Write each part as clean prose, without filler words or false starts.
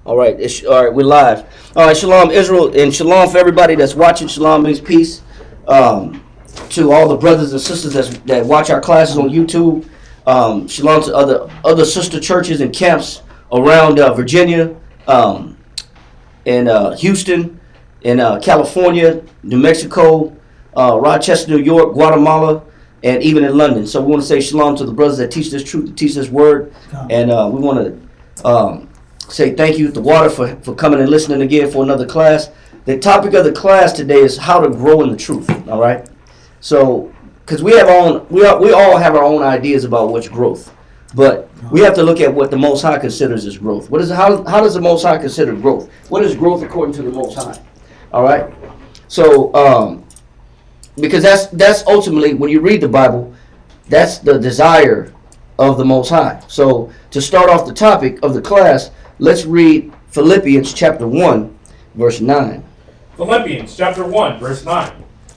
All right, all right, we're live. All right, shalom, Israel, and shalom for everybody that's watching. Shalom means peace. To all the brothers and sisters that watch our classes on YouTube. Shalom to other sister churches and camps around Virginia, and Houston, in California, New Mexico, Rochester, New York, Guatemala, and even in London. So we want to say shalom to the brothers that teach this truth, teach this word, and we want to say thank you to Water for coming and listening again for another class. The topic of the class today is how to grow in the truth. All right, so because we all have our own ideas about what's growth, but we have to look at what the Most High considers as growth. How does the Most High consider growth? What is growth according to the Most High? All right, so because that's ultimately, when you read the Bible, that's the desire of the Most High. So to start off the topic of the class, let's read Philippians chapter 1, verse 9. Philippians chapter 1, verse 9.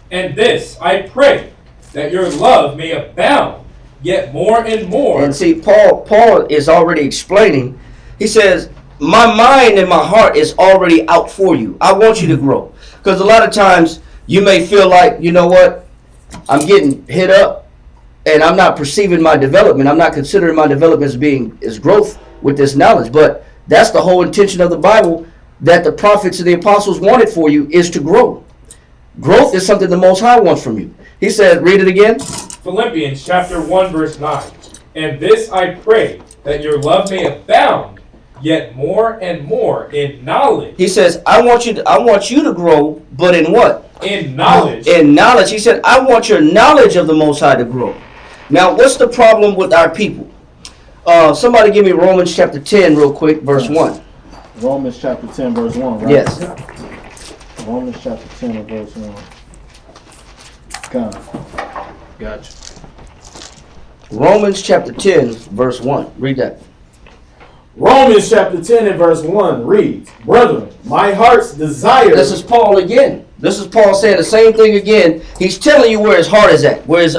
And this I pray, that your love may abound, yet more and more. And see, Paul is already explaining. He says, my mind and my heart is already out for you. I want you to grow. Because a lot of times you may feel like, you know what, I'm getting hit up and I'm not perceiving my development. I'm not considering my development as growth with this knowledge. But that's the whole intention of the Bible, that the prophets and the apostles wanted for you, is to grow. Growth is something the Most High wants from you. He said, read it again. Philippians chapter 1, verse 9. And this I pray, that your love may abound, yet more and more in knowledge. He says, I want you to grow, but in what? In knowledge. In knowledge. He said, I want your knowledge of the Most High to grow. Now, what's the problem with our people? Somebody give me Romans chapter 10 real quick, verse 1. Romans chapter 10, verse 1, right? Yes. Romans chapter 10 and verse 1. Gotcha. Romans chapter 10, verse 1. Read that. Romans chapter 10 and verse 1 reads, Brethren, my heart's desire... This is Paul again. This is Paul saying the same thing again. He's telling you where his heart is at, where his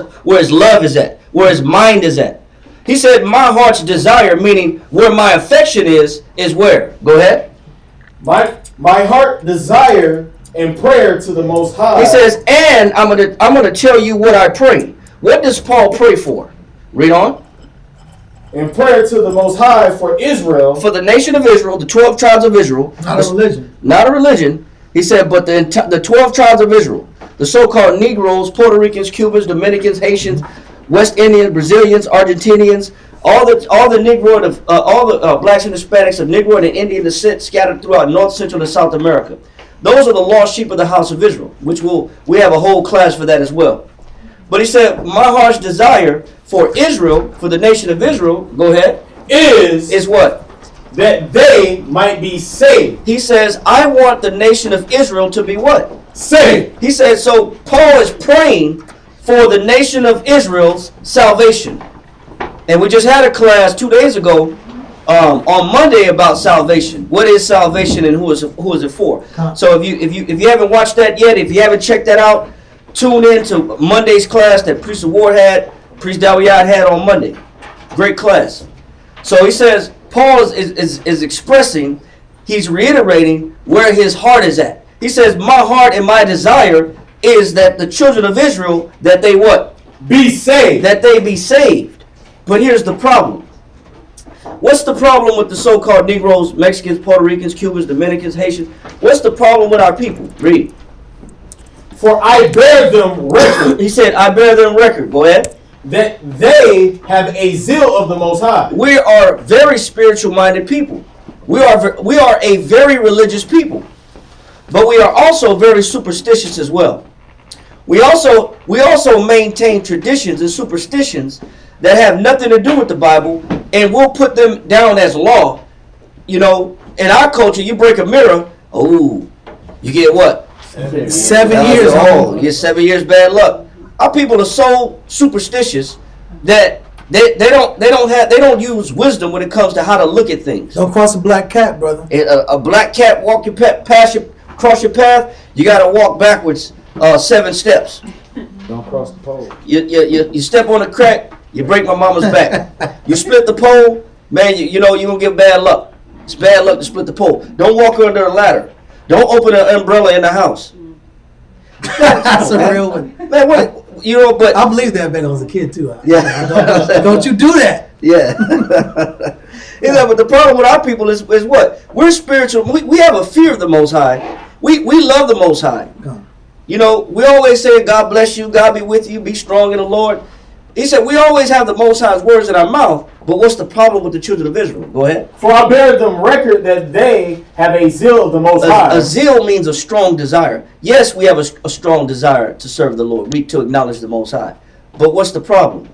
love is at, where his mind is at. He said, my heart's desire, meaning where my affection is where? Go ahead. My heart desire and prayer to the Most High. He says, and I'm gonna tell you what I pray. What does Paul pray for? Read on. In prayer to the Most High for Israel. For the nation of Israel, the 12 tribes of Israel. Not a religion. Not a religion. He said, but the 12 tribes of Israel, the so-called Negroes, Puerto Ricans, Cubans, Dominicans, Haitians, West Indians, Brazilians, Argentinians, all the Negro, all the blacks and Hispanics of Negro and Indian descent scattered throughout North, Central, and South America. Those are the lost sheep of the house of Israel, which we have a whole class for that as well. But he said, my heart's desire for Israel, for the nation of Israel, go ahead, is what? That they might be saved. He says, I want the nation of Israel to be what? Saved. He said, so Paul is praying for the nation of Israel's salvation. And we just had a class 2 days ago on Monday about salvation. What is salvation and who is it for? So if you haven't watched that yet, if you haven't checked that out, tune in to Monday's class that Priest Dawiyad had on Monday. Great class. So he says, Paul is expressing, he's reiterating where his heart is at. He says, my heart and my desire is that the children of Israel, that they what? Be saved. That they be saved. But here's the problem. What's the problem with the so-called Negroes, Mexicans, Puerto Ricans, Cubans, Dominicans, Haitians? What's the problem with our people? Read. For I bear them record. He said, I bear them record. Go ahead. That they have a zeal of the Most High. We are very spiritual-minded people. We are a very religious people. But we are also very superstitious as well. We also maintain traditions and superstitions that have nothing to do with the Bible, and we'll put them down as law. You know, in our culture, you break a mirror, oh, you get what? 7 years. Oh, you get 7 years bad luck. Our people are so superstitious that they don't use wisdom when it comes to how to look at things. Don't cross a black cat, brother. A black cat cross your path, you got to walk backwards 7 steps. Don't cross the pole. You step on a crack, you break my mama's back. You split the pole, man, you know you're going to get bad luck. It's bad luck to split the pole. Don't walk under a ladder. Don't open an umbrella in the house. That's a real one. Man, what? You know, but I believe that back when I was a kid too. Yeah. Don't you do that? yeah. You know, but the problem with our people is what? We're spiritual. We have a fear of the Most High. We love the Most High. You know, we always say, God bless you, God be with you, be strong in the Lord. He said, we always have the Most High's words in our mouth, but what's the problem with the children of Israel? Go ahead. For I bear them record that they have a zeal of the Most High. A zeal means a strong desire. Yes, we have a strong desire to serve the Lord, to acknowledge the Most High. But what's the problem?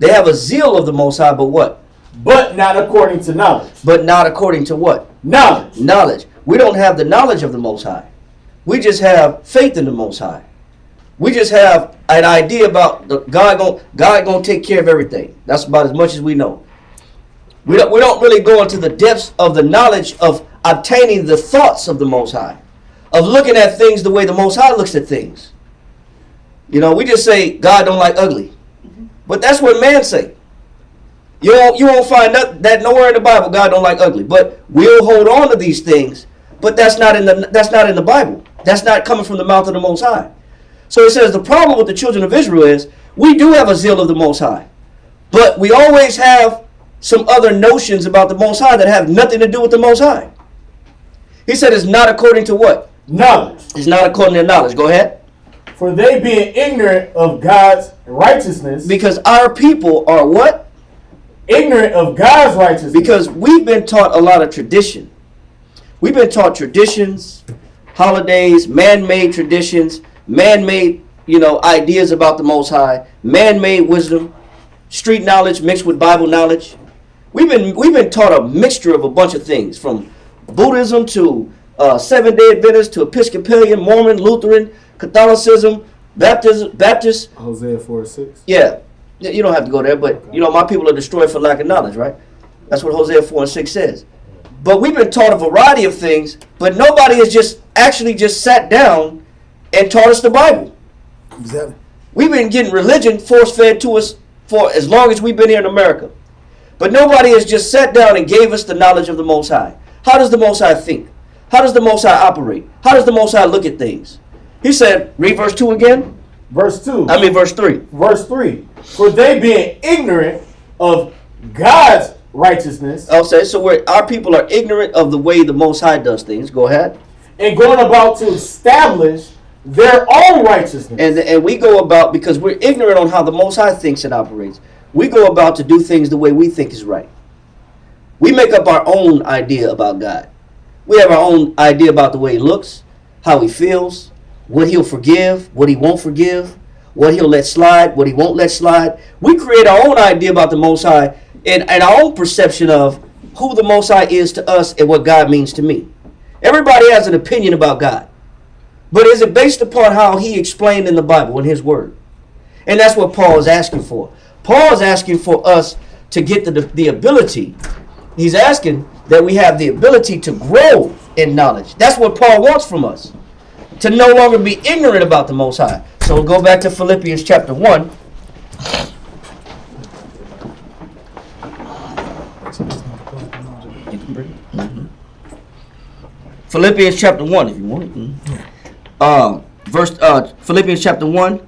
They have a zeal of the Most High, but what? But not according to knowledge. But not according to what? Knowledge. Knowledge. We don't have the knowledge of the Most High. We just have faith in the Most High. We just have an idea about God gonna take care of everything. That's about as much as we know. We don't really go into the depths of the knowledge of obtaining the thoughts of the Most High, of looking at things the way the Most High looks at things. You know, we just say God don't like ugly, but that's what man say. You won't find that nowhere in the Bible God don't like ugly. But we'll hold on to these things, but that's not in the Bible. That's not coming from the mouth of the Most High. So it says the problem with the children of Israel is we do have a zeal of the Most High, but we always have some other notions about the Most High that have nothing to do with the Most High. He said it's not according to what? Knowledge. It's not according to knowledge. Go ahead. For they being ignorant of God's righteousness. Because our people are what? Ignorant of God's righteousness. Because we've been taught a lot of tradition. We've been taught traditions, holidays, man-made traditions, man-made, ideas about the Most High, man-made wisdom, street knowledge mixed with Bible knowledge. We've been taught a mixture of a bunch of things, from Buddhism to Seventh-day Adventist to Episcopalian, Mormon, Lutheran, Catholicism, Baptist. Hosea 4:6. Yeah, you don't have to go there, but okay. My people are destroyed for lack of knowledge, right? That's what Hosea 4:6 says. But we've been taught a variety of things, but nobody has just sat down and taught us the Bible. Exactly. We've been getting religion force-fed to us for as long as we've been here in America. But nobody has just sat down and gave us the knowledge of the Most High. How does the Most High think? How does the Most High operate? How does the Most High look at things? He said, read verse 2 again. Verse 3. Verse 3. For they being ignorant of God's righteousness. I'll say, so our people are ignorant of the way the Most High does things. Go ahead. And going about to establish their own righteousness. And we go about, because we're ignorant on how the Most High thinks and operates, we go about to do things the way we think is right. We make up our own idea about God. We have our own idea about the way he looks, how he feels, what he'll forgive, what he won't forgive, what he'll let slide, what he won't let slide. We create our own idea about the Most High and our own perception of who the Most High is to us and what God means to me. Everybody has an opinion about God. But is it based upon how he explained in the Bible, in his word? And that's what Paul is asking for. Paul is asking for us to get the ability. He's asking that we have the ability to grow in knowledge. That's what Paul wants from us. To no longer be ignorant about the Most High. So we'll go back to Philippians chapter 1. You can bring it. Mm-hmm. Philippians chapter 1, if you want it. Mm-hmm. Philippians chapter 1,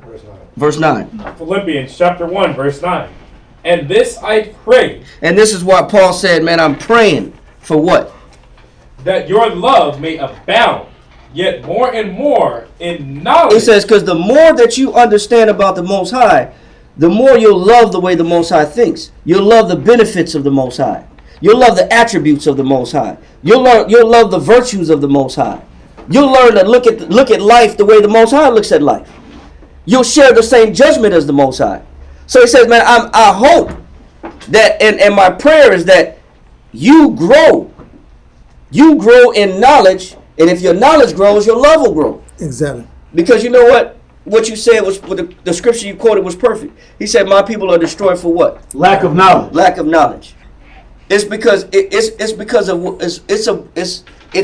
verse 9. Philippians chapter 1, verse 9. And this I pray. And this is why Paul said, man, I'm praying for what? That your love may abound, yet more and more in knowledge. He says, because the more that you understand about the Most High, the more you'll love the way the Most High thinks. You'll love the benefits of the Most High. You'll love the attributes of the Most High. You'll love the virtues of the Most High. You'll learn to look at life the way the Most High looks at life. You'll share the same judgment as the Most High. So he says, man, I hope that, and my prayer is that you grow. You grow in knowledge, and if your knowledge grows, your love will grow. Exactly. Because you know what? What you said was, the scripture you quoted was perfect. He said, my people are destroyed for what? Lack of knowledge. Lack of knowledge. It's because it's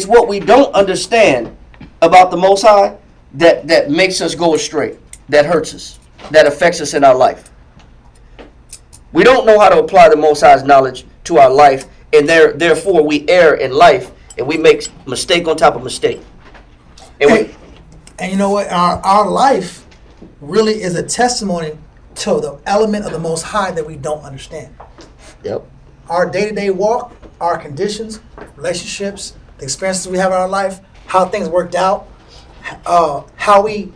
what we don't understand about the Most High that makes us go astray, that hurts us, that affects us in our life. We don't know how to apply the Most High's knowledge to our life, and therefore we err in life, and we make mistake on top of mistake. And Hey, and you know what? Our life really is a testimony to the element of the Most High that we don't understand. yep. Our day-to-day walk, our conditions, relationships, the experiences we have in our life, how things worked out, how we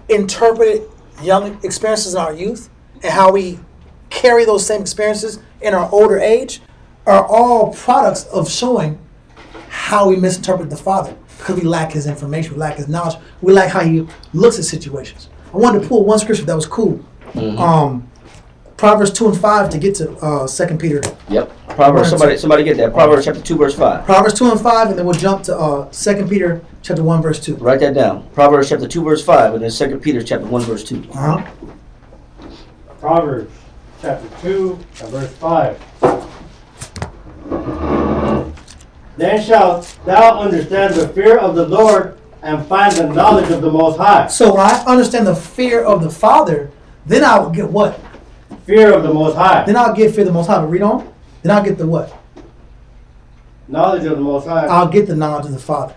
interpreted young experiences in our youth, and how we carry those same experiences in our older age, are all products of showing how we misinterpret the Father, because we lack His information, we lack His knowledge, we lack how He looks at situations. I wanted to pull one scripture that was cool. Proverbs 2 and 5 to get to 2 Peter. Yep. Proverbs. Somebody get that. Proverbs chapter 2 verse 5. Proverbs 2 and 5, and then we'll jump to 2 Peter chapter 1 verse 2. Write that down. Proverbs chapter 2 verse 5, and then 2 Peter chapter 1 verse 2. Uh-huh. Proverbs chapter 2 and verse 5. Then shalt thou understand the fear of the Lord and find the knowledge of the Most High. So when I understand the fear of the Father, then I'll get what? Fear of the Most High. Then I'll get fear of the Most High. But read on. Then I'll get the what? Knowledge of the Most High. I'll get the knowledge of the Father.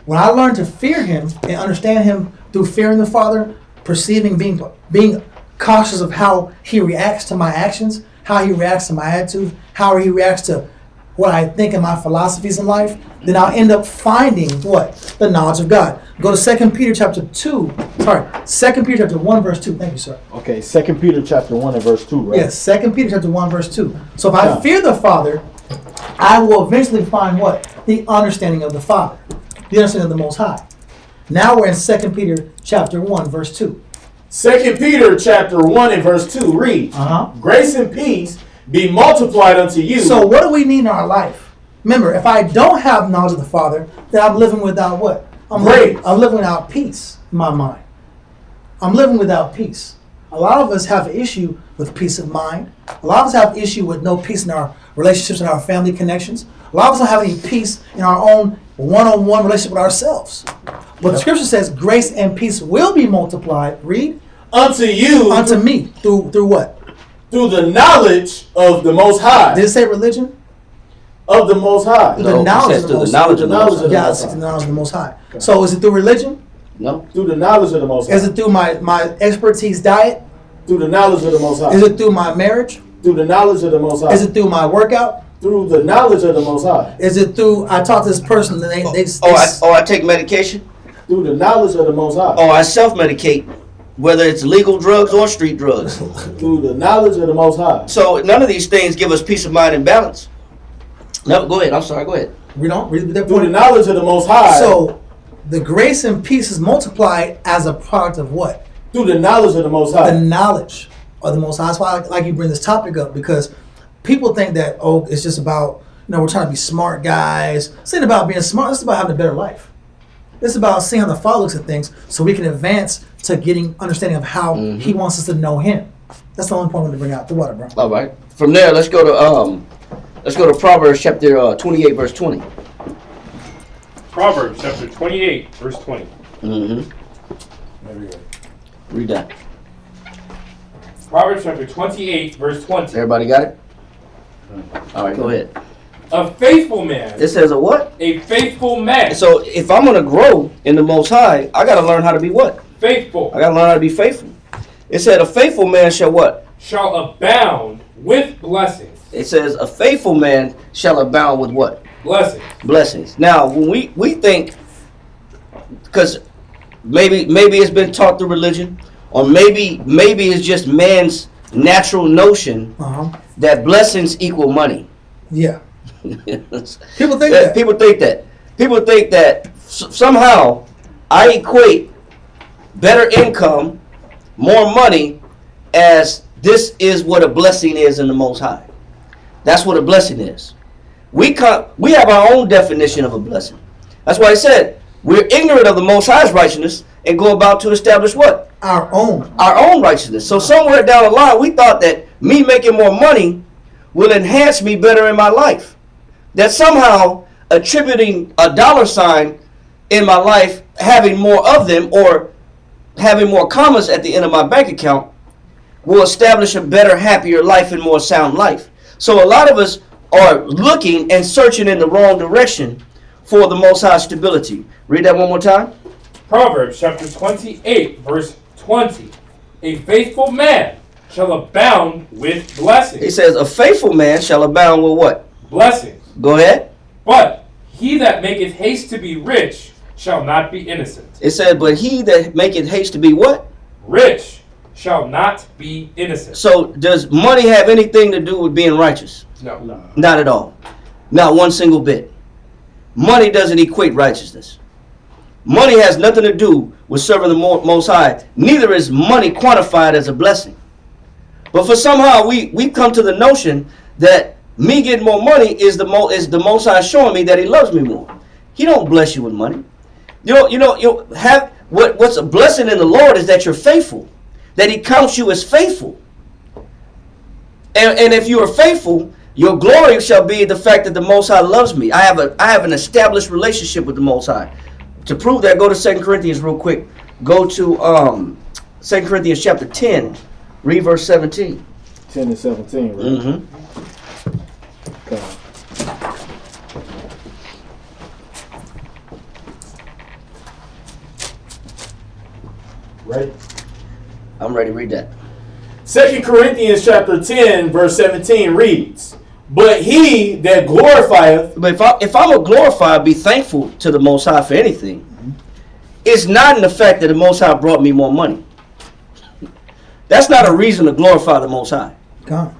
When I learn to fear Him and understand Him through fearing the Father, perceiving, being cautious of how He reacts to my actions, how He reacts to my attitude, how He reacts to what I think and my philosophies in life, then I'll end up finding what? The knowledge of God. Go to 2 Peter chapter 2. Sorry, 2 Peter chapter 1 verse 2. Thank you, sir. Okay, 2 Peter chapper 1 and verse 2, right? Yes, 2 Peter chapter 1 verse 2. So if I Yeah. fear the Father, I will eventually find what? The understanding of the Father. The understanding of the Most High. Now we're in 2 Peter chapter 1 verse 2. 2 Peter chapter 1 and verse 2 reads, Uh-huh. Grace and peace be multiplied unto you. So what do we need in our life? Remember, if I don't have knowledge of the Father, then I'm living without what? I'm living without peace in my mind. I'm living without peace. A lot of us have an issue with peace of mind. A lot of us have issue with no peace in our relationships and our family connections. A lot of us don't have any peace in our own one-on-one relationship with ourselves. But the scripture says grace and peace will be multiplied. Read. Unto you. Unto me. Through what? Through the knowledge of the Most High. Did it say religion? Of the Most High. Through the knowledge of the Most High. of the Most High. Yeah, it's the knowledge of the Most High. So is it through religion? No. Through the knowledge of the Most High. Is it through my expertise diet? Through the knowledge of the Most High. Is it through my marriage? Through the knowledge of the Most High. Is it through my workout? Through the knowledge of the Most High. Is it through I talk to this person and I take medication. Through the knowledge of the Most High. Oh, I self-medicate, whether it's legal drugs or street drugs. Through the knowledge of the Most High. So none of these things give us peace of mind and balance. No, go ahead. I'm sorry. Go ahead. we don't read that Through the point. knowledge of the Most High. So the grace and peace is multiplied as a product of what? Through the knowledge of the Most High. The knowledge of the Most High. That's why I like you bring this topic up, because people think that, oh, it's just about, we're trying to be smart guys. It's not about being smart. It's about having a better life. It's about seeing how the Father looks at things so we can advance to getting understanding of how He wants us to know Him. That's the only point I want to bring out. The water, bro. All right. From there, let's go to Proverbs chapter 28, verse 20. Proverbs chapter 28, verse 20. Mm-hmm. There we go. Read that. Proverbs chapter 28, verse 20. Everybody got it? All right, go ahead. A faithful man. It says a what? A faithful man. So if I'm going to grow in the Most High, I got to learn how to be what? Faithful. I got to learn how to be faithful. It said a faithful man shall what? Shall abound with blessings. It says a faithful man shall abound with what? Blessings. Blessings. Now, when we think, because maybe it's been taught through religion, or maybe it's just man's natural notion that blessings equal money. Yeah. People think that. People think that somehow I equate better income, more money, as this is what a blessing is in the Most High. That's what a blessing is. We have our own definition of a blessing. That's why I said we're ignorant of the Most High's righteousness and go about to establish what? Our own righteousness. So somewhere down the line, we thought that me making more money will enhance me better in my life. That somehow attributing a dollar sign in my life, having more of them, or having more commas at the end of my bank account, will establish a better, happier life and more sound life. So a lot of us are looking and searching in the wrong direction for the Most High stability. Read that one more time. Proverbs chapter 28, verse 20. A faithful man shall abound with blessings. It says, a faithful man shall abound with what? Blessings. Go ahead. But he that maketh haste to be rich shall not be innocent. It says, but he that maketh haste to be what? Rich shall not be innocent. So does money have anything to do with being righteous? No. Not at all. Not one single bit. Money doesn't equate righteousness. Money has nothing to do with serving the Most High. Neither is money quantified as a blessing. But for somehow we come to the notion that me getting more money is the Most High showing me that He loves me more. He don't bless you with money. You have what's a blessing in the Lord is that you're faithful, that He counts you as faithful. And if you are faithful, your glory shall be the fact that the Most High loves me. I have an established relationship with the Most High. To prove that, go to 2 Corinthians real quick. Go to 2 Corinthians chapter 10, read verse 17. 10 and 17, right? Mm-hmm. Okay. Ready? I'm ready to read that. 2 Corinthians chapter 10, verse 17 reads, but he that glorifieth. But if I'm a glorified, be thankful to the Most High for anything. It's not in the fact that the Most High brought me more money. That's not a reason to glorify the Most High. God.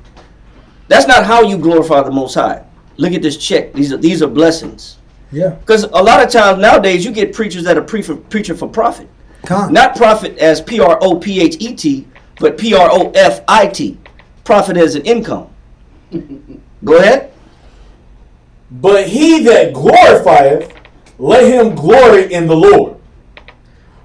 That's not how you glorify the Most High. Look at this check. These are blessings. Yeah. Because a lot of times nowadays you get preachers that are preaching for profit. God. Not profit as Prophet, but Profit. Profit as an income. Go ahead. But he that glorifieth, let him glory in the Lord.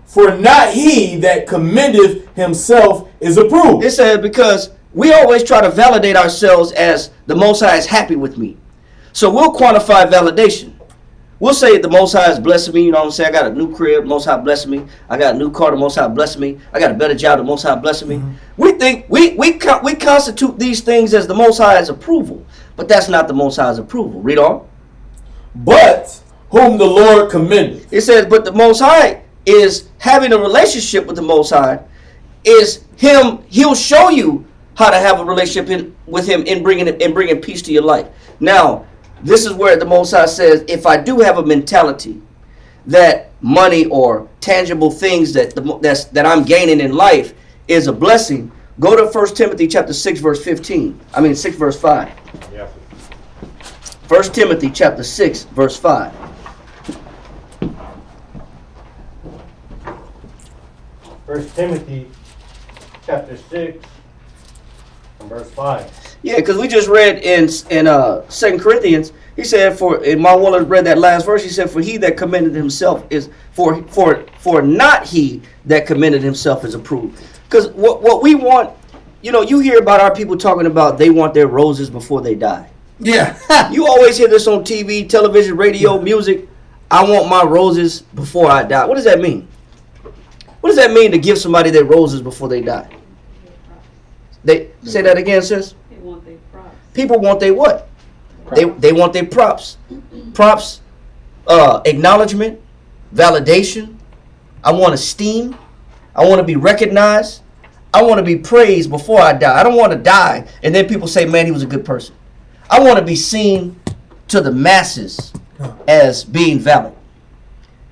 For not he that commendeth himself is approved. It says because we always try to validate ourselves as the Most High is happy with me. So we'll quantify validation. We'll say the Most High is blessing me. You know what I'm saying? I got a new crib. Most High blessing me. I got a new car. The Most High blessing me. I got a better job. The Most High blessing me. We think we constitute these things as the Most High's approval, but that's not the Most High's approval. Read on. But whom the Lord commendeth. It says, but the Most High is having a relationship with the Most High. Is Him? He'll show you how to have a relationship with Him in bringing peace to your life. Now, this is where the Most High says, if I do have a mentality that money or tangible things that I'm gaining in life is a blessing, go to 1 Timothy chapter 6 verse 15. 6 verse 5. Yeah. 1 Timothy chapter 6 verse 5. First Timothy chapter 6 and verse 5. Yeah, because we just read in 2 Corinthians, he said, and my Waller read that last verse, he said, for he that commended himself is, for not he that commended himself is approved. Because what we want, you hear about our people talking about they want their roses before they die. Yeah. You always hear this on TV, television, radio, music. I want my roses before I die. What does that mean? What does that mean to give somebody their roses before they die? They say that again, sis? They want their props. People want their what? They want their props. Props, acknowledgement, validation. I want esteem. I want to be recognized. I want to be praised before I die. I don't want to die and then people say, man, he was a good person. I want to be seen to the masses as being valid.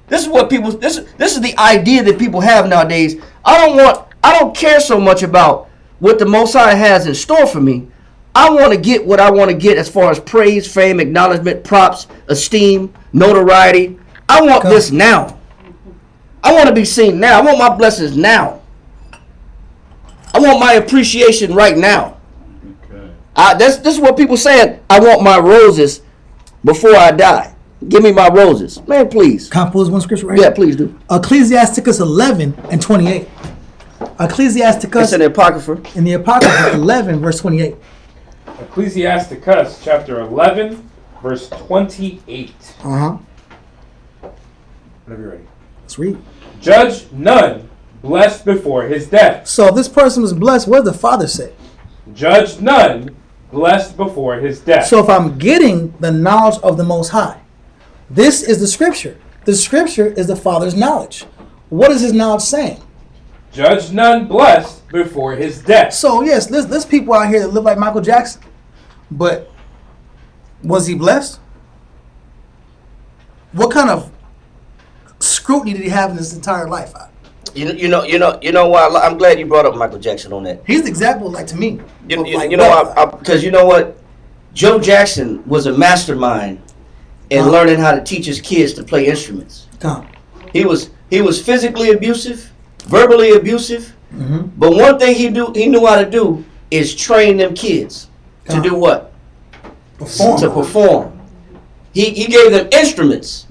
This is what people, this is the idea that people have nowadays. I don't care so much about what the Most High has in store for me. I want to get what I want to get as far as praise, fame, acknowledgement, props, esteem, notoriety. I want this now. I want to be seen now. I want my blessings now. I want my appreciation right now. Okay. This is what people saying. I want my roses before I die. Give me my roses. Man, please. Can I pose one scripture right Yeah, here? please do. Ecclesiasticus 11 and 28. Ecclesiasticus It's in the Apocrypha. in the Apocrypha 11 verse 28. Ecclesiasticus chapter 11, verse 28. Uh-huh. Whenever you're ready. Let's read. Judge none blessed before his death. So if this person was blessed, what did the Father say? Judge none blessed before his death. So if I'm getting the knowledge of the Most High, this is the scripture. The scripture is the Father's knowledge. What is his knowledge saying? Judge none blessed before his death. So yes, there's people out here that live like Michael Jackson, but was he blessed? What kind of scrutiny did he have in his entire life? You know why? I'm glad you brought up Michael Jackson on that. He's the example, like, to me. Because you know what? Joe Jackson was a mastermind in learning how to teach his kids to play instruments. He was physically abusive, verbally abusive, but one thing he knew how to do is train them kids to do what? To perform. He gave them instruments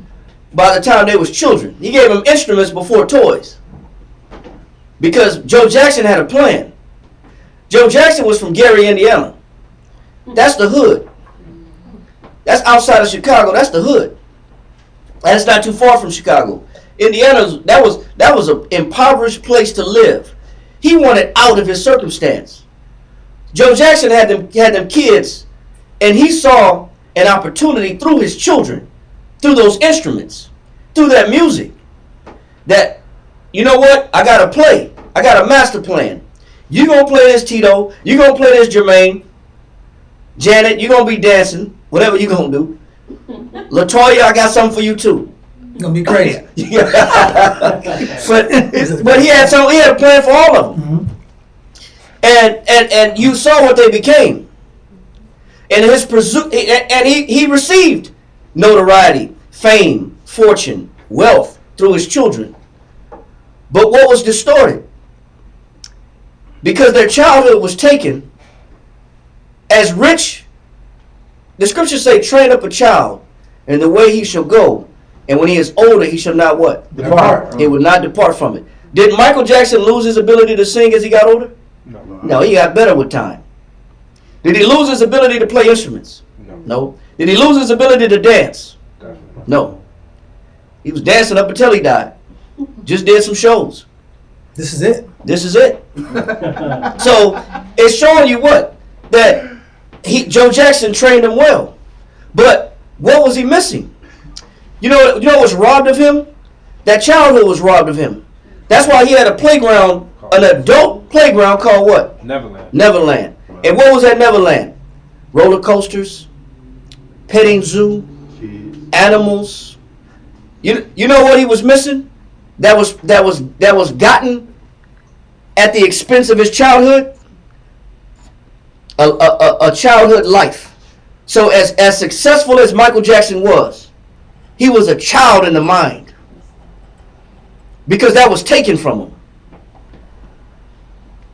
by the time they was children. He gave them instruments before toys. Because Joe Jackson had a plan. Joe Jackson was from Gary, Indiana. That's the hood. That's outside of Chicago. That's the hood. That's not too far from Chicago. Indiana, that was an impoverished place to live. He wanted out of his circumstance. Joe Jackson had them kids, and he saw an opportunity through his children, through those instruments, through that music, that, you know what, I got a play. I got a master plan. You going to play this, Tito. You going to play this, Jermaine. Janet, you going to be dancing. Whatever you going to do. LaToya, I got something for you, too. You're going to be crazy. but he had a plan for all of them. And you saw what they became. And he received notoriety, fame, fortune, wealth through his children. But what was distorted? Because their childhood was taken as rich. The scriptures say, train up a child in the way he shall go, and when he is older, he shall not what? Depart. He would not depart from it. Did Michael Jackson lose his ability to sing as he got older? No, he got better with time. Did he lose his ability to play instruments? No. Did he lose his ability to dance? No. He was dancing up until he died. Just did some shows. This is it. This is it. So it's showing you what? That Joe Jackson trained him well. But what was he missing? You know what was robbed of him? That childhood was robbed of him. That's why he had a playground, an adult playground called what? Neverland. And what was at Neverland? Roller coasters, petting zoo, animals. You know what he was missing? That was gotten at the expense of his childhood. A childhood life. So as successful as Michael Jackson was, he was a child in the mind, because that was taken from him.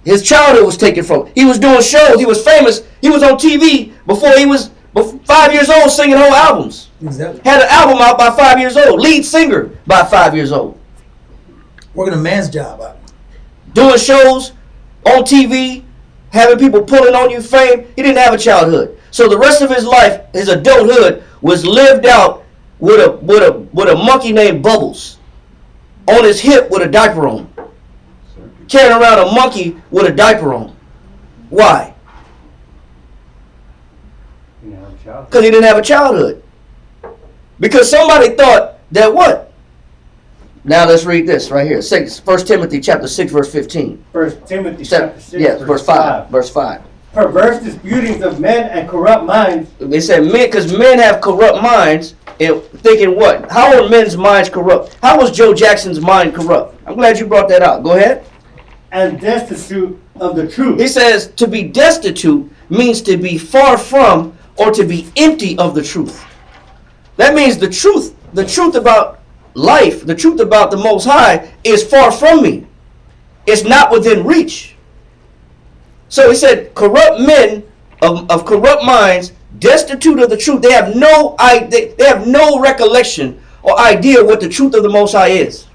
His childhood was taken from him. He was doing shows. He was famous. He was on TV before he was 5 years old, singing whole albums. Exactly. Had an album out by 5 years old. Lead singer by 5 years old. Working a man's job out. Doing shows on TV, having people pulling on you, fame. He didn't have a childhood. So the rest of his life, his adulthood, was lived out with a monkey named Bubbles on his hip with a diaper on. Carrying around a monkey with a diaper on. Why? Because he didn't have a childhood. Because somebody thought that what? Now let's read this right here. 1 Timothy chapter 6, verse 15. 1 Timothy chapter 6, yes, verse 5. Verse 5. Perverse disputings of men and corrupt minds. They said men, because men have corrupt minds, and thinking what? How are men's minds corrupt? How was Joe Jackson's mind corrupt? I'm glad you brought that out. Go ahead. And destitute of the truth. He says to be destitute means to be far from or to be empty of the truth. That means the truth about life, the truth about the Most High is far from me. It's not within reach. So he said, corrupt men of corrupt minds, destitute of the truth. They have no recollection or idea what the truth of the Most High is.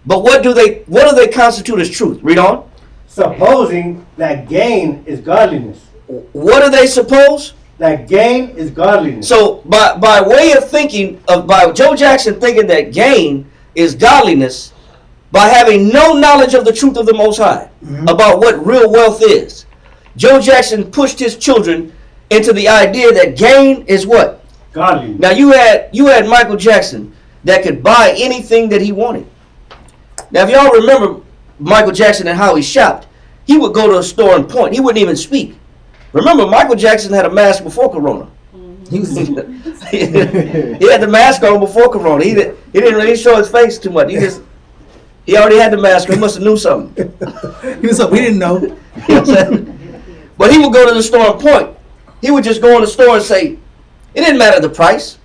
But what do they constitute as truth? Read on. Supposing that gain is godliness. What do they suppose? That gain is godliness. So by way of thinking by Joe Jackson thinking that gain is godliness, by having no knowledge of the truth of the Most High, about what real wealth is, Joe Jackson pushed his children into the idea that gain is what? Godly. Now you had Michael Jackson that could buy anything that he wanted. Now if y'all remember Michael Jackson and how he shopped, he would go to a store and point. He wouldn't even speak. Remember, Michael Jackson had a mask before Corona. He had the mask on before Corona. He didn't really show his face too much. He already had the mask on. He must have knew something. He was up. We didn't know. You know what I'm saying? But he would go to the store and point. He would just go in the store and say, it didn't matter the price.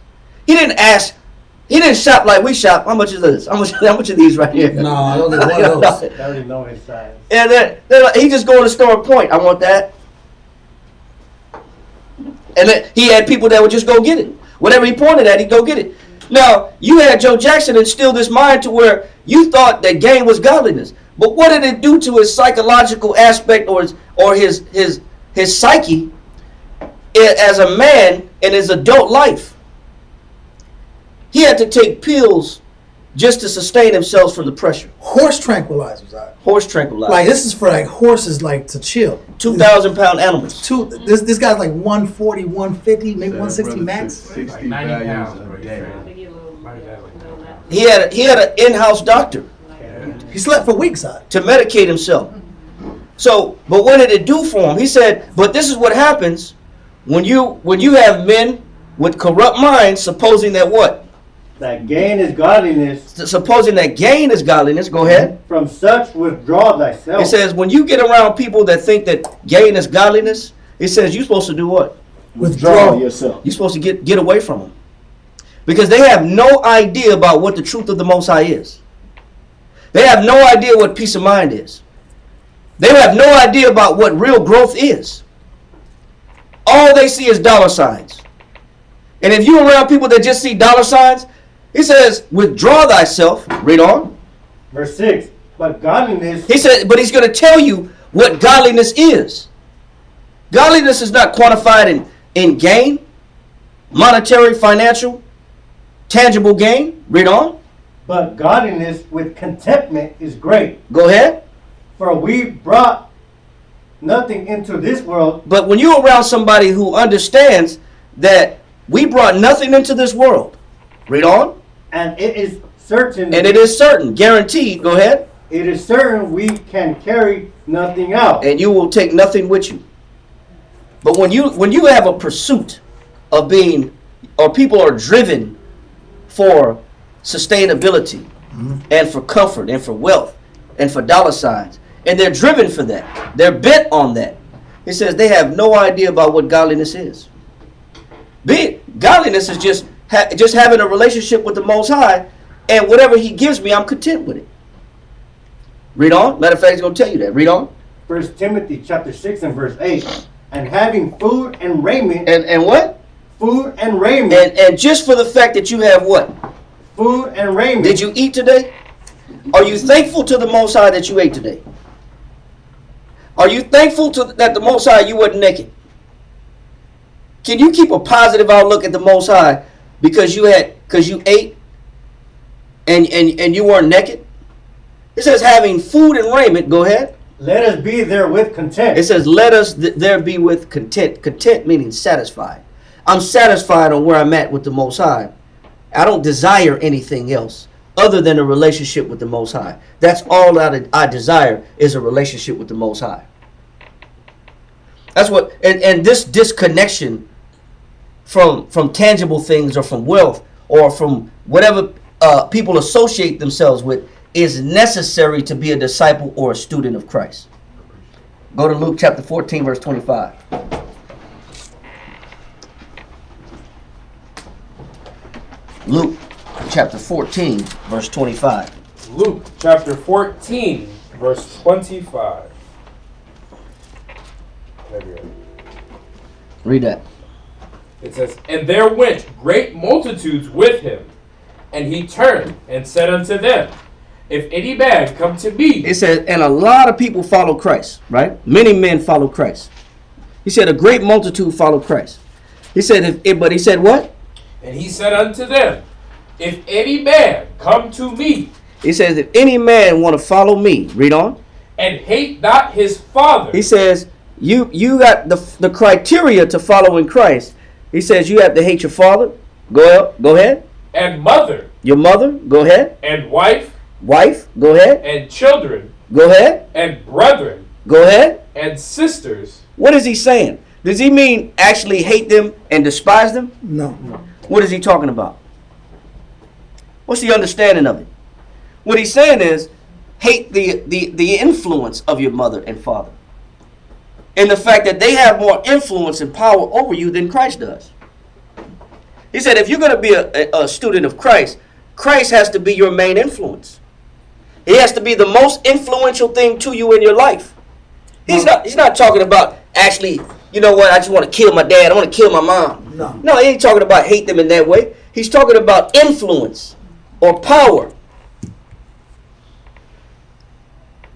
He didn't ask. He didn't shop like we shop. How much is this? How much are these right here? No, I don't think one of those. I already know his size. And then he just go in the store and point. I want that. And then he had people that would just go get it. Whatever he pointed at, he'd go get it. Now, you had Joe Jackson instill this mind to where you thought that gain was godliness. But what did it do to his psychological aspect or his psyche as a man in his adult life? He had to take pills just to sustain himself from the pressure. Horse tranquilizers. Horse tranquilizers. Like this is for like horses, like to chill. 2,000-pound animals. This guy's like 140, 150, maybe 160 max. 60 90 values pounds a per day. He had an in-house doctor He slept for weeks on it. to medicate himself. So, but what did it do for him? He said, but this is what happens when you have men with corrupt minds supposing that what? That gain is godliness. Supposing that gain is godliness. Go ahead. From such withdraw thyself. It says when you get around people that think that gain is godliness, it says you're supposed to do what? Withdraw yourself. You're supposed to get away from them. Because they have no idea about what the truth of the Most High is. They have no idea what peace of mind is. They have no idea about what real growth is. All they see is dollar signs. And if you're around people that just see dollar signs, he says, withdraw thyself. Read on. Verse 6. But godliness. He said, but he's going to tell you what godliness is. Godliness is not quantified in gain, monetary, financial, tangible gain. Read on. But godliness with contentment is great. Go ahead. For we brought nothing into this world. But when you're around somebody who understands that we brought nothing into this world. Read on. And it is certain. And it is certain, guaranteed. Go ahead. It is certain we can carry nothing out. And you will take nothing with you. But when you have a pursuit of being, or people are driven for sustainability and for comfort and for wealth and for dollar signs, and they're driven for that, they're bent on that. It says they have no idea about what godliness is. Godliness is just having a relationship with the Most High, and whatever He gives me, I'm content with it. Read on. Matter of fact, He's going to tell you that. Read on. 1 Timothy chapter 6 and verse 8. And having food and raiment. And what? Food and raiment. And just for the fact that you have what? Food and raiment. Did you eat today? Are you thankful to the Most High that you ate today? Are you thankful that the Most High you wasn't naked? Can you keep a positive outlook at the Most High because you ate and you weren't naked? It says having food and raiment. Go ahead. Let us be there with content. It says let us there be with content. Content meaning satisfied. I'm satisfied on where I'm at with the Most High. I don't desire anything else other than a relationship with the Most High. That's all that I desire, is a relationship with the Most High. That's what, and this disconnection from tangible things or from wealth or from whatever people associate themselves with is necessary to be a disciple or a student of Christ. Go to Luke chapter 14, verse 25. Luke chapter 14, verse 25. Luke chapter 14, verse 25. Read that. It says, and there went great multitudes with him, and he turned and said unto them, if any man come to me. It says, and a lot of people follow Christ, right? Many men follow Christ. He said, a great multitude follow Christ. He said, but he said what? And he said unto them, if any man come to me. He says, if any man want to follow me, read on. And hate not his father. He says, you got the criteria to following Christ. He says you have to hate your father. Go ahead. And mother. Your mother. Go ahead. And wife. Wife. Go ahead. And children. Go ahead. And brethren. Go ahead. And sisters. What is he saying? Does he mean actually hate them and despise them? No. What is he talking about? What's the understanding of it? What he's saying is hate the influence of your mother and father. And the fact that they have more influence and power over you than Christ does. He said if you're going to be a student of Christ, Christ has to be your main influence. He has to be the most influential thing to you in your life. He's not talking about actually, you know what, I just want to kill my dad, I want to kill my mom. No, he ain't talking about hate them in that way. He's talking about influence or power.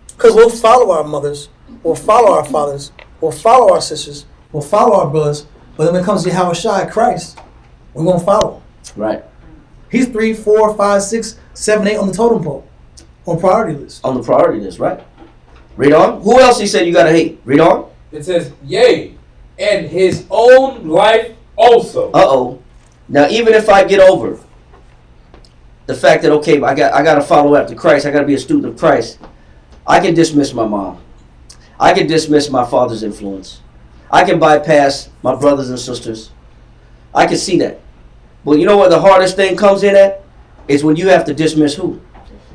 Because we'll follow our mothers, we'll follow our fathers, we'll follow our sisters, we'll follow our brothers, but then when it comes to Yahushua Christ, we won't follow. Right. He's 3, 4, 5, 6, 7, 8 on the totem pole, on priority list. On the priority list, right. Read on. Who else he said you got to hate? Read on. It says, yea, and his own life also. Uh-oh. Now, even if I get over the fact that, okay, I got to follow after Christ, I got to be a student of Christ, I can dismiss my mom. I can dismiss my father's influence. I can bypass my brothers and sisters. I can see that. But you know what the hardest thing comes in at? Is when you have to dismiss who?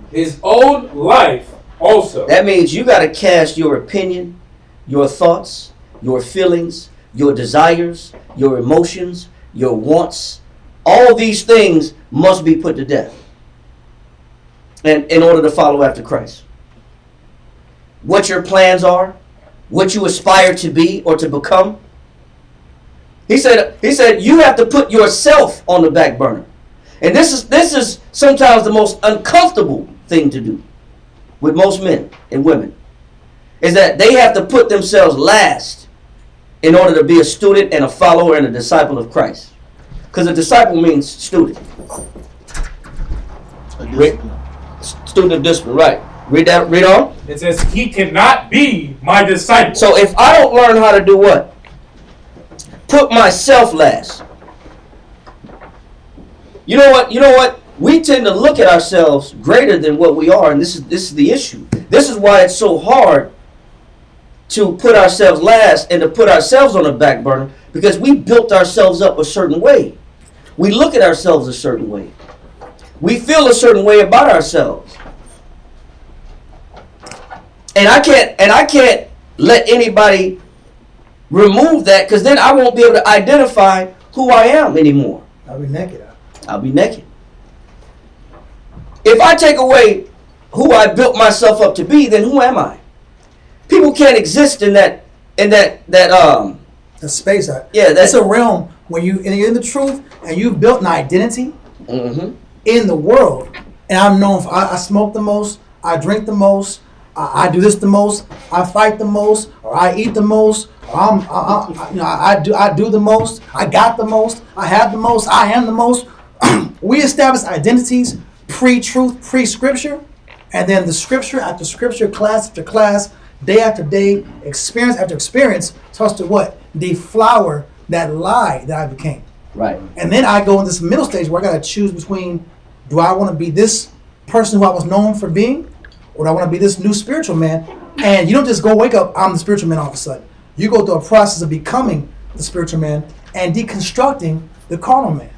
His own life also. That means you got to cast your opinion, your thoughts, your feelings, your desires, your emotions, your wants. All these things must be put to death. And in order to follow after Christ. What your plans are, what you aspire to be or to become. He said you have to put yourself on the back burner. And this is sometimes the most uncomfortable thing to do with most men and women. Is that they have to put themselves last in order to be a student and a follower and a disciple of Christ. Because a disciple means student. Student of discipline, right. Read on. It says, he cannot be my disciple. So if I don't learn how to do what? Put myself last. You know what? We tend to look at ourselves greater than what we are, and this is the issue. This is why it's so hard to put ourselves last and to put ourselves on the back burner, because we built ourselves up a certain way. We look at ourselves a certain way. We feel a certain way about ourselves. And I can't let anybody remove that, because then I won't be able to identify who I am anymore. I'll be naked. I'll be naked. If I take away who I built myself up to be, then who am I? People can't exist in that The space. Yeah, that's a realm when you're in the truth and you've built an identity in the world. And I'm known for I smoke the most, I drink the most, I do this the most, I fight the most, or I eat the most, or I do the most, I got the most, I have the most, I am the most. We establish identities pre-truth, pre-scripture, and then the scripture after scripture, class after class, day after day, experience after experience starts to what? Deflower that lie that I became. Right. And then I go in this middle stage where I got to choose between, do I want to be this person who I was known for being, or do I want to be this new spiritual man? And you don't just go wake up, I'm the spiritual man all of a sudden. You go through a process of becoming the spiritual man and deconstructing the carnal man.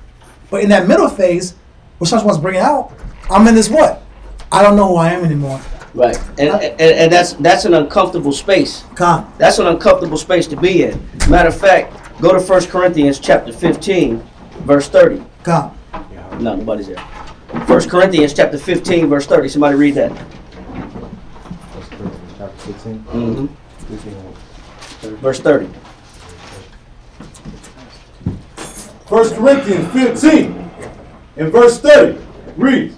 But in that middle phase, which someone wants to bring it out, I'm in this what? I don't know who I am anymore. Right. And that's an uncomfortable space. That's an uncomfortable space to be in. Matter of fact, go to 1 Corinthians chapter 15, verse 30. No, nobody's there. 1 Corinthians chapter 15, verse 30. Somebody read that. 1 Corinthians chapter 15. Verse 30. 1 Corinthians 15 and verse 30 reads,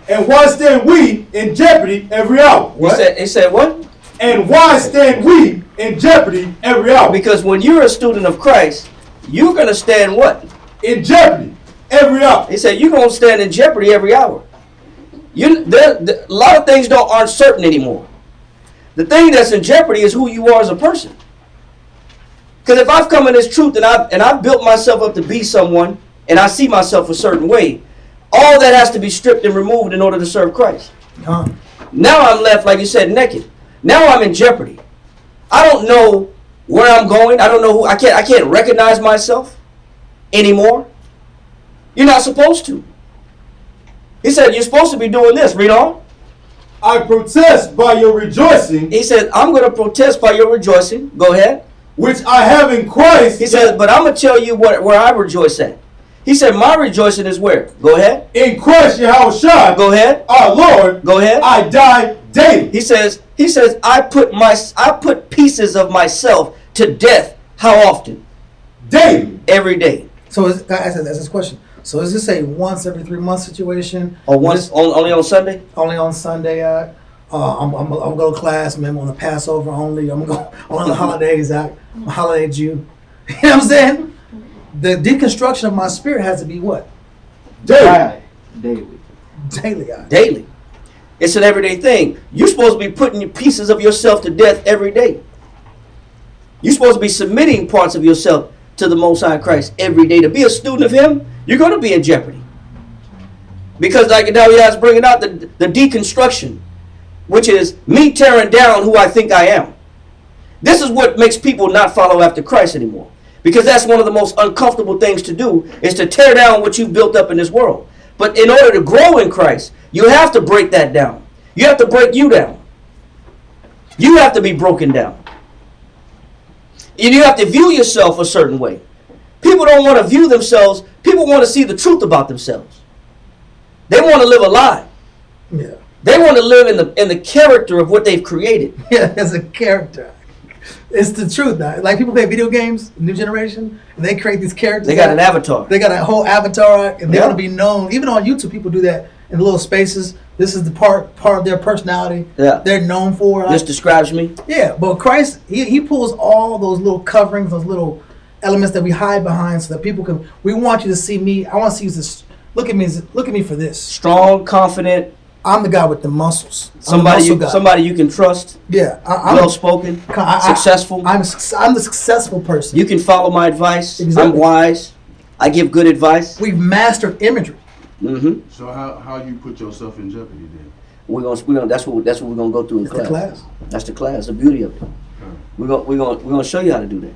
and why stand we in jeopardy every hour? What? He said what? And why stand we in jeopardy every hour? Because when you're a student of Christ, you're going to stand what? In jeopardy every hour. He said you're going to stand in jeopardy every hour. A lot of things aren't certain anymore. The thing that's in jeopardy is who you are as a person. Because if I've come in this truth and I've built myself up to be someone, and I see myself a certain way, all that has to be stripped and removed in order to serve Christ. Now I'm left, like you said, naked. Now I'm in jeopardy. I don't know where I'm going. I don't know who. I can't recognize myself anymore. You're not supposed to. He said you're supposed to be doing this. Read on. I protest by your rejoicing. He said, I'm going to protest by your rejoicing. Go ahead. Which I have in Christ. He said, but I'm going to tell you where I rejoice at. He said, my rejoicing is where? Go ahead. In Christ Yahushua. Go ahead. Our Lord. Go ahead. I die daily. He says, I put pieces of myself to death. How often? Daily. Every day. So that's his question. So is this a once every 3 month situation? Or once only on Sunday? Only on Sunday. I'm gonna go to class, man. On the Passover only. I'm gonna go on the holidays. I'm a holiday Jew. You know what I'm saying? The deconstruction of my spirit has to be what? Daily. Daily. It's an everyday thing. You're supposed to be putting pieces of yourself to death every day. You're supposed to be submitting parts of yourself to the Most High Christ every day. To be a student of Him, you're going to be in jeopardy. Because like now is bringing out the deconstruction, which is me tearing down who I think I am. This is what makes people not follow after Christ anymore. Because that's one of the most uncomfortable things to do, is to tear down what you've built up in this world. But in order to grow in Christ, you have to break that down. You have to break you down. You have to be broken down. And you have to view yourself a certain way. People don't want to view themselves. People want to see the truth about themselves. They want to live a lie. Yeah. They want to live in the character of what they've created. Yeah, as a character. It's the truth now. Like people play video games, new generation, and they create these characters. They got an avatar. They got a whole avatar, and they want to be known. Even on YouTube, people do that in little spaces. This is the part of their personality. Yeah. They're known for. This describes me. Yeah, but Christ, he pulls all those little coverings, those little elements that we hide behind, so that people can. We want you to see me. I want to see you. Look at me for this. Strong, confident. I'm the guy with the muscles. Somebody you can trust. Yeah, I'm well spoken. Successful. I'm the successful person. You can follow my advice. Exactly. I'm wise. I give good advice. We've mastered imagery. Mm-hmm. So how you put yourself in jeopardy then? We're gonna that's what we're gonna go through in class. The class. That's the class. The beauty of it. We're gonna show you how to do that.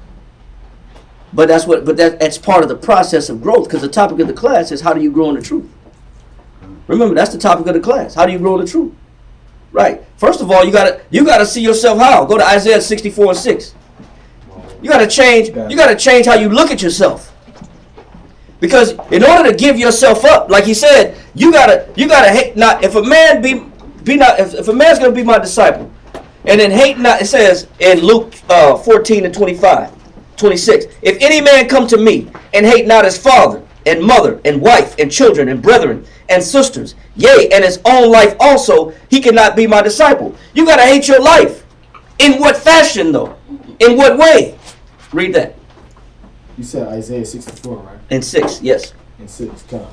But that's part of the process of growth, because the topic of the class is how do you grow in the truth. Remember, that's the topic of the class. How do you grow in the truth? Right. First of all, you gotta see yourself how. Go to Isaiah 64:6. You gotta change how you look at yourself. Because in order to give yourself up, like he said, you gotta hate not. If a man if a man's gonna be my disciple, and then hate not, it says in Luke 14 and 25, 26. If any man come to me and hate not his father and mother and wife and children and brethren and sisters, yea, and his own life also, he cannot be my disciple. You gotta hate your life. In what fashion though? In what way? Read that. You said Isaiah 64, right? In 6, yes. In 6, come on.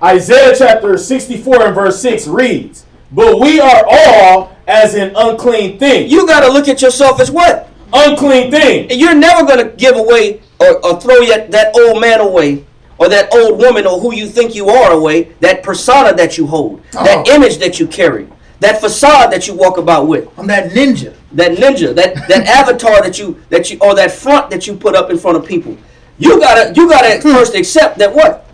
Isaiah chapter 64 and verse 6 reads, but we are all as an unclean thing. You got to look at yourself as what? Unclean thing. And you're never going to give away or throw that old man away, or that old woman, or who you think you are away, that persona that you hold, that image that you carry, that facade that you walk about with. I'm that ninja. That avatar that you or that front that you put up in front of people. You gotta first accept that what?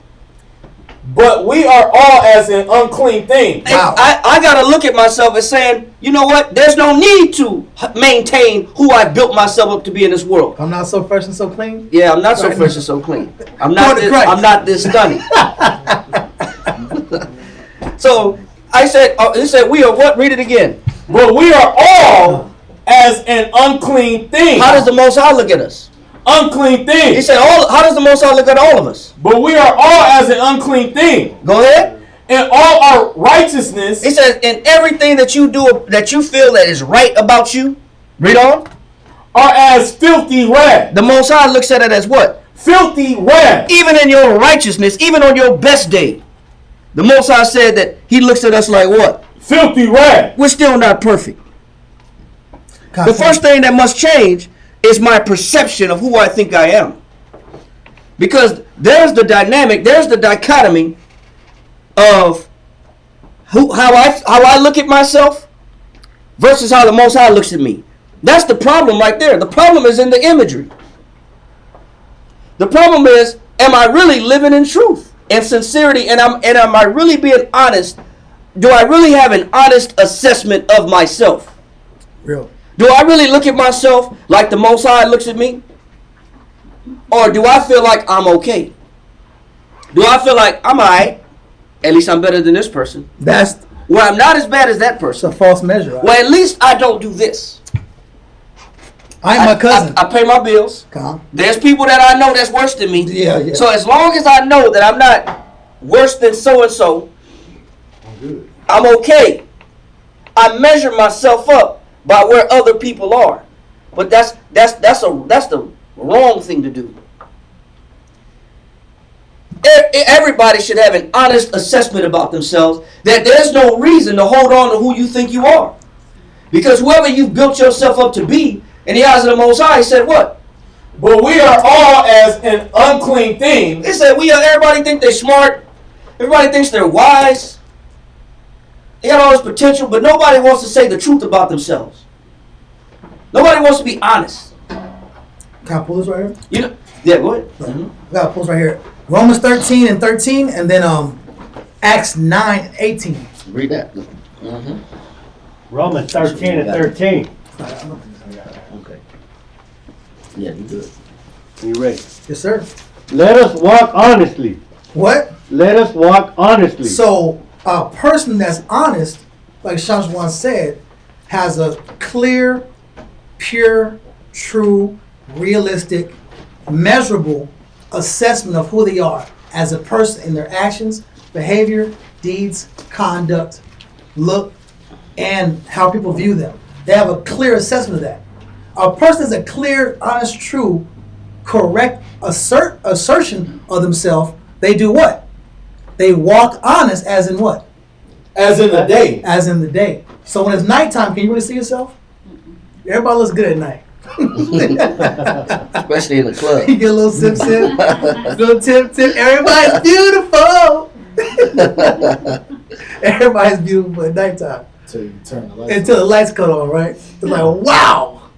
But we are all as an unclean thing. Wow. I gotta look at myself as saying, you know what? There's no need to maintain who I built myself up to be in this world. I'm not so fresh and so clean. Yeah, I'm not so fresh and so clean. I'm not this stunning. So I said, it said we are what? Read it again. But we are all as an unclean thing. How does the Most High look at us? Unclean thing. He said, how does the Most High look at all of us? But we are all as an unclean thing. Go ahead. In all our righteousness. He says, in everything that you do, that you feel that is right about you, read on, are as filthy rags. the Most High looks at it as what? Filthy rags. Even in your righteousness, even on your best day, the Most High said that he looks at us like what? Filthy rags. We're still not perfect. The first thing that must change is my perception of who I think I am. Because there's the dynamic, there's the dichotomy of how I look at myself versus how the Most High looks at me. That's the problem right there. The problem is in the imagery. The problem is, am I really living in truth and sincerity, and am I really being honest? Do I really have an honest assessment of myself? Real. Do I really look at myself like the Most High looks at me? Or do I feel like I'm okay? Do I feel like I'm alright? At least I'm better than this person. That's Well, I'm not as bad as that person. a false measure. Right? Well, at least I don't do this. I'm my cousin. I pay my bills. Calm. There's people that I know that's worse than me. Yeah. So as long as I know that I'm not worse than so-and-so, I'm okay. I measure myself up by where other people are. But that's the wrong thing to do. Everybody should have an honest assessment about themselves, that there's no reason to hold on to who you think you are. Because whoever you've built yourself up to be, in the eyes of the Most High, he said what? But we are all as an unclean thing. He said everybody think they're smart. Everybody thinks they're wise. They got all this potential, but nobody wants to say the truth about themselves. Nobody wants to be honest. Can I pull this right here? You know? Yeah, go ahead. I got to pull this right here. Romans 13:13, and then Acts 9:18. Read that. Romans 13:13. Okay. Yeah, you good. You ready? Yes, sir. Let us walk honestly. What? Let us walk honestly. So a person that's honest, like Shams once said, has a clear, pure, true, realistic, measurable assessment of who they are as a person in their actions, behavior, deeds, conduct, look, and how people view them. They have a clear assessment of that. A person has a clear, honest, true, correct assertion of themselves. They do what? They walk honest, as in what? As in the day. As in the day. So when it's nighttime, can you really see yourself? Everybody looks good at night. Especially in the club. You get a little sip, little tip. Everybody's beautiful. Everybody's beautiful at nighttime. Until you turn the lights Until the lights cut on, right? It's like, wow,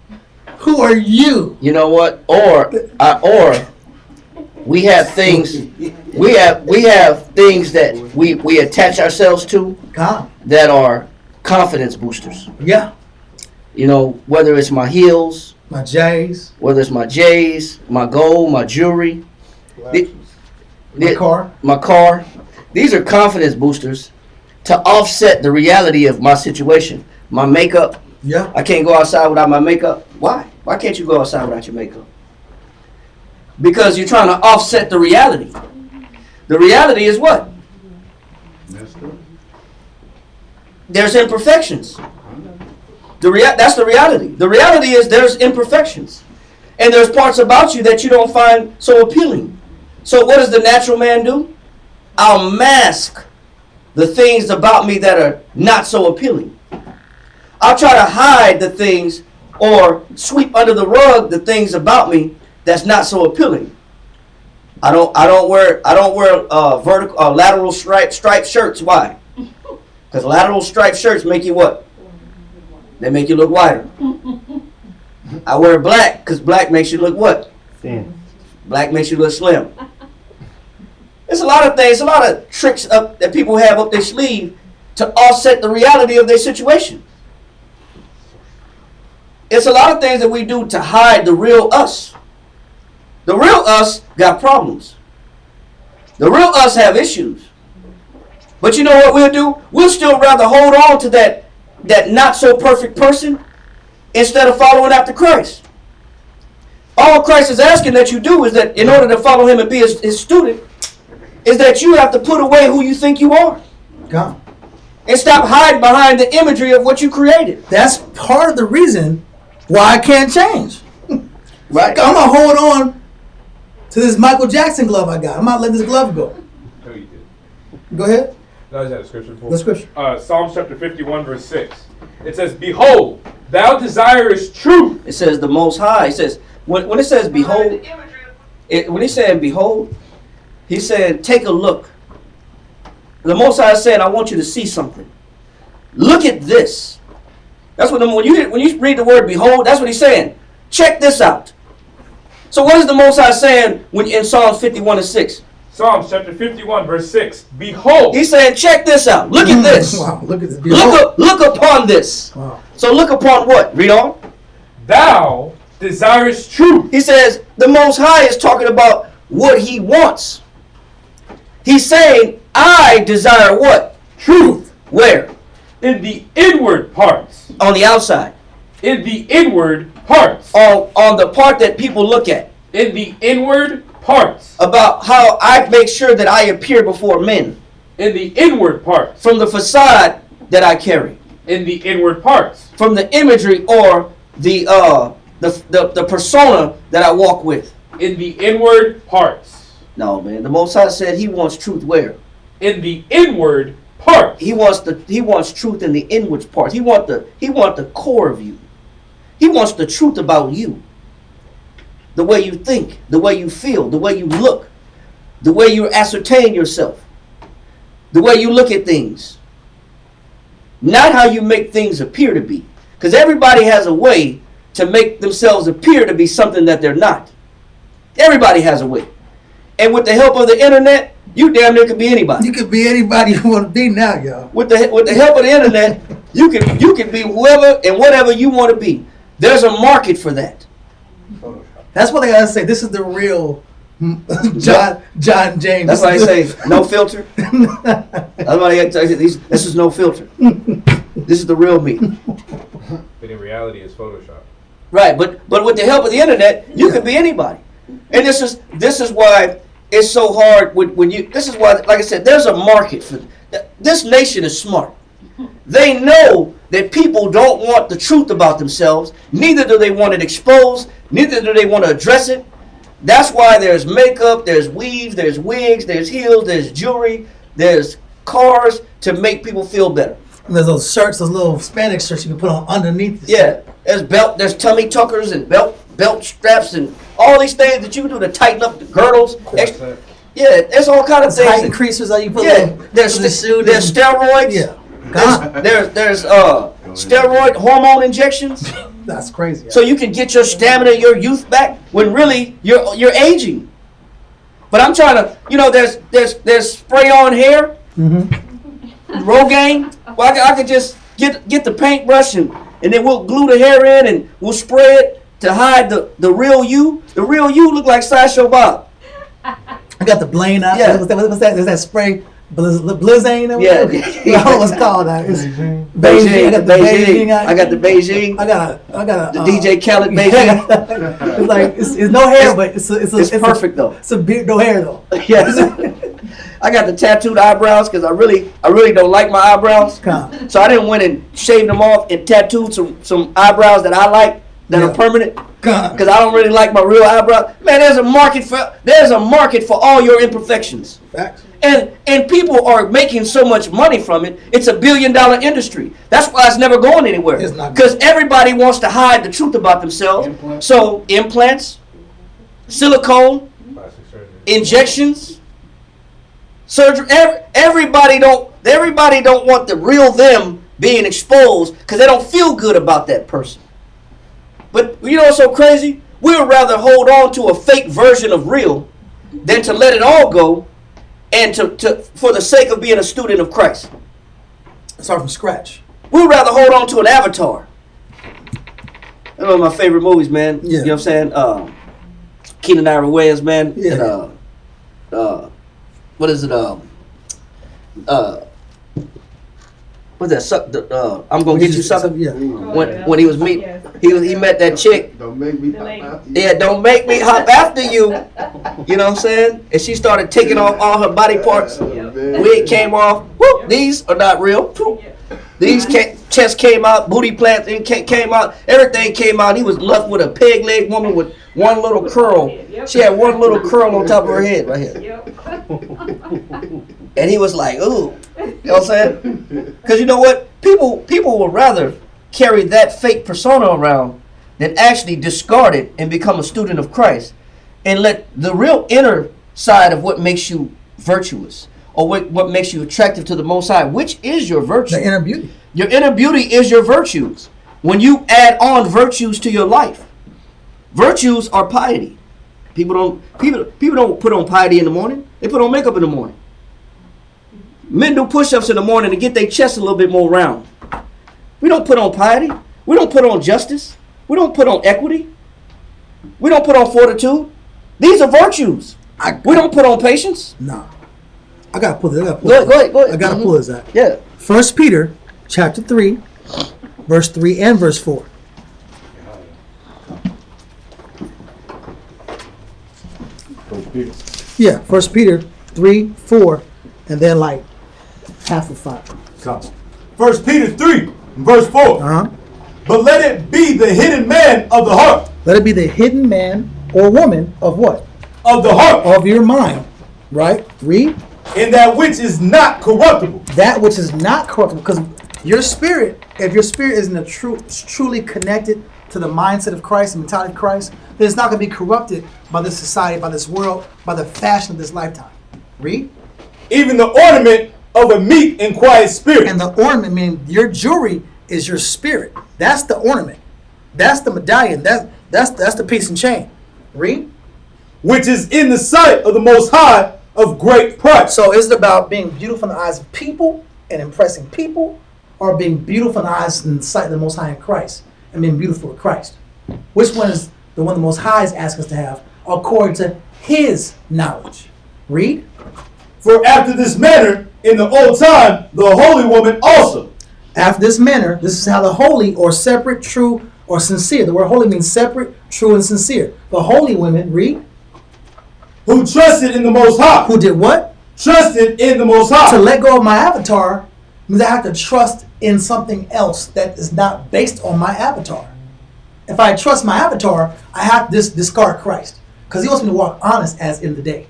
who are you? You know what? Or we have things. We have things that we attach ourselves to God. that are confidence boosters. Yeah. You know, whether it's my heels, My J's, whether it's my J's, my gold, my jewelry, my car. These are confidence boosters to offset the reality of my situation. My makeup. Yeah. I can't go outside without my makeup. Why? Why can't you go outside without your makeup? Because you're trying to offset the reality. The reality is what? There's imperfections. That's the reality. The reality is there's imperfections. And there's parts about you that you don't find so appealing. So what does the natural man do? I'll mask the things about me that are not so appealing. I'll try to hide the things or sweep under the rug the things about me that's not so appealing. I don't wear vertical lateral striped shirts. Why? Because lateral striped shirts make you what? They make you look wider. I wear black because black makes you look what? Thin. Black makes you look slim. There's a lot of things, a lot of tricks that people have up their sleeve to offset the reality of their situation. It's a lot of things that we do to hide the real us. The real us got problems. The real us have issues. But you know what we'll do? We'll still rather hold on to that not so perfect person instead of following after Christ. All Christ is asking that you do is that in order to follow him and be his student, is that you have to put away who you think you are. God. And stop hiding behind the imagery of what you created. That's part of the reason why I can't change. Right? I'm going to hold on to this Michael Jackson glove I got. I'm not letting this glove go. No, you did. Go ahead. No, is that a scripture? The scripture. Psalms chapter 51, verse 6. It says, "Behold, thou desirest truth." It says the Most High. It says when it says behold, when he's saying behold, he's saying take a look. The Most High is saying, I want you to see something. Look at this. That's what when you read the word behold, that's what he's saying. Check this out. So what is the Most High saying when in Psalms 51 and 6? Psalms chapter 51, verse 6. Behold. He's saying, check this out. Look at this. Wow, look at this. Behold. Look upon this. Wow. So look upon what? Read on. Thou desirest truth. He says the Most High is talking about what he wants. He's saying, I desire what? Truth. Where? In the inward parts. On the outside. In the inward parts. On the part that people look at. In the inward parts. About how I make sure that I appear before men. In the inward parts. From the facade that I carry. In the inward parts. From the imagery or the persona that I walk with. In the inward parts. No, man. The Most High said he wants truth where? In the inward parts. He wants truth in the inward parts. He want the core of you. He wants the truth about you. The way you think, the way you feel, the way you look, the way you ascertain yourself, the way you look at things. Not how you make things appear to be. Because everybody has a way to make themselves appear to be something that they're not. Everybody has a way. And with the help of the internet, you damn near could be anybody. You could be anybody you want to be now, y'all. With the help of the internet, you can be whoever and whatever you want to be. There's a market for that. That's what I gotta say. This is the real John James. That's why I say no filter. That's why I tell you this is no filter. This is the real me. But in reality, it's Photoshop. Right, but with the help of the internet, you can be anybody. And this is why it's so hard when you. This is why, like I said, there's a market for this. Nation is smart. They know that people don't want the truth about themselves. Neither do they want it exposed. Neither do they want to address it. That's why there's makeup, there's weaves, there's wigs, there's heels, there's jewelry, there's cars to make people feel better. And there's those shirts, those little Spanish shirts you can put on underneath. Yeah, there's tummy tuckers and belt straps and all these things that you can do to tighten up the girdles. Yeah, there's all kind of things. Height increases how you put there's steroids. Yeah. There's steroid hormone injections. That's crazy. So you can get your stamina, your youth back when really you're aging. But I'm trying to, there's spray on hair, Rogaine. Well, I could just get the paintbrush and then we'll glue the hair in and we'll spray it to hide the real you. The real you look like Sideshow Bob. I got the Blaine out. Yeah. What's that? There's that spray. Blizzane or Yeah. whatever. What's called that? It's Beijing. I got the Beijing. I got the Beijing. I got the DJ Khaled Beijing. It's like it's no hair, but it's perfect though. It's a beard, no hair though. Yes. I got the tattooed eyebrows because I really don't like my eyebrows. So I didn't went and shaved them off and tattooed some eyebrows that I like that are permanent. Because I don't really like my real eyebrows. Man, there's a market for all your imperfections. Facts. And people are making so much money from it. It's $1 billion industry. That's why it's never going anywhere. Because everybody wants to hide the truth about themselves. So implants, silicone, injections, surgery. Everybody don't want the real them being exposed because they don't feel good about that person. But you know what's so crazy? We would rather hold on to a fake version of real than to let it all go and to for the sake of being a student of Christ. Start from scratch. We would rather hold on to an avatar. That's one of my favorite movies, man. Yeah. You know what I'm saying? Keenan Ivory Wayans, man. Yeah. And, what is it? What's that? I'm gonna get you something. Yeah. When he was he met that chick. Don't make me hop after you. Yeah, don't make me hop after you. You know what I'm saying? And she started taking off all her body parts. Wig came off. Whoop, these are not real. These chest came out, booty plants came out, everything came out. He was left with a peg leg woman with one little curl. She had one little curl on top of her head right here. And he was like, ooh. You know what I'm saying? Because you know what? People would rather carry that fake persona around than actually discard it and become a student of Christ and let the real inner side of what makes you virtuous or what makes you attractive to the Most High, which is your virtue. The inner beauty. Your inner beauty is your virtues. When you add on virtues to your life, virtues are piety. People don't put on piety in the morning. They put on makeup in the morning. Men do push-ups in the morning to get their chest a little bit more round. We don't put on piety. We don't put on justice. We don't put on equity. We don't put on fortitude. These are virtues. We don't put on patience. No. I gotta pull this. Go ahead. I gotta pull this out. Yeah. 1 Peter chapter 3, verse 3 and verse 4. Yeah, 1 Peter 3, 4, and then like half of 5. 1 Peter 3, verse 4. Uh-huh. But let it be the hidden man of the heart. Let it be the hidden man or woman of what? Of the heart. Of your mind. Right? Read. In that which is not corruptible. That which is not corruptible. Because your spirit, if your spirit isn't truly connected to the mindset of Christ, the mentality of Christ, then it's not going to be corrupted by this society, by this world, by the fashion of this lifetime. Read. Even the ornament of a meek and quiet spirit. And the ornament, meaning your jewelry, is your spirit. That's the ornament. That's the medallion. That's the piece and chain. Read. Which is in the sight of the Most High of great price. So is it about being beautiful in the eyes of people and impressing people, or being beautiful in the eyes and the sight of the Most High in Christ and being beautiful with Christ? Which one is the one the Most High is asking us to have according to His knowledge? Read. For after this manner, in the old time, the holy woman also. After this manner, this is how the holy, or separate, true, or sincere. The word holy means separate, true, and sincere. The holy women, read. Who trusted in the Most High. Who did what? Trusted in the Most High. To let go of my avatar means I have to trust in something else that is not based on my avatar. If I trust my avatar, I have to discard Christ. Because He wants me to walk honest as in the day.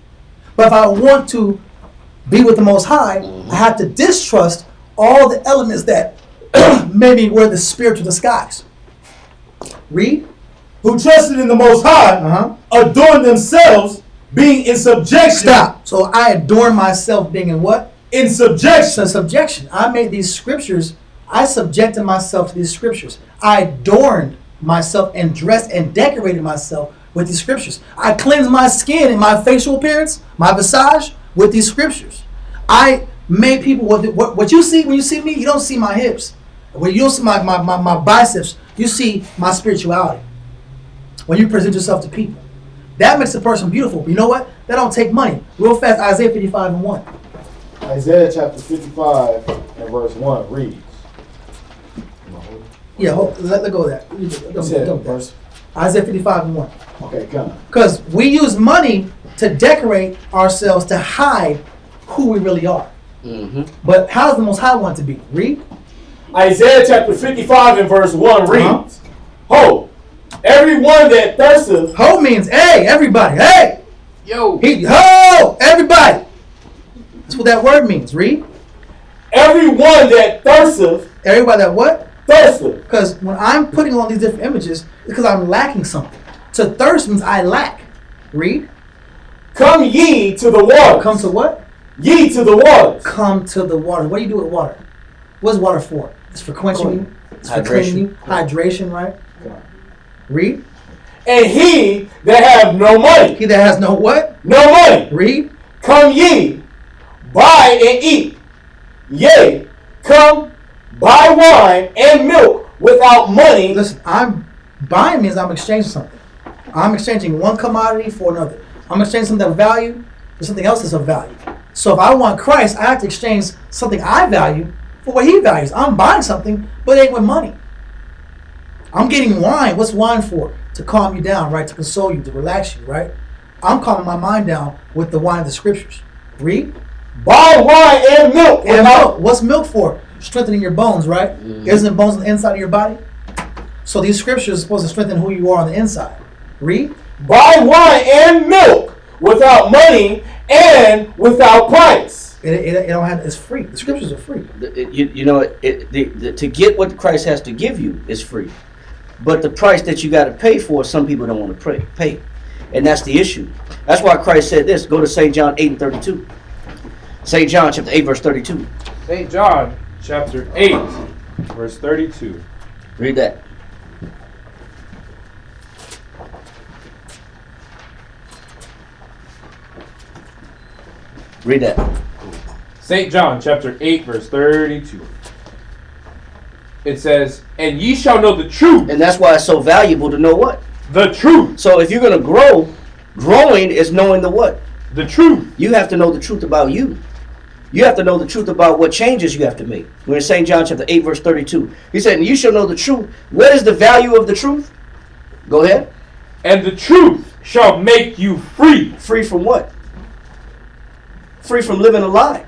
But if I want to be with the Most High, I have to distrust all the elements that maybe wear the spiritual disguise. Read. Who trusted in the Most High, adorn themselves, being in subjection. Stop. So I adorn myself being in what? In subjection. So subjection. I made these scriptures. I subjected myself to these scriptures. I adorned myself and dressed and decorated myself with these scriptures. I cleansed my skin and my facial appearance, my visage, with these scriptures. I made people, what you see when you see me, you don't see my hips. When you don't see my biceps, you see my spirituality. When you present yourself to people. That makes a person beautiful. But you know what? That don't take money. Real fast, Isaiah 55 and 1. Isaiah chapter 55 and verse 1 reads. Yeah, let go of that. Verse. Isaiah 55 and 1. Okay, come on. Because we use money to decorate ourselves to hide who we really are. Mm-hmm. But how does the Most High want to be? Read. Isaiah chapter 55 and verse 1 reads. Ho, everyone that thirsteth. Ho means, hey, everybody. Hey. Yo. Ho, everybody. That's what that word means. Read. Everyone that thirsteth. Everybody that what? Thirsteth. Because when I'm putting on these different images, it's because I'm lacking something. To thirst means I lack. Read. Come ye to the water. Come to what? Ye to the waters. Come to the water. What do you do with water? What's water for? It's for quenching you. It's for cleaning you. Hydration, right? Read. And he that have no money. He that has no what? No money. Read. Come ye, buy and eat. Yea, come, buy wine and milk without money. Listen, I'm buying means I'm exchanging something. I'm exchanging one commodity for another. I'm exchanging something of value for something else that's of value. So if I want Christ, I have to exchange something I value for what He values. I'm buying something, but it ain't with money. I'm getting wine. What's wine for? To calm you down, right? To console you, to relax you, right? I'm calming my mind down with the wine of the scriptures. Read. Buy wine and milk. And milk. What's milk for? strengthening your bones, right? Isn't it bones on the inside of your body? So these scriptures are supposed to strengthen who you are on the inside. Read. Buy wine and milk without money and without price. It don't have. It's free. The scriptures are free. To get what Christ has to give you is free, but the price that you got to pay for, some people don't want to pay, and that's the issue. That's why Christ said this. Go to St. John 8:32. St. John chapter 8 verse 32. St. John chapter 8, verse 32. Read that. Read that. St. John chapter 8, verse 32. It says, and ye shall know the truth. And that's why it's so valuable to know what? The truth. So if you're going to grow, growing is knowing the what? The truth. You have to know the truth about you. You have to know the truth about what changes you have to make. We're in St. John chapter 8, verse 32. He said, and you shall know the truth. What is the value of the truth? Go ahead. And the truth shall make you free. Free from what? Free from living a lie.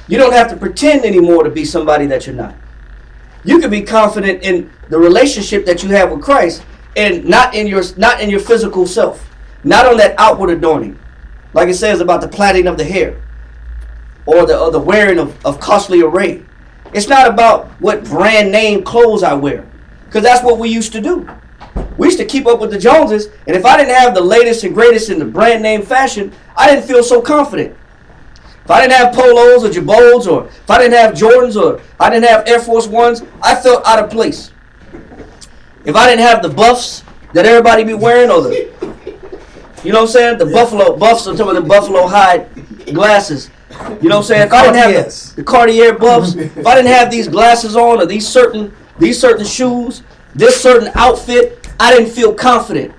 You don't have to pretend anymore to be somebody that you're not. You can be confident in the relationship that you have with Christ and not in your physical self. Not on that outward adorning. Like it says about the plaiting of the hair. Or the wearing of costly array. It's not about what brand name clothes I wear. Because that's what we used to do. We used to keep up with the Joneses. And if I didn't have the latest and greatest in the brand name fashion, I didn't feel so confident. If I didn't have polos or jabots, or if I didn't have Jordans, or I didn't have Air Force Ones, I felt out of place. If I didn't have the buffs that everybody be wearing, or the, you know what I'm saying? The buffalo buffs, or some of the buffalo hide glasses. You know what I'm saying? If I didn't have the Cartier buffs, if I didn't have these glasses on, or these certain shoes, this certain outfit, I didn't feel confident.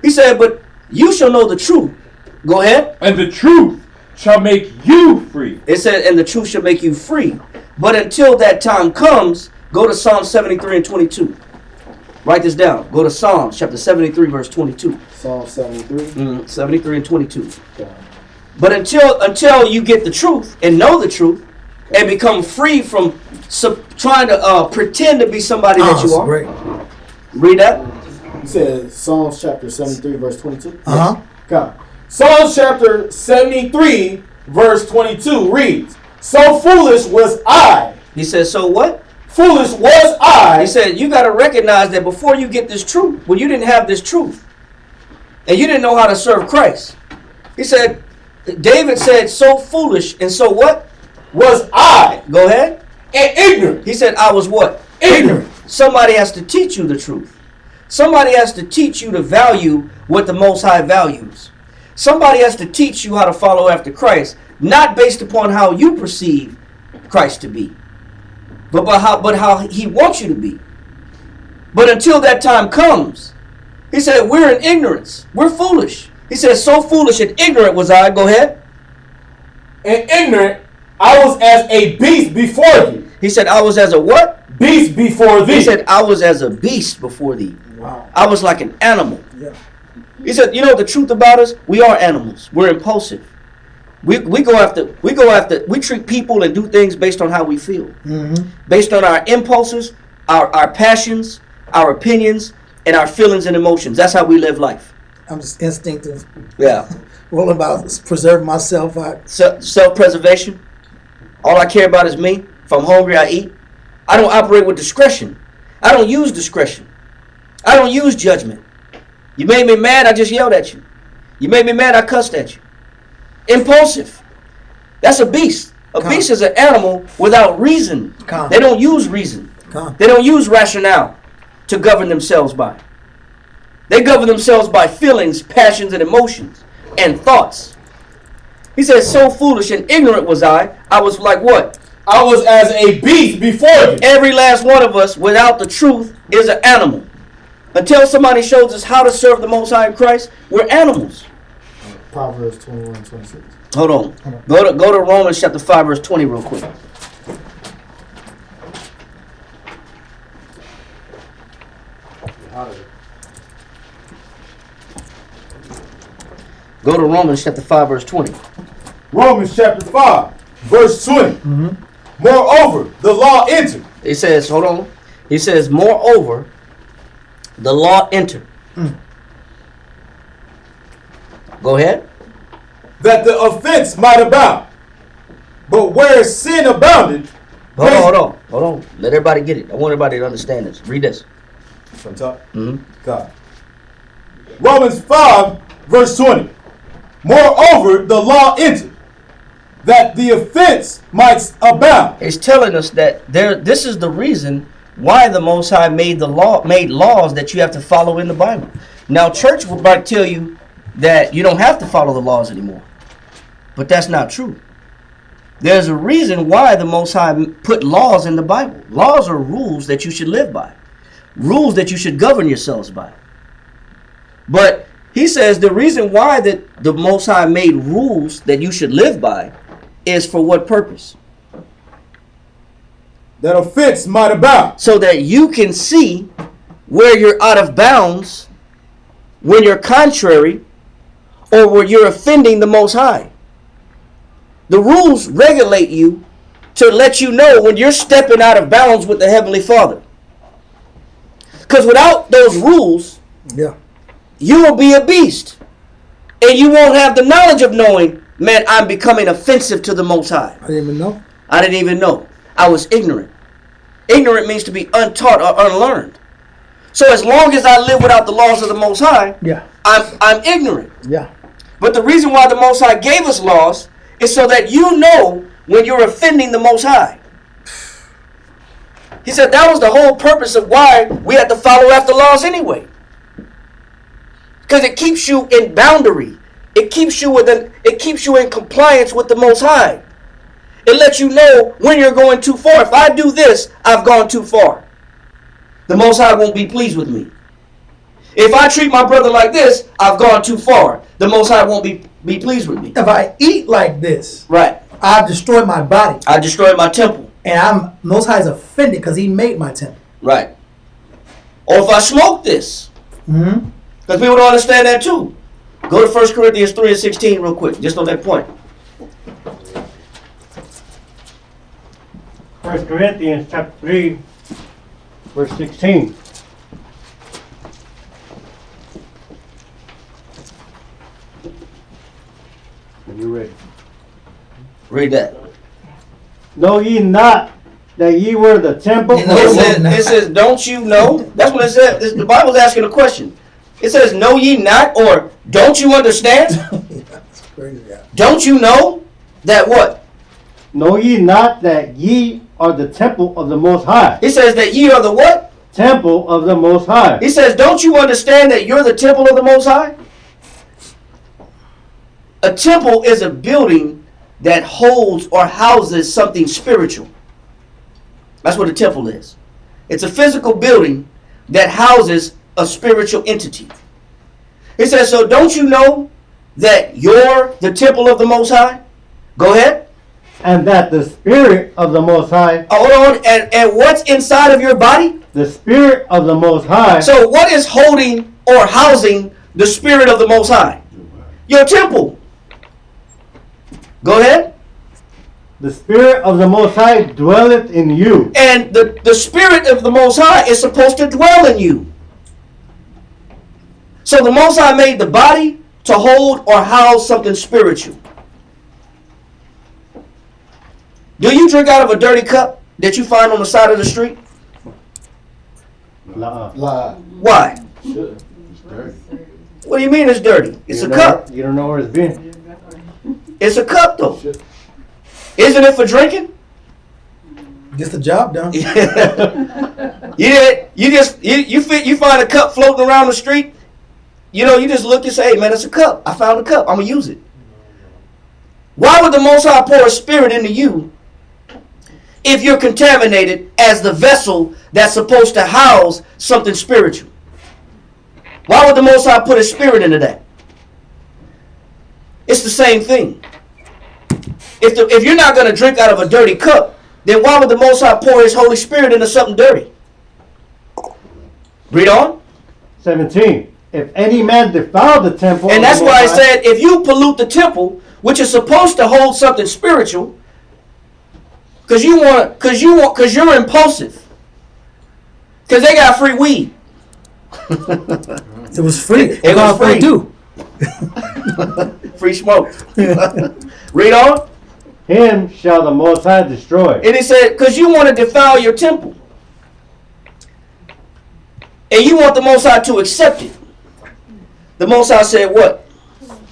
He said, but you shall know the truth. Go ahead. And the truth shall make you free. It said, and the truth shall make you free. But until that time comes, go to Psalm 73 and 22. Write this down. Go to Psalms chapter 73, verse 22. Psalm 73. 73 and 22. Okay. But until you get the truth and know the truth and become free from trying to pretend to be somebody that you are. Great. Read that. You said Psalms chapter 73, verse 22? Uh-huh. Come. Psalms chapter 73, verse 22 reads, so foolish was I. He says, so what? Foolish was I. He said, you got to recognize that before you get this truth, when you didn't have this truth, and you didn't know how to serve Christ, he said, David said, so foolish and so what? Was I. Go ahead. And ignorant. He said, I was what? Ignorant. Somebody has to teach you the truth. Somebody has to teach you to value what the Most High values. Somebody has to teach you how to follow after Christ, not based upon how you perceive Christ to be, but how he wants you to be. But until that time comes, he said, we're in ignorance. We're foolish. He said, so foolish and ignorant was I. Go ahead. And ignorant, I was as a beast before thee. He said, I was as a what? Beast before thee. He said, I was as a beast before thee. Wow. I was like an animal. Yeah. He said, you know the truth about us? We are animals. We're impulsive. We treat people and do things based on how we feel. Mm-hmm. Based on our impulses, our passions, our opinions, and our feelings and emotions. That's how we live life. I'm just instinctive. Yeah. Rolling about preserve myself. Self-preservation. All I care about is me. If I'm hungry, I eat. I don't operate with discretion. I don't use discretion. I don't use judgment. You made me mad, I just yelled at you. You made me mad, I cussed at you. Impulsive. That's a beast. A beast is an animal without reason. They don't use reason. They don't use rationale to govern themselves by. They govern themselves by feelings, passions, and emotions, and thoughts. He says, so foolish and ignorant was I. I was like what? I was as a beast before thee. Every last one of us, without the truth, is an animal. Until somebody shows us how to serve the Most High in Christ, we're animals. Proverbs 21, 26. Hold on. Go to Romans chapter 5, verse 20 real quick. Go to Romans chapter 5, verse 20. Romans chapter 5, verse 20. Mm-hmm. Moreover, the law entered. He says, hold on. He says, moreover, the law entered. Go ahead. That the offense might abound. But where sin abounded, Hold on. Let everybody get it. I want everybody to understand this. Read this. from top. Mhm. God. Romans 5, verse 20. Moreover, the law entered, that the offense might abound. It's telling us that this is the reason why the Most High made laws that you have to follow in the Bible. Now, church might tell you that you don't have to follow the laws anymore, but that's not true. There's a reason why the Most High put laws in the Bible. Laws are rules that you should live by, rules that you should govern yourselves by. But he says the reason why that the Most High made rules that you should live by is for what purpose? That offense might abound. So that you can see where you're out of bounds, when you're contrary, or where you're offending the Most High. The rules regulate you to let you know when you're stepping out of bounds with the Heavenly Father. Because without those rules, Yeah. you will be a beast. And you won't have the knowledge of knowing, man, I'm becoming offensive to the Most High. I didn't even know. I didn't even know. I was ignorant. Ignorant means to be untaught or unlearned. So as long as I live without the laws of the Most High, Yeah. I'm ignorant. Yeah. But the reason why the Most High gave us laws is so that you know when you're offending the Most High. He said that was the whole purpose of why we had to follow after laws anyway. Because it keeps you in boundary. It keeps you in compliance with the Most High. It lets you know when you're going too far. If I do this, I've gone too far. The Most High won't be pleased with me. If I treat my brother like this, I've gone too far. The Most High won't be pleased with me. If I eat like this, Right. I've destroyed my body. I destroyed my temple. And Most High is offended because he made my temple. Right. Or if I smoke this. Mm-hmm. Because people don't understand that too. Go to 1 Corinthians 3 and 16 real quick. Just on that point. 1 Corinthians chapter 3, verse 16. When you're ready. Read that. Know ye not that ye were the temple of It says, don't you know? That's what it says. The Bible's asking a question. It says, know ye not, or don't you understand? That's crazy. Yeah. Don't you know that what? Know ye not that ye are the temple of the Most High? It says that ye are the what? Temple of the Most High. He says, don't you understand that you're the temple of the Most High? A temple is a building that holds or houses something spiritual. That's what a temple is. It's a physical building that houses a spiritual entity. He says, so don't you know that you're the temple of the Most High? Go ahead. And that the Spirit of the Most High. Hold on. And what's inside of your body? The Spirit of the Most High. So what is holding or housing the Spirit of the Most High? Your temple. Go ahead. The Spirit of the Most High dwelleth in you. And the Spirit of the Most High is supposed to dwell in you. So the Most High made the body to hold or house something spiritual. Do you drink out of a dirty cup that you find on the side of the street? Lie. Why? It's dirty. What do you mean it's dirty? It's a cup. You don't know where it's been. It's a cup though. Isn't it for drinking? Gets the job done. You find a cup floating around the street. You know, you just look and say, hey man, it's a cup. I found a cup. I'm gonna use it. Why would the Most High pour a spirit into you if you're contaminated as the vessel that's supposed to house something spiritual? Why would the Most High put a spirit into that? It's the same thing. If you're not going to drink out of a dirty cup, then why would the Most High pour His Holy Spirit into something dirty? Read on. 17. If any man defile the temple. And that's why I said, if you pollute the temple, which is supposed to hold something spiritual, Cause you're impulsive. Cause they got free weed. It was free. It was free. Do. Free smoke. Read on. Him shall the Most High destroy. And he said, because you want to defile your temple. And you want the Most High to accept it. The Most High said what?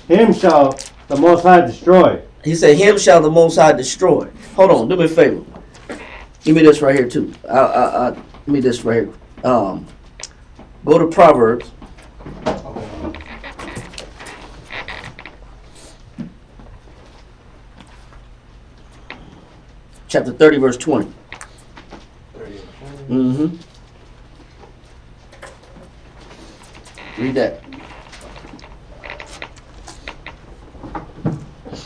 Him shall the Most High destroy. He said, him shall the Most High destroy. Hold on, do me a favor. Give me this right here too. Give me this right here. Go to Proverbs. Chapter 30, verse 20. Mm-hmm. Read that.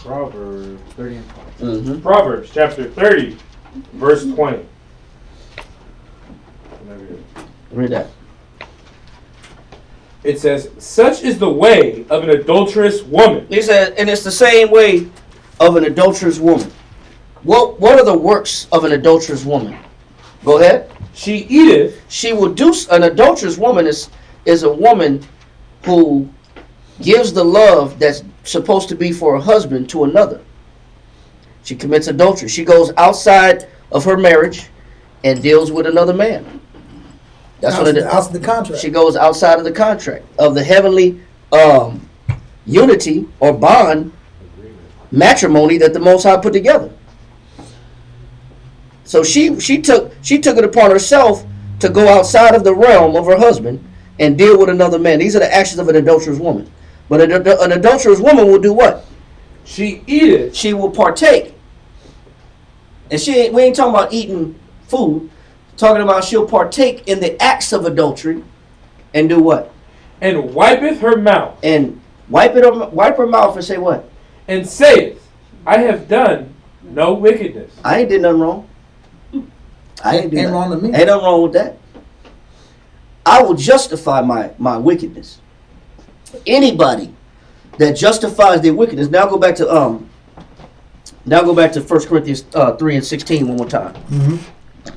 Proverbs 30 and 20. Mm-hmm. Proverbs chapter 30, verse 20. Read that. It says, such is the way of an adulterous woman. He said, and it's the same way of an adulterous woman. What are the works of an adulterous woman? Go ahead. She eateth. She will do. An adulterous woman is a woman who gives the love that's supposed to be for a husband to another. She commits adultery. She goes outside of her marriage and deals with another man. That's what it is. Outside the contract. She goes outside of the contract of the heavenly unity or bond matrimony that the Most High put together. So she took it upon herself to go outside of the realm of her husband and deal with another man. These are the actions of an adulterous woman. But an adulterous woman will do what? She eateth. She will partake. And we ain't talking about eating food. Talking about she'll partake in the acts of adultery and do what? And wipeth her mouth. And wipe her mouth and say what? And saith, I have done no wickedness. I ain't did nothing wrong. I ain't do Ain't nothing. wrong to me. Ain't nothing wrong with that. I will justify my wickedness. Anybody that justifies their wickedness. Now go back to 1 Corinthians 3 and 16 one more time. Mm-hmm.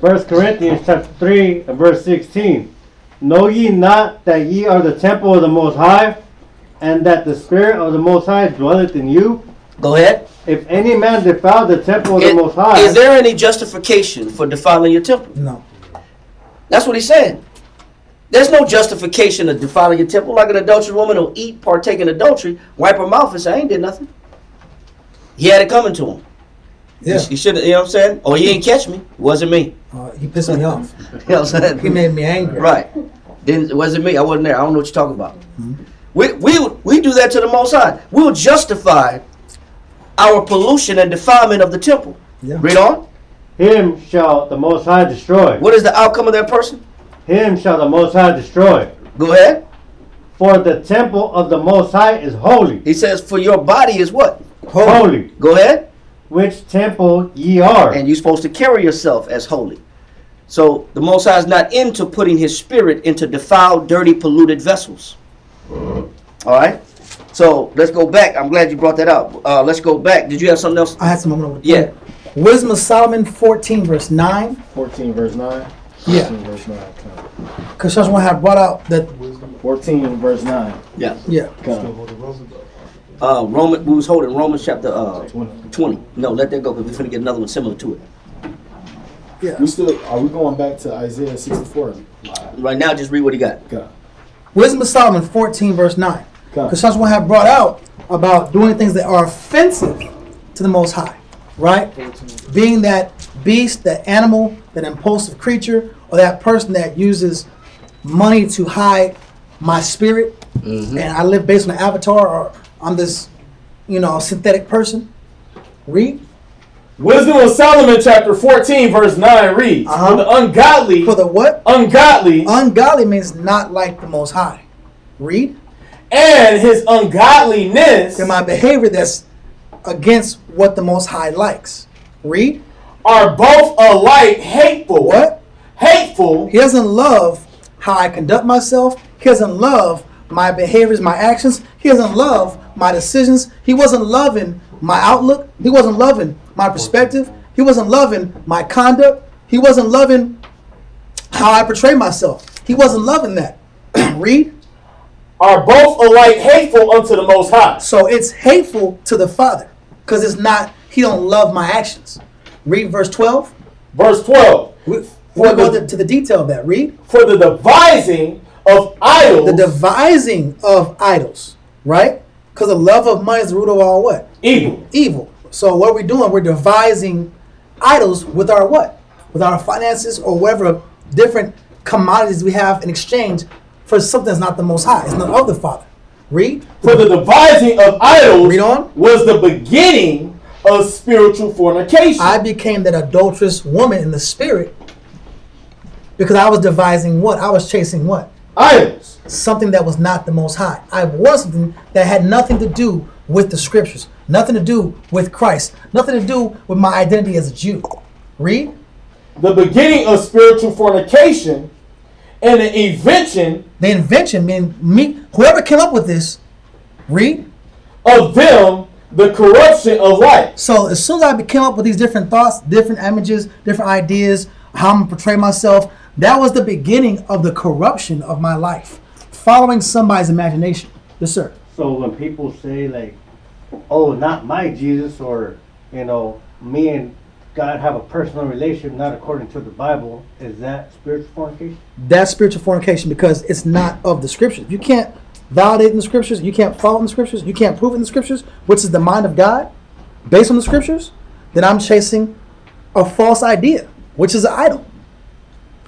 1 Corinthians chapter 3 and verse 16. Know ye not that ye are the temple of the Most High, and that the Spirit of the Most High dwelleth in you? Go ahead. If any man defile the temple of the Most High... Is there any justification for defiling your temple? No. That's what he's saying. There's no justification of defiling your temple. Like an adulterous woman will eat, partake in adultery, wipe her mouth and say, I ain't did nothing. He had it coming to him. Yeah. He should have, you know what I'm saying? Or he ain't catch me. It wasn't me. He pissed me off. You know what I'm saying? He made me angry. Right. Then it wasn't me. I wasn't there. I don't know what you're talking about. Mm-hmm. We do that to the Most High. We'll justify our pollution and defilement of the temple. Yeah. Read on. Him shall the Most High destroy. What is the outcome of that person? Him shall the Most High destroy. Go ahead. For the temple of the Most High is holy. He says, for your body is what? Holy. Go ahead. Which temple ye are. And you're supposed to carry yourself as holy. So the Most High is not into putting his spirit into defiled, dirty, polluted vessels. All right? So let's go back. I'm glad you brought that up. Let's go back. Did you have something else? I had some moment. Yeah. Wisdom of Solomon 14 verse 9. 14 verse 9. Yeah. 14 verse 9. Because someone had brought out that. 14 verse 9. Yeah. Yeah. We was holding Romans chapter 20. No, let that go because we're going to get another one similar to it. Yeah. Are we going back to Isaiah 64? Right now, just read what he got. Okay. Wisdom of Solomon 14 verse 9. Okay. Because someone had brought out about doing things that are offensive to the Most High. Right? Being that beast, that animal, that impulsive creature, or that person that uses money to hide my spirit, and I live based on an avatar, or I'm this, synthetic person. Read. Wisdom of Solomon chapter 14 verse 9 reads, For the ungodly... For the what? Ungodly... Ungodly means not like the Most High. Read. And his ungodliness... And my behavior that's against what the Most High likes. Read. Are both alike hateful. What? Hateful. He doesn't love how I conduct myself. He doesn't love my behaviors, my actions. He doesn't love my decisions. He wasn't loving my outlook. He wasn't loving my perspective. He wasn't loving my conduct. He wasn't loving how I portray myself. He wasn't loving that. Read. Are both alike hateful unto the Most High. So it's hateful to the Father because it's not, he don't love my actions. Read verse 12. Verse 12. We'll go to the detail of that. Read. For the devising of idols. The devising of idols, right? Because the love of money is the root of all what? Evil. Evil. So what we're doing, we're devising idols with our what? With our finances or whatever different commodities we have in exchange for something that's not the Most High. It's not of the Father. Read. For the devising of idols Read on. was the beginning of spiritual fornication. I became that adulterous woman in the spirit because I was devising what? I was chasing what? Idols. Something that was not the Most High. I was something that had nothing to do with the Scriptures, nothing to do with Christ, nothing to do with my identity as a Jew. Read. The beginning of spiritual fornication and the invention. The invention, meaning me, whoever came up with this. Read. Of them, the corruption of life. So as soon as I came up with these different thoughts, different images, different ideas, how I'm going to portray myself, that was the beginning of the corruption of my life, following somebody's imagination. Yes, sir. So when people say like, "Oh, not my Jesus," or me and God have a personal relationship, not according to the Bible, is that spiritual fornication? That's spiritual fornication because it's not of the Scriptures. You can't validate in the Scriptures. You can't follow in the Scriptures. You can't prove in the Scriptures, which is the mind of God, based on the Scriptures. Then I'm chasing a false idea, which is an idol.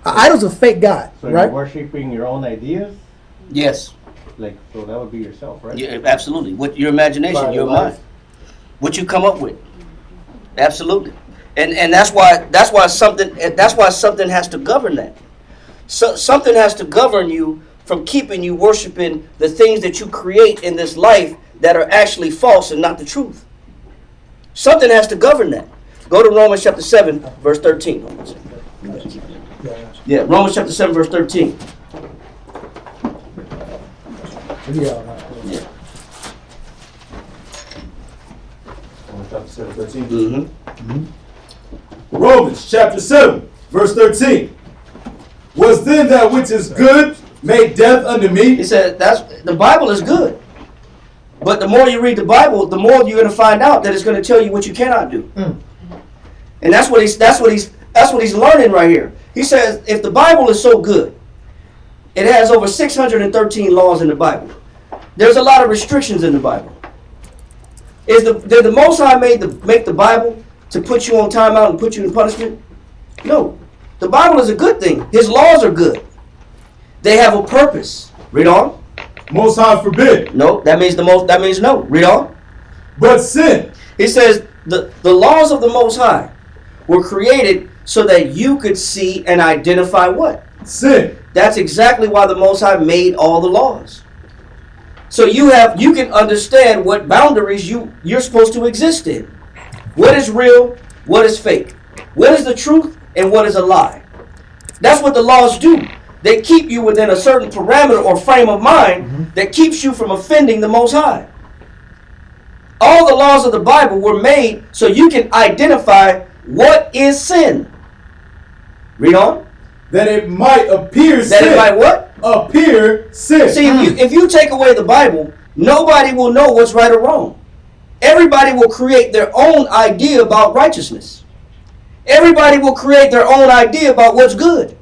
An idol's a fake God, So right? you're worshiping your own ideas? Yes. Like, so that would be yourself, right? Yeah, absolutely. What your imagination, By your life. mind, what you come up with. Absolutely. And that's why something has to govern that. So something has to govern you from keeping you worshiping the things that you create in this life that are actually false and not the truth. Something has to govern that. Go to Romans chapter 7, verse 13. Yeah, Romans chapter 7, verse 13. Yeah. Chapter 7, 13. Mm-hmm. Romans chapter 7, verse 13. Was then that which is good made death unto me? He said that's the Bible is good. But the more you read the Bible, the more you're going to find out that it's going to tell you what you cannot do. And that's what he's learning right here. He says if the Bible is so good, it has over 613 laws in the Bible. There's a lot of restrictions in the Bible. Did the Most High make the Bible to put you on timeout and put you in punishment? No. The Bible is a good thing. His laws are good. They have a purpose. Read on. Most High forbid. No, that means no. Read on. But sin. He says the laws of the Most High were created so that you could see and identify what? Sin. That's exactly why the Most High made all the laws. So you can understand what boundaries you're supposed to exist in. What is real, what is fake. What is the truth and what is a lie. That's what the laws do. They keep you within a certain parameter or frame of mind that keeps you from offending the Most High. All the laws of the Bible were made so you can identify what is sin. Read on. That it might appear That sin. it might what? Appear sin. See, if you take away the Bible, nobody will know what's right or wrong. Everybody will create their own idea about righteousness. Everybody will create their own idea about what's good.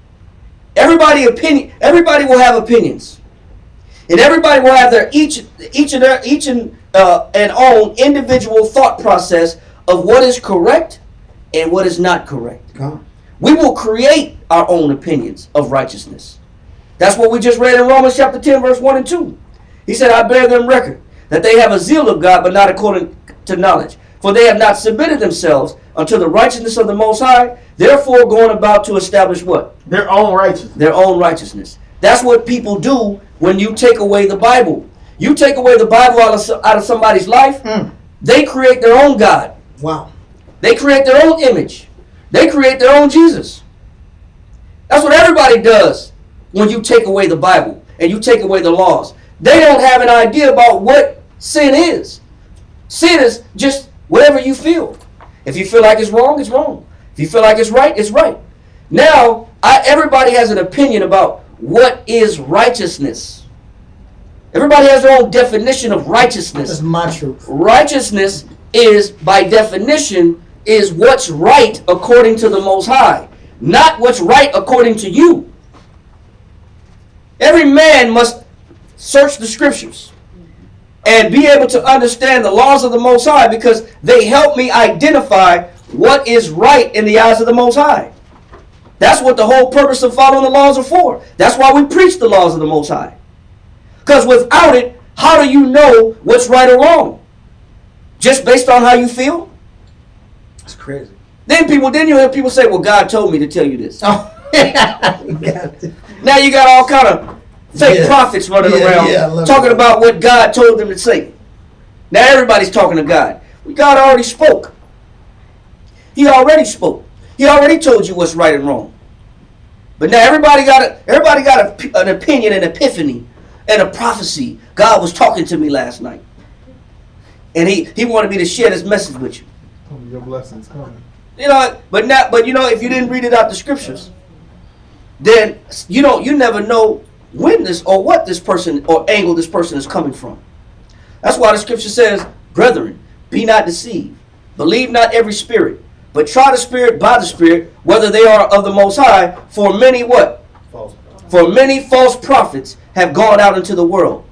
Everybody will have opinions. And everybody will have their each and own individual thought process of what is correct and what is not correct. We will create our own opinions of righteousness. That's what we just read in Romans chapter 10, verse 1 and 2. He said, I bear them record that they have a zeal of God, but not according to knowledge. For they have not submitted themselves unto the righteousness of the Most High, therefore going about to establish what? Their own righteousness. Their own righteousness. That's what people do when you take away the Bible. You take away the Bible out of somebody's life, they create their own God. Wow. They create their own image. They create their own Jesus. That's what everybody does when you take away the Bible and you take away the laws. They don't have an idea about what sin is. Sin is just whatever you feel. If you feel like it's wrong, it's wrong. If you feel like it's right, it's right. Now, everybody has an opinion about what is righteousness. Everybody has their own definition of righteousness. That's my truth. Righteousness is, by definition, is what's right according to the Most High, not what's right according to you. Every man must search the scriptures and be able to understand the laws of the Most High, because they help me identify what is right in the eyes of the Most High. That's what the whole purpose of following the laws are for. That's why we preach the laws of the Most High. Because without it, how do you know what's right or wrong? Just based on how you feel? It's crazy. Then you hear people say, well, God told me to tell you this. Oh, Now you got all kind of fake prophets running around talking about what God told them to say. Now everybody's talking to God. God already spoke. He already spoke. He already told you what's right and wrong. But now everybody got an opinion, an epiphany, and a prophecy. God was talking to me last night, and he wanted me to share this message with you. Your blessings coming. You know, but if you didn't read it out the scriptures, then you never know when this or what this person or angle this person is coming from. That's why the scripture says, brethren, be not deceived. Believe not every spirit, but try the spirit by the spirit, whether they are of the Most High. For many what? For many false prophets have gone out into the world.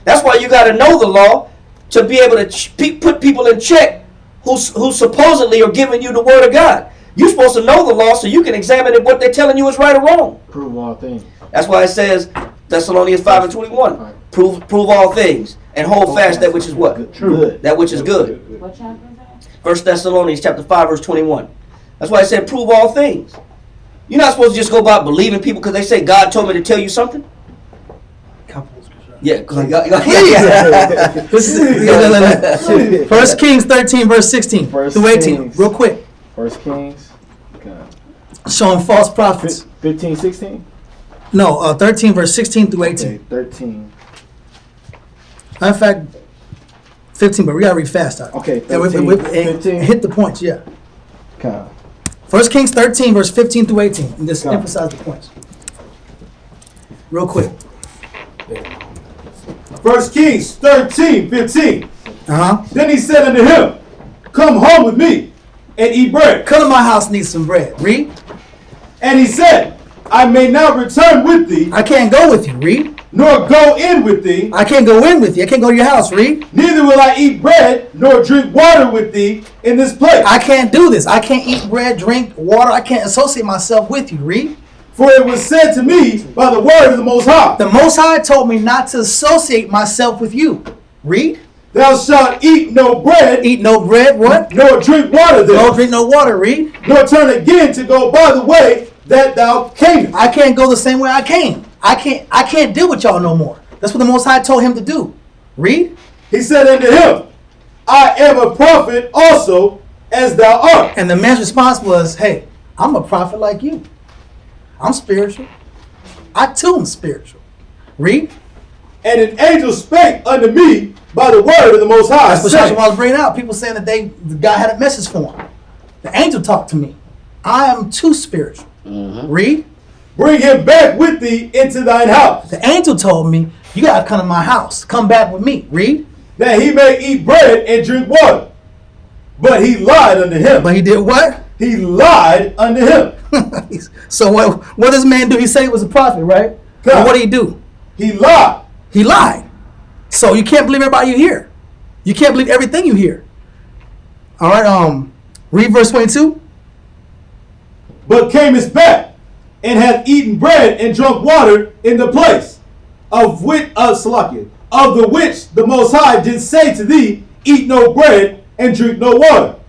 That's why you got to know the law to be able to put people in check who supposedly are giving you the word of God. You're supposed to know the law so you can examine if what they're telling you is right or wrong. Prove all things. That's why it says, Thessalonians 5:21, prove all things and hold fast that which is what? True. That which is good. What chapter is that? 1 Thessalonians chapter 5 verse 21. That's why it said prove all things. You're not supposed to just go about believing people because they say God told me to tell you something. Yeah, First Kings 13 verse 16 through 18. Real quick. First Kings. Showing false prophets. 15, 16? No, 13 verse 16 through 18. Okay, 13. Matter of fact, 15, but we gotta read fast. Okay, Yeah, 15. hit the points, yeah. Okay. First Kings 13 verse 15 through 18. And just emphasize the points. Real quick. 1 Kings 13, 15. Then he said unto him, come home with me and eat bread. Come to my house and eat some bread. Read. And he said, I may not return with thee, I can't go with you. Read. nor go in with thee. I can't go in with you. I can't go to your house. Read. Neither will I eat bread, nor drink water with thee in this place. I can't do this. I can't eat bread, drink water. I can't associate myself with you. Read. For it was said to me by the word of the Most High, The Most High told me not to associate myself with you. Read. thou shalt eat no bread, Eat no bread. What? nor drink water there, No drink no water. Read. nor turn again to go by the way that thou camest. I can't go the same way I came. I can't deal with y'all no more. That's what the Most High told him to do. Read. He said unto him, I am a prophet also, as thou art. And the man's response was, hey, I'm a prophet like you. I'm spiritual. I too am spiritual. Read. And an angel spake unto me by the word of the Most High, That's what saying, Joshua was bringing out. People saying that God had a message for him. The angel talked to me. I am too spiritual. Read. bring him back with thee into thine house, The angel told me, you got to come to my house. Come back with me. Read. that he may eat bread and drink water. But he lied unto him. But he did what? He lied unto him. So what does man do? He said he was a prophet, right? God. And what did he do? He lied. He lied. So you can't believe everybody you hear. You can't believe everything you hear. All right, read verse 22. But camest back, and hath eaten bread and drunk water in the place of the which the Most High did say to thee, eat no bread and drink no water.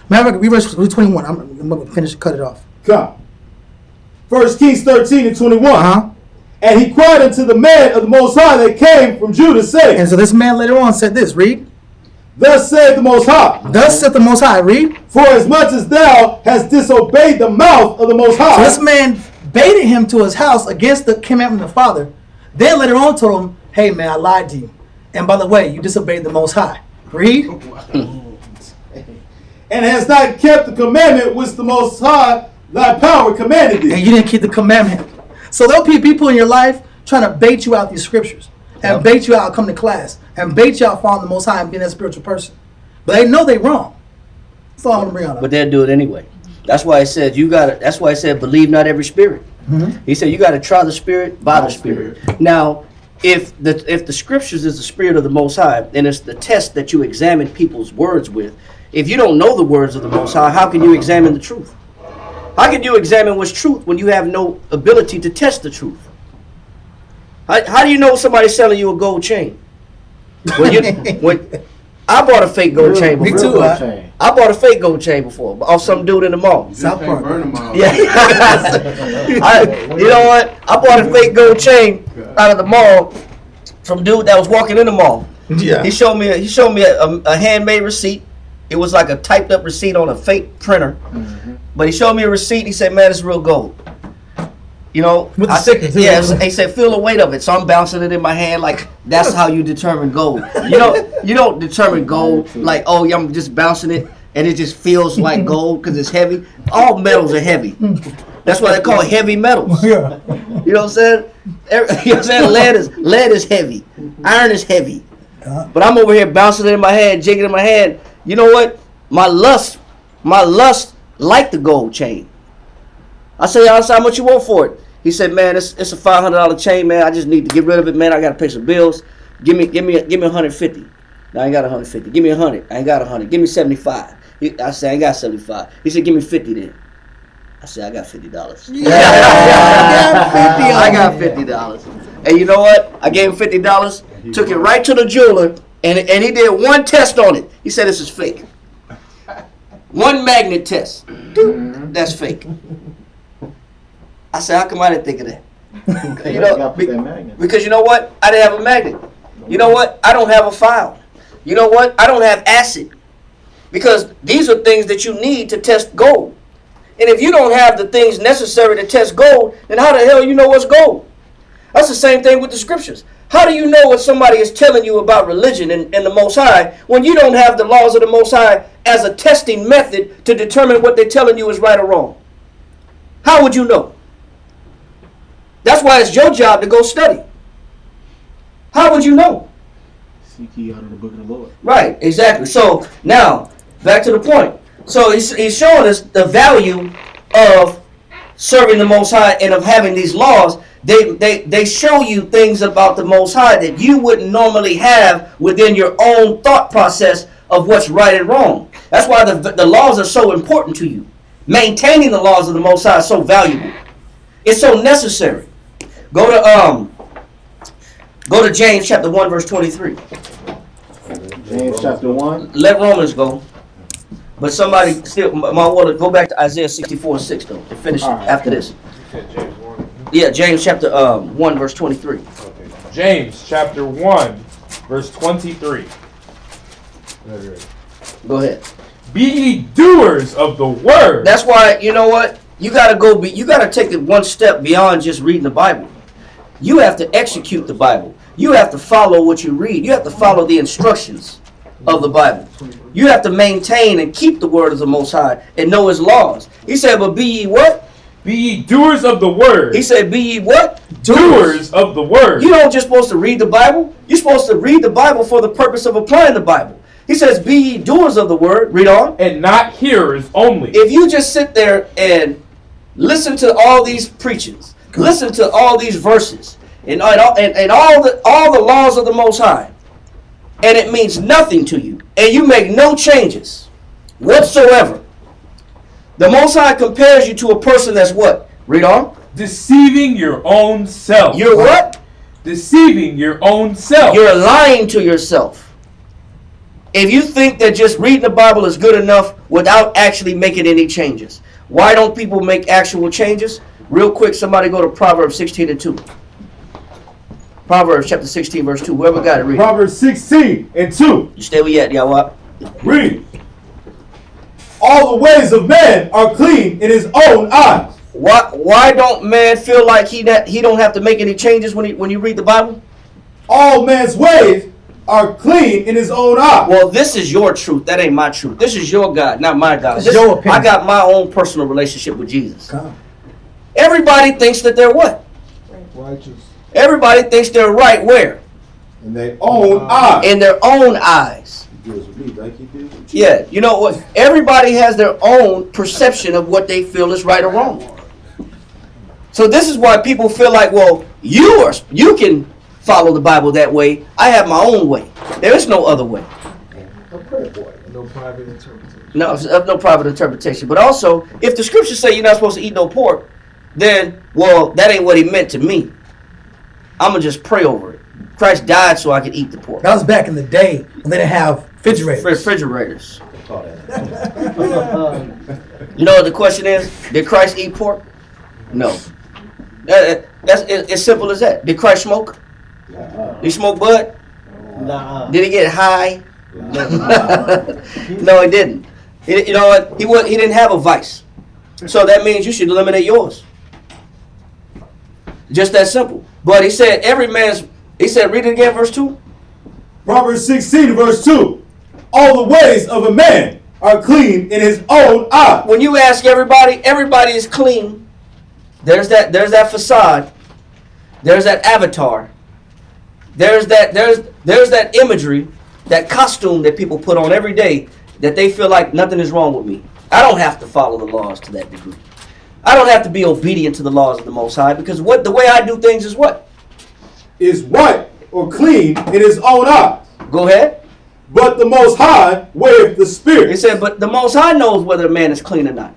Matter of fact, read verse 21. I'm going to finish, cut it off. Come. 1 Kings 13 and 21. And he cried unto the man of the Most High that came from Judah, saying, And so this man later on said this, read. Thus saith the Most High, Thus saith the Most High, read. for as much as thou hast disobeyed the mouth of the Most High. So this man baited him to his house against the commandment of the Father. Then later on told him, hey man, I lied to you. And by the way, you disobeyed the Most High. Read. and has not kept the commandment which the Most High thy power commanded thee. And you didn't keep the commandment. So there'll be people in your life trying to bait you out these scriptures and bait you out coming to class and bait you out following the Most High and being a spiritual person. But they know they wrong. That's all I'm gonna bring out. But they'll do it anyway. That's why it said you got to. That's why it said believe not every spirit. He said you got to try the spirit by the spirit. Now, if the scriptures is the spirit of the Most High, and it's the test that you examine people's words with. If you don't know the words of the Most High, how can you examine the truth? How can you examine what's truth when you have no ability to test the truth? How do you know somebody's selling you a gold chain? When I bought a fake gold chain before. Me too. I bought a fake gold chain before off some dude in the mall. South Park. Yeah. You know what? I bought a fake gold chain out of the mall from dude that was walking in the mall. Yeah. He showed me a handmade receipt. It was like a typed up receipt on a fake printer. But he showed me a receipt. He said, "Man, it's real gold." You know, With the I said, sticker, too. yeah. He said, "Feel the weight of it." So I'm bouncing it in my hand like that's how you determine gold. You don't determine gold like, oh, yeah, I'm just bouncing it and it just feels like gold because it's heavy. All metals are heavy. That's why they call it heavy metals. Yeah. You know what I'm saying? You know what I'm saying? Lead is heavy. Iron is heavy. But I'm over here bouncing it in my hand, jigging it in my hand. You know what? My lust like the gold chain. I say, how much you want for it? He said, "Man, it's a $500 chain, man. I just need to get rid of it, man. I gotta pay some bills. Give me 150. No, I ain't got 150. Give me 100. I ain't got 100. Give me 75. I said, I ain't got 75. He said, give me 50 then. I said, I got $50. Yeah. I got $50. And you know what? I gave him $50. Took it right to the jeweler, and he did one test on it. He said, this is fake. One magnet test. That's fake. I said, how come I didn't think of that? You know, because you know what? I didn't have a magnet. You know what? I don't have a file. You know what? I don't have acid. Because these are things that you need to test gold. And if you don't have the things necessary to test gold, then how the hell you know what's gold? That's the same thing with the scriptures. How do you know what somebody is telling you about religion and the Most High when you don't have the laws of the Most High as a testing method to determine what they're telling you is right or wrong? How would you know? That's why it's your job to go study. How would you know? Seek ye out of the book of the Lord. Right, exactly. So now, back to the point. So he's showing us the value of serving the Most High and of having these laws. They show you things about the Most High that you wouldn't normally have within your own thought process of what's right and wrong. That's why the laws are so important to you. Maintaining the laws of the Most High is so valuable. It's so necessary. Go to James chapter 1 verse 23. James chapter 1. Let Romans go. But somebody still might want to go back to Isaiah 64:6 though to finish after this. James 1. Yeah, James chapter 1 verse 23. Okay. James chapter 1 verse 23. Go ahead. Be ye doers of the word. That's why, you know what? You gotta take it one step beyond just reading the Bible. You have to execute the Bible. You have to follow what you read. You have to follow the instructions of the Bible. You have to maintain and keep the word of the Most High and know his laws. He said, but be ye what? Be ye doers of the word. He said, be ye what? Doers of the word. You don't just supposed to read the Bible. You're supposed to read the Bible for the purpose of applying the Bible. He says, be ye doers of the word. Read on. And not hearers only. If you just sit there and listen to all these preachings, listen to all these verses, and all the laws of the Most High, and it means nothing to you, and you make no changes whatsoever, the Most High compares you to a person that's what? Read on. Deceiving your own self. You're what? Deceiving your own self. You're lying to yourself. If you think that just reading the Bible is good enough without actually making any changes, why don't people make actual changes? Real quick, somebody go to Proverbs 16 and 2. Proverbs chapter 16, verse 2. Whoever got it, read. Proverbs 16 and 2. You stay where you at, y'all. Read. All the ways of man are clean in his own eyes. Why don't man feel like he don't have to make any changes when you read the Bible? All man's ways are clean in his own eye. Well, this is your truth. That ain't my truth. This is your God, not my God. It's your opinion. I got my own personal relationship with Jesus. Come. Everybody thinks that they're what? Righteous. Everybody thinks they're right where? In their own eye. In their own eyes. He deals with me like he deals with you. Yeah, you know what? Everybody has their own perception of what they feel is right or wrong. So this is why people feel like, well, you can follow the Bible that way. I have my own way. There is no other way. No private interpretation. No private interpretation. But also, if the scriptures say you're not supposed to eat no pork, then, well, that ain't what he meant to me. I'm going to just pray over it. Christ died so I could eat the pork. That was back in the day when they didn't have Refrigerators. You know what the question is? Did Christ eat pork? No. That's as simple as that. Did Christ smoke? Did he smoke bud? Nah. Did he get high? No, he didn't. You know what? He didn't have a vice. So that means you should eliminate yours. Just that simple. But he said read it again, verse 2. Proverbs 16, verse 2. All the ways of a man are clean in his own eye. When you ask everybody is clean. There's that facade. There's that avatar. There's that imagery, that costume that people put on every day that they feel like nothing is wrong with me. I don't have to follow the laws to that degree. I don't have to be obedient to the laws of the Most High because the way I do things is what? Is white or clean in his own eye. Go ahead. But the Most High weigheth the spirit. He said, but the Most High knows whether a man is clean or not.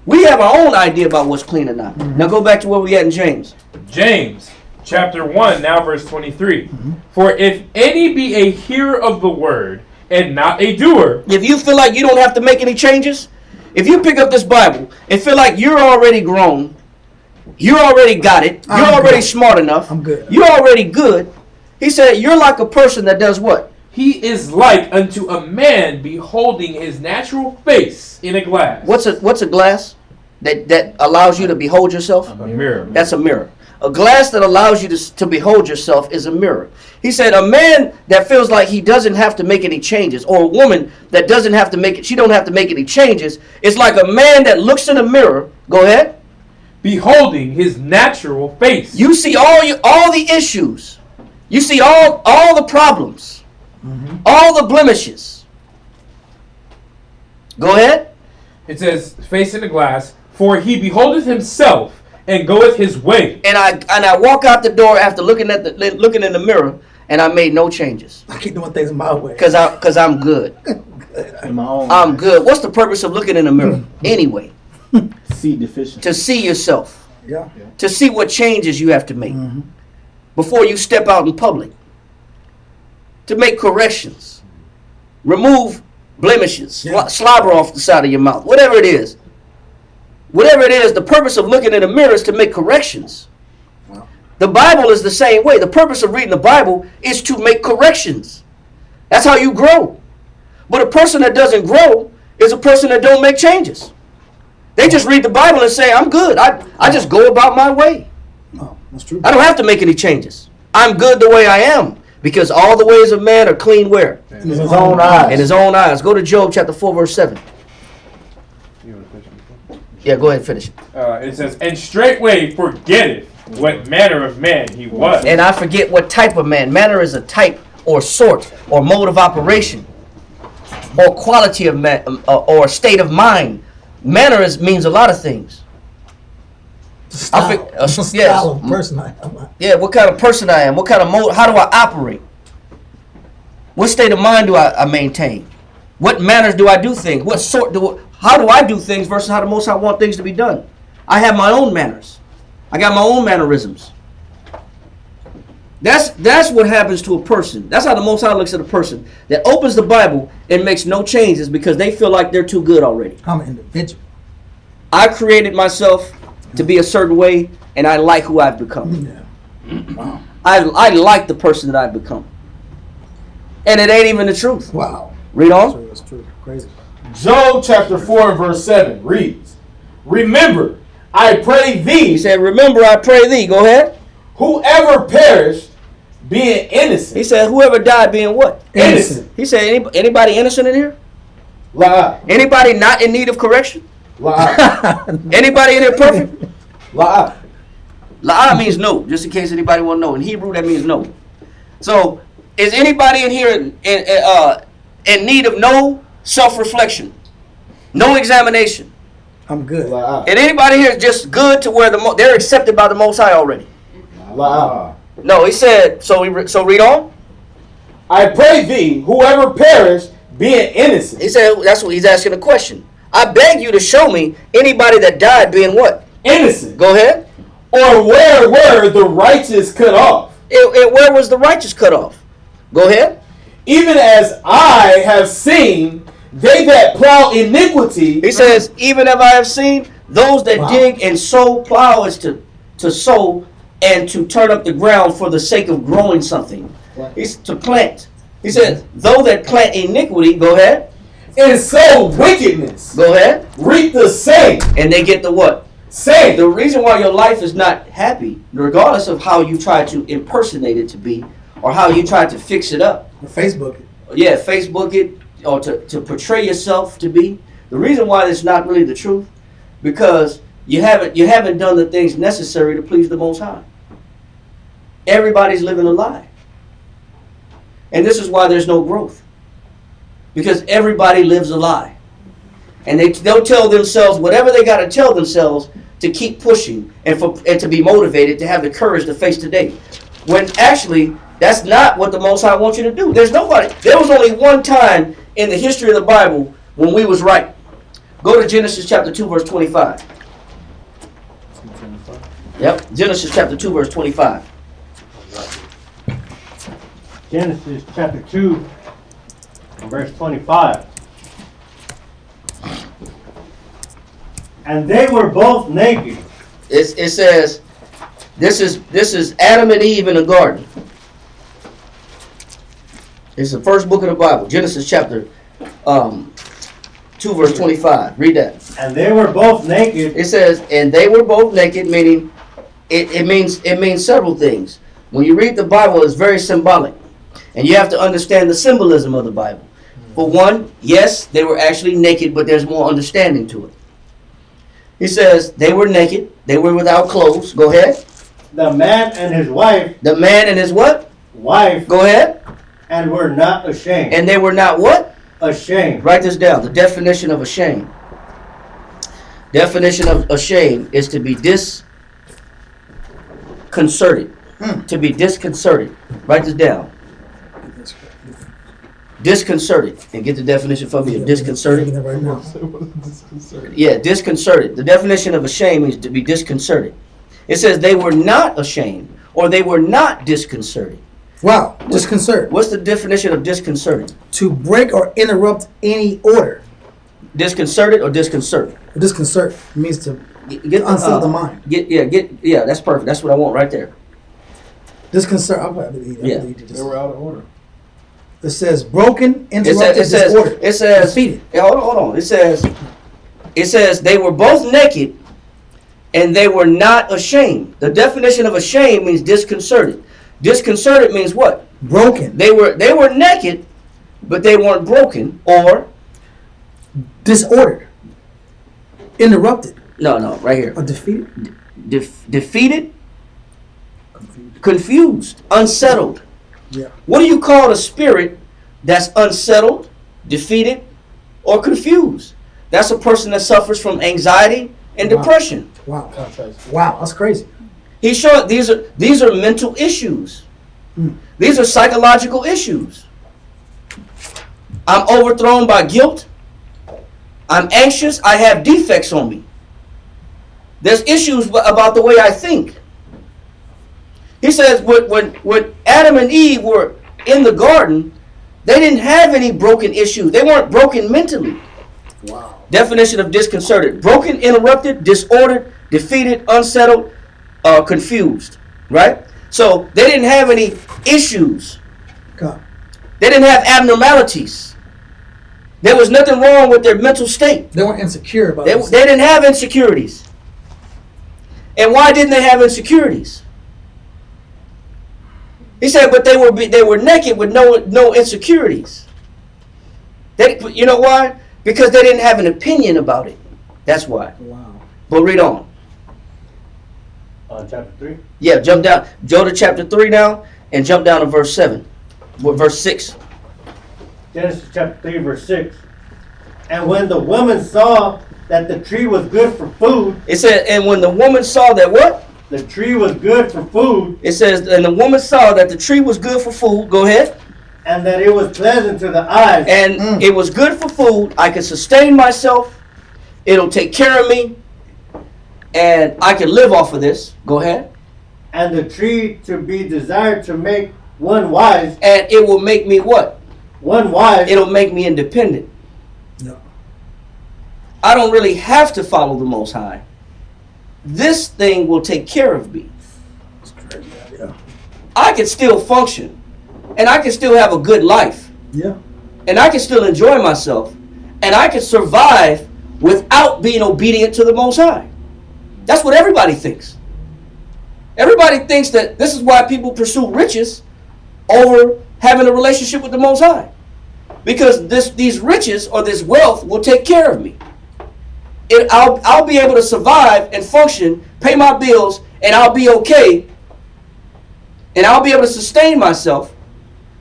We have our own idea about what's clean or not. Now go back to where we at in James. James chapter 1, now verse 23. For if any be a hearer of the word and not a doer. If you feel like you don't have to make any changes, if you pick up this Bible and feel like you're already grown, you already got it, you're already smart enough, I'm good. You're already good. He said you're like a person that does what? He is like unto a man beholding his natural face in a glass. What's a glass that allows you to behold yourself? A mirror. That's a mirror. A glass that allows you to behold yourself is a mirror. He said a man that feels like he doesn't have to make any changes, or a woman that doesn't have to she don't have to make any changes, is like a man that looks in a mirror. Go ahead. Beholding his natural face. You see all the issues. You see all the problems. All the blemishes. Go ahead. It says, face in the glass, for he beholdeth himself and goeth his way. And I walk out the door after looking in the mirror, and I made no changes. I keep doing things my way. Cause I'm good. In my own I'm good. What's the purpose of looking in the mirror anyway? see deficient. To see yourself. Yeah. To see what changes you have to make before you step out in public. To make corrections. Remove blemishes. Slobber off the side of your mouth. Whatever it is. Whatever it is, the purpose of looking in the mirror is to make corrections. Wow. The Bible is the same way. The purpose of reading the Bible is to make corrections. That's how you grow. But a person that doesn't grow is a person that don't make changes. They just read the Bible and say, I'm good. I just go about my way. Oh, that's true. I don't have to make any changes. I'm good the way I am. Because all the ways of man are clean where? In his own eyes. In his own eyes. Go to Job chapter 4 verse 7. Yeah, go ahead and finish it. It says, and straightway forgetteth what manner of man he was. And I forget what type of man. Manner is a type or sort or mode of operation or quality of man or state of mind. Manner means a lot of things. Style. Yes. Style of person I am. Yeah, what kind of person I am. What kind of mode, how do I operate? What state of mind do I maintain? What manners do I do things? How do I do things versus how the Most High want things to be done? I have my own manners. I got my own mannerisms. That's what happens to a person. That's how the Most High looks at a person that opens the Bible and makes no changes because they feel like they're too good already. I'm an individual. I created myself to be a certain way, and I like who I've become. Yeah. I like the person that I've become. And it ain't even the truth. Wow. Read on. That's true. Crazy. Job chapter 4 and verse 7 reads, remember, I pray thee. He said, remember, I pray thee. Go ahead. Whoever perished being He innocent. said, whoever died being what? Innocent. He said, anybody innocent in here? Lie. Anybody not in need of correction? Lie. Anybody in here perfect? Lie. La'ah means no, just in case anybody want to know. In Hebrew, that means no. So, is anybody in here in need of no self-reflection? No examination? I'm good. Lie. And anybody here is just good to where they're accepted by the Most High already? Lie. No, he said, so read on. I pray thee, whoever perished, being innocent. He said, that's what he's asking a question. I beg you to show me anybody that died being what? Innocent. Go ahead. Or where were the righteous cut off? Where was the righteous cut off? Go ahead. Even as I have seen, they that plow iniquity. He says, even as I have seen, those that dig and sow, plow is to sow and to turn up the ground for the sake of growing something. He's to plant. He says, though that plant iniquity, go ahead. And sow wickedness. Go ahead. Reap the same. And they get the what? Same. The reason why your life is not happy, regardless of how you try to impersonate it to be, or how you try to fix it up. Facebook. Yeah, Facebook it, or to portray yourself to be. The reason why it's not really the truth, because you haven't done the things necessary to please the Most High. Everybody's living a lie. And this is why there's no growth. Because everybody lives a lie. And they'll tell themselves whatever they got to tell themselves to keep pushing and to be motivated to have the courage to face today. When actually, that's not what the Most High wants you to do. There was only one time in the history of the Bible when we was right. Go to Genesis chapter 2, verse 25. Yep, Genesis chapter 2, verse 25. Genesis chapter 2, verse 25. And they were both naked. It says, this is Adam and Eve in the garden. It's the first book of the Bible, Genesis chapter 2, verse 25. Read that. And they were both naked. It says, and they were both naked, meaning it means several things. When you read the Bible, it's very symbolic. And you have to understand the symbolism of the Bible. For one, yes, they were actually naked, but there's more understanding to it. He says they were naked, they were without clothes. Go ahead. The man and his wife. The man and his what? Wife. Go ahead. And were not ashamed. And they were not what? Ashamed. Write this down. The definition of ashamed. Definition of ashamed is to be disconcerted. To be disconcerted. Write this down. Disconcerted. And get the definition for me of disconcerted. Right now. Yeah, disconcerted. The definition of ashamed means to be disconcerted. It says they were not ashamed or they were not disconcerted. Wow, disconcert. What's the definition of disconcerted? To break or interrupt any order. Disconcerted or disconcert? Disconcert means to Get unsettle the mind. Yeah, that's perfect. That's what I want right there. Disconcert. Yeah. They were out of order. It says broken, interrupted, disordered. It says defeated. Yeah, hold on. It says they were both naked and they were not ashamed. The definition of ashamed means disconcerted. Disconcerted means what? Broken. They were naked, but they weren't broken or Disordered. Interrupted. no, right here. Or defeated. Defeated, confused, unsettled. Yeah. What do you call a spirit that's unsettled, defeated, or confused? That's a person that suffers from anxiety and depression. Wow. Wow, that's crazy. He's showing these are mental issues. These are psychological issues. I'm overthrown by guilt. I'm anxious. I have defects on me. There's issues about the way I think. He says when Adam and Eve were in the garden, they didn't have any broken issues. They weren't broken mentally. Wow. Definition of disconcerted. Broken, interrupted, disordered, defeated, unsettled, confused. Right? So they didn't have any issues. God. They didn't have abnormalities. There was nothing wrong with their mental state. They weren't insecure about They themselves. didn't have insecurities. And why didn't they have insecurities? He said, but they were naked with no insecurities. You know why? Because they didn't have an opinion about it. That's why. Wow. But read on. Chapter 3. Yeah, jump down. Go to chapter 3 now and jump down to verse 7. Verse 6. Genesis chapter 3, verse 6. And when the woman saw that the tree was good for food. It said, and when the woman saw that what? The tree was good for food. It says, and the woman saw that the tree was good for food. Go ahead. And that it was pleasant to the eyes. And it was good for food. I can sustain myself. It'll take care of me. And I can live off of this. Go ahead. And the tree to be desired to make one wise. And it will make me what? One wise. It'll make me independent. No. I don't really have to follow the Most High. This thing will take care of me. Yeah. I can still function. And I can still have a good life. Yeah. And I can still enjoy myself. And I can survive without being obedient to the Most High. That's what everybody thinks. Everybody thinks that this is why people pursue riches over having a relationship with the Most High. Because these riches or this wealth will take care of me. I'll be able to survive and function, pay my bills, and I'll be okay. And I'll be able to sustain myself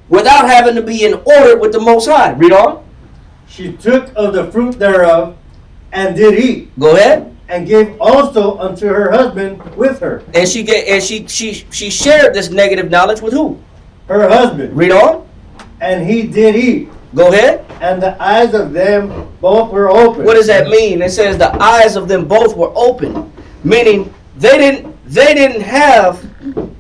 without having to be in order with the Most High. Read on. She took of the fruit thereof and did eat. Go ahead. And gave also unto her husband with her. And she shared this negative knowledge with who? Her husband. Read on. And he did eat. Go ahead. And the eyes of them both were open. What does that mean? It says the eyes of them both were open, meaning they didn't have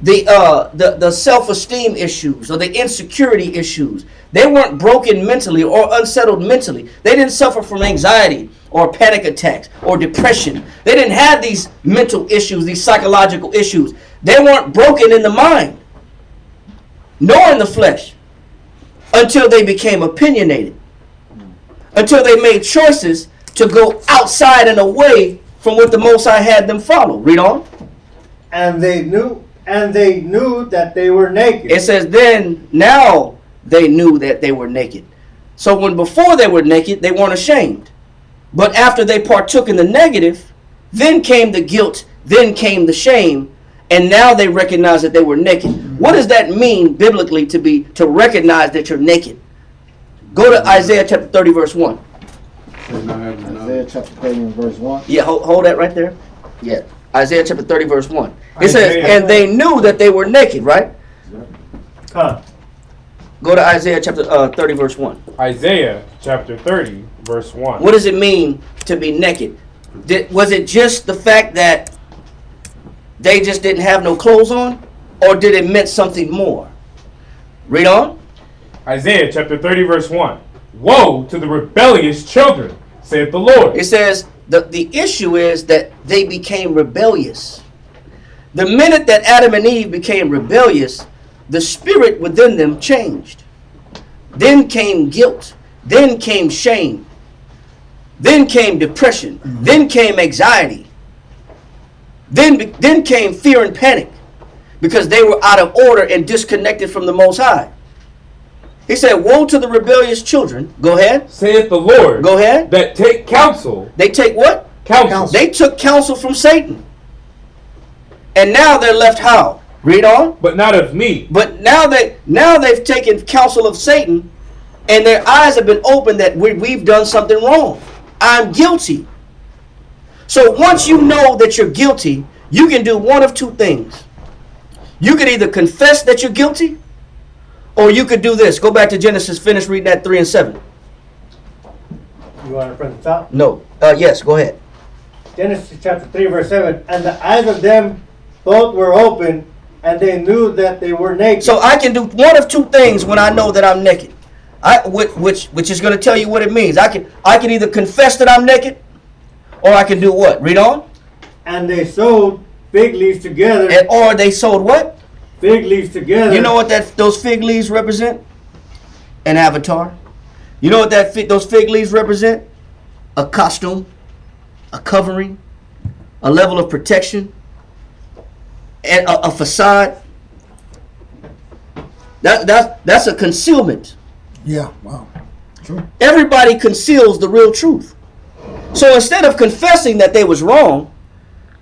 the self-esteem issues or the insecurity issues. They weren't broken mentally or unsettled mentally. They didn't suffer from anxiety or panic attacks or depression. They didn't have these mental issues, these psychological issues. They weren't broken in the mind nor in the flesh until they became opinionated, until they made choices to go outside and away from what the Most High had them follow. Read on. And they knew that they were naked. It says then now they knew that they were naked. So when before they were naked, they weren't ashamed. But after they partook in the negative, then came the guilt, then came the shame, and now they recognize that they were naked. What does that mean biblically to recognize that you're naked? Go to Isaiah chapter 30 verse 1. Isaiah chapter 30 and verse 1. Yeah, hold that right there. Yeah. Isaiah chapter 30 verse 1. It Isaiah. says, and they knew that they were naked, right? Huh. Go to Isaiah chapter 30 verse 1. Isaiah chapter 30, verse 1. What does it mean to be naked? Was it just the fact that they just didn't have no clothes on? Or did it mean something more? Read on. Isaiah chapter 30, verse 1. Woe to the rebellious children, saith the Lord. It says the issue is that they became rebellious. The minute that Adam and Eve became rebellious, the spirit within them changed. Then came guilt. Then came shame. Then came depression. Then came anxiety. Then came fear and panic because they were out of order and disconnected from the Most High. He said, woe to the rebellious children. Go ahead. Saith the Lord. Go ahead. That take counsel. They take what? Counsel. They took counsel from Satan. And now they're left how? Read on. But not of me. But now they've taken counsel of Satan, and their eyes have been opened that we've done something wrong. I'm guilty. So once you know that you're guilty, you can do one of two things. You can either confess that you're guilty, or you could do this. Go back to Genesis, finish reading that 3 and 7. You want it from the top? No. Yes, go ahead. Genesis chapter 3, verse 7. And the eyes of them both were open, and they knew that they were naked. So I can do one of two things when I know that I'm naked. Which is going to tell you what it means. I can either confess that I'm naked, or I can do what? Read on. And they sewed fig leaves together. Or they sewed what? Fig leaves together. You know what those fig leaves represent? An avatar. You know what those fig leaves represent? A costume, a covering, a level of protection, and a facade. That's a concealment. Yeah. Wow. True. Everybody conceals the real truth. So instead of confessing that they was wrong,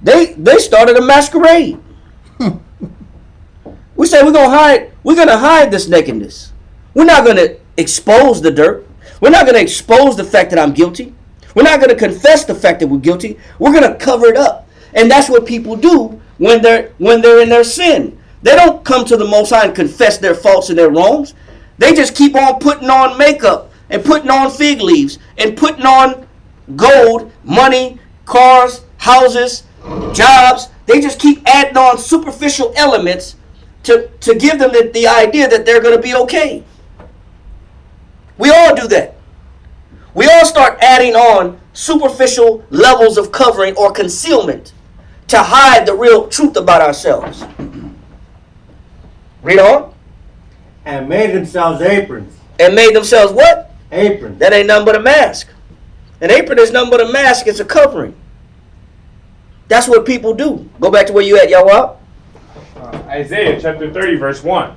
they started a masquerade. We say we're gonna hide this nakedness. We're not gonna expose the dirt. We're not gonna expose the fact that I'm guilty. We're not gonna confess the fact that we're guilty. We're gonna cover it up. And that's what people do when they're in their sin. They don't come to the Most High and confess their faults and their wrongs. They just keep on putting on makeup and putting on fig leaves and putting on gold, money, cars, houses, jobs. They just keep adding on superficial elements to give them the idea that they're going to be okay. We all do that. We all start adding on superficial levels of covering or concealment to hide the real truth about ourselves. Read on. And made themselves aprons. And made themselves what? Aprons. That ain't nothing but a mask. An apron is nothing but a mask. It's a covering. That's what people do. Go back to where you at, y'all. Isaiah chapter 30, verse 1.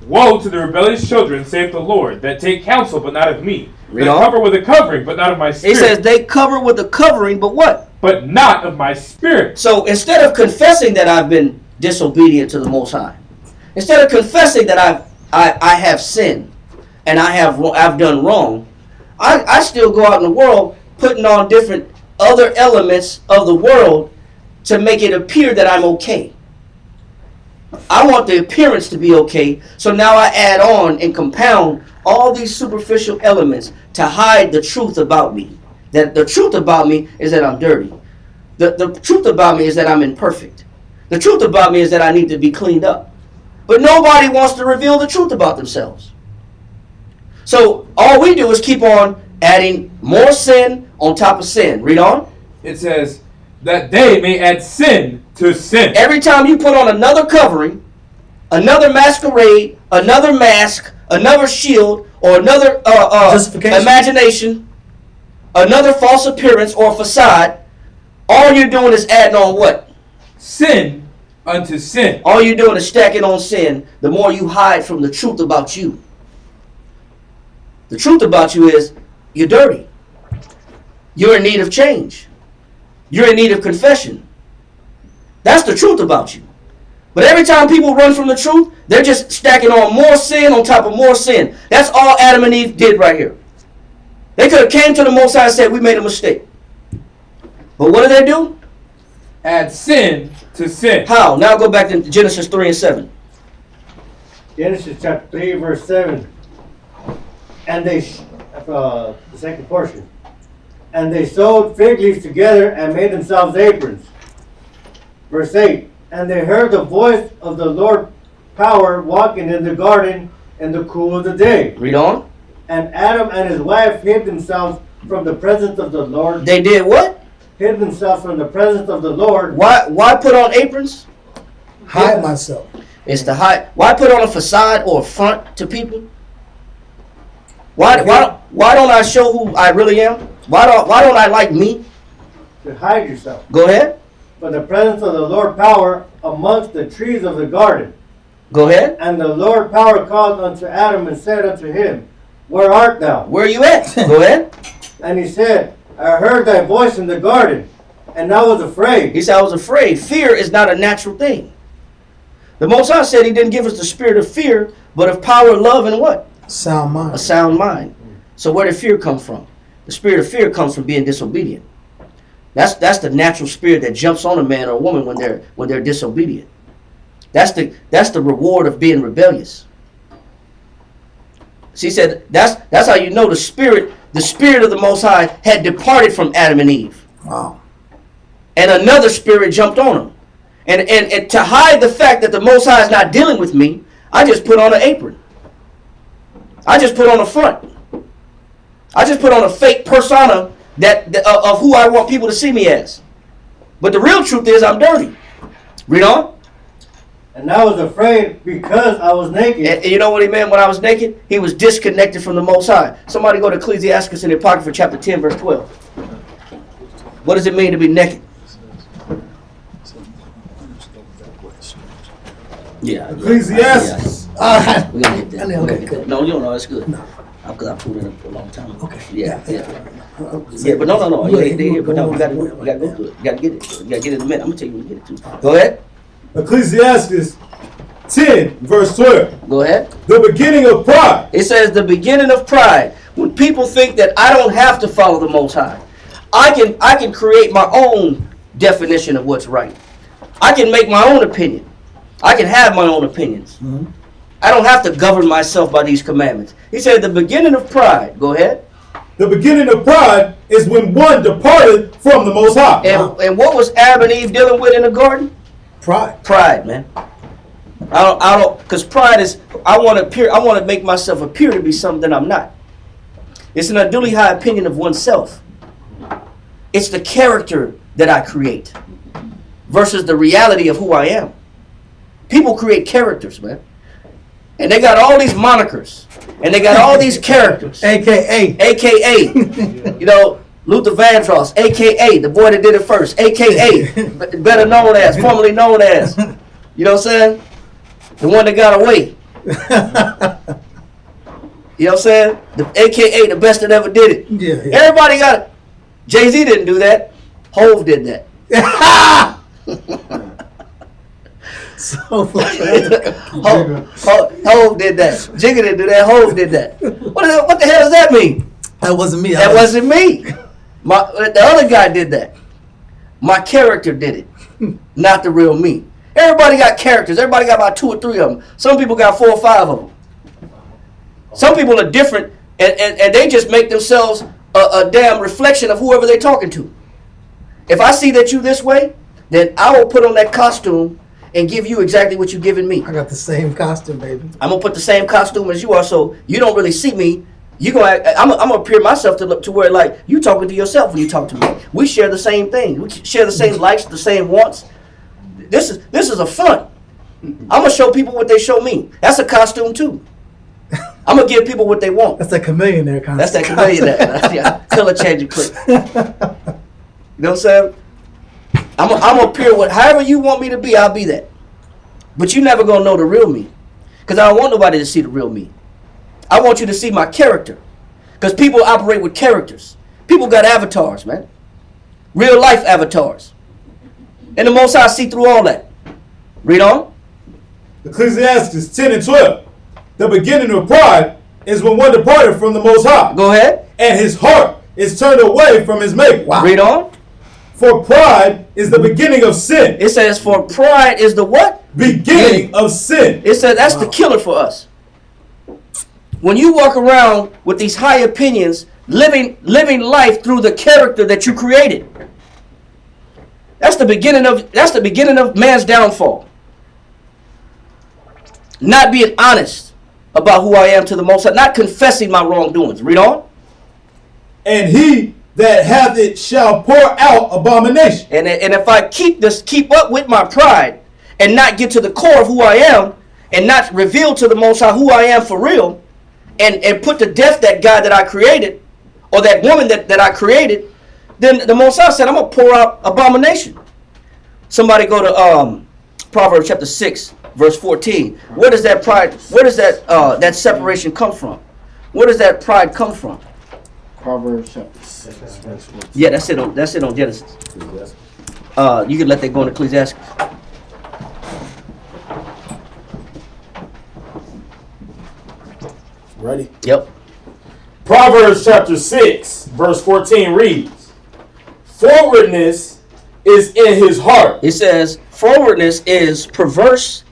Woe to the rebellious children, saith the Lord, that take counsel, but not of me. Read That on. cover with a covering, but not of my He spirit. says they cover with a covering, but what? But not of my spirit. So instead of confessing that I've been disobedient to the Most High, instead of confessing that I have sinned and I've done wrong, I still go out in the world putting on different other elements of the world to make it appear that I'm okay. I want the appearance to be okay, so now I add on and compound all these superficial elements to hide the truth about me. That the truth about me is that I'm dirty. The truth about me is that I'm imperfect. The truth about me is that I need to be cleaned up. But nobody wants to reveal the truth about themselves. So all we do is keep on adding more sin on top of sin. Read on. It says, that they may add sin to sin. Every time you put on another covering, another masquerade, another mask, another shield, or another Justification. imagination, another false appearance or facade, all you're doing is adding on what? Sin unto sin. All you're doing is stacking on sin. The more you hide from the truth about you. The truth about you is you're dirty. You're in need of change. You're in need of confession. That's the truth about you. But every time people run from the truth, they're just stacking on more sin on top of more sin. That's all Adam and Eve did right here. They could have came to the Most High and said, we made a mistake. But what did they do? Add sin to sin. How? Now go back to Genesis 3 and 7. Genesis chapter 3, verse 7. And they, the second portion. And they sewed fig leaves together and made themselves aprons. Verse 8. And they heard the voice of the Lord power walking in the garden in the cool of the day. Read on. And Adam and his wife hid themselves from the presence of the Lord. They did what? Hid themselves from the presence of the Lord. Why put on aprons? Hide myself. It's to hide. Why put on a facade or a front to people? Why don't I show who I really am? Why don't I like me? To hide yourself. Go ahead. For the presence of the Lord power amongst the trees of the garden. Go ahead. And the Lord power called unto Adam and said unto him, Where art thou? Where are you at? Go ahead. And he said, I heard thy voice in the garden, and I was afraid. He said, I was afraid. Fear is not a natural thing. The Most High said he didn't give us the spirit of fear, but of power, love, and what? Sound mind. A sound mind. So where did fear come from? The spirit of fear comes from being disobedient. That's the natural spirit that jumps on a man or a woman when they're disobedient. That's the reward of being rebellious. She said that's how you know the spirit of the Most High had departed from Adam and Eve. Wow. And another spirit jumped on them. And to hide the fact that the Most High is not dealing with me, I just put on an apron. I just put on a front. I just put on a fake persona of who I want people to see me as. But the real truth is I'm dirty. Read on. And I was afraid because I was naked. And you know what he meant when I was naked? He was disconnected from the Most High. Somebody go to Ecclesiastes in the Apocrypha chapter 10 verse 12. What does it mean to be naked? Yeah. Ecclesiastes We're gonna hit that. Okay, We're gonna hit good. that. No, you don't know. It's good. No. Because I pulled it up a long time ago. Okay. Yeah, yeah. Yeah, But no. Go Yeah, ahead, yeah, but no, go you gotta on. go through it. You gotta get it. You gotta get it in a minute. I'm gonna tell you when you get it too. Go ahead. Ecclesiastes 10, verse 12. Go ahead. The beginning of pride. It says the beginning of pride. When people think that I don't have to follow the Most High, I can create my own definition of what's right. I can make my own opinion. I can have my own opinions. I don't have to govern myself by these commandments. He said the beginning of pride. Go ahead. The beginning of pride is when one departed from the Most High. And what was Adam and Eve dealing with in the garden? Pride. Pride, man. I don't, because pride is, I want to make myself appear to be something I'm not. It's an unduly high opinion of oneself. It's the character that I create versus the reality of who I am. People create characters, man. And they got all these monikers. And they got all these characters. AKA. AKA. You know, Luther Vandross. AKA. The boy that did it first. AKA. Better known as. Formerly known as. You know what I'm saying? The one that got away. You know what I'm saying? The AKA, the best that ever did it. Yeah. Everybody got it. Jay-Z didn't do that. Hove did that. So Hove did that. Jigga didn't do that. Hove did that. What the hell does that mean? that wasn't me. That wasn't me. The other guy did that. My character did it, not the real me. Everybody got characters. Everybody got about 2 or 3 of them. Some people got 4 or 5 of them. Some people are different, and they just make themselves a damn reflection of whoever they're talking to. If I see that you this way, then I will put on that costume and give you exactly what you're giving me. I got the same costume, baby. I'm gonna put the same costume as you are, so you don't really see me. I'm gonna appear myself to look to where like you talking to yourself when you talk to me. We share the same thing. We share the same likes, the same wants. This is a front. I'm gonna show people what they show me. That's a costume too. I'm gonna give people what they want. That's that chameleon there kind That's that chameleon there. Yeah, color changing clip. You know what I'm saying? I'm gonna appear with however you want me to be. I'll be that. But you never gonna know the real me, because I don't want nobody to see the real me. I want you to see my character, because people operate with characters. People got avatars, man. Real life avatars. And the Most High see through all that. Read on. Ecclesiastes 10 and 12. The beginning of pride is when one departed from the Most High. Go ahead. And his heart is turned away from his Maker. Wow. Read on. For pride is the beginning of sin. It says, for pride is the what? Beginning of sin. It says that's the killer for us. When you walk around with these high opinions, living life through the character that you created, that's the beginning of man's downfall. Not being honest about who I am to the Most High, not confessing my wrongdoings. Read on. And he that hath it shall pour out abomination. And if I keep up with my pride and not get to the core of who I am and not reveal to the Most High who I am for real and put to death that guy that I created or that woman that I created, then the Most High said, I'm going to pour out abomination. Somebody go to Proverbs chapter 6, verse 14. Where does that pride, where does that separation come from? Where does that pride come from? Proverbs chapter 6, verse 14. Yeah, that's it on Genesis. You can let that go in Ecclesiastes. Ready? Yep. Proverbs chapter 6, verse 14 reads, forwardness is in his heart. It says, forwardness is perverse,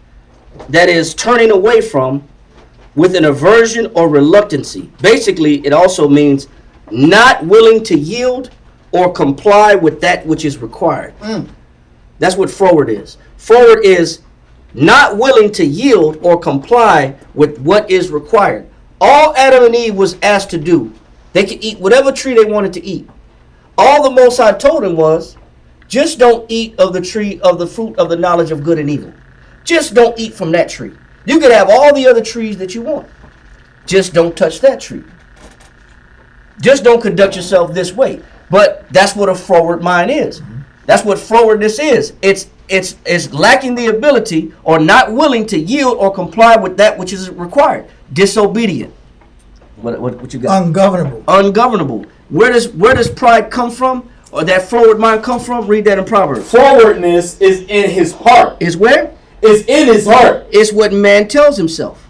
that is turning away from, with an aversion or reluctancy. Basically, it also means not willing to yield or comply with that which is required. That's what forward is. Forward is not willing to yield or comply with what is required. All Adam and Eve was asked to do, they could eat whatever tree they wanted to eat. All the Most High told him was, just don't eat of the tree of the fruit of the knowledge of good and evil. Just don't eat from that tree. You can have all the other trees that you want. Just don't touch that tree. Just don't conduct yourself this way. But that's what a forward mind is. That's what forwardness is. It's it's lacking the ability or not willing to yield or comply with that which is required. Disobedient. What you got? Ungovernable. Ungovernable. Where does pride come from, or that forward mind come from? Read that in Proverbs. Forwardness is in his heart. Is where? Is in his heart. It's what man tells himself.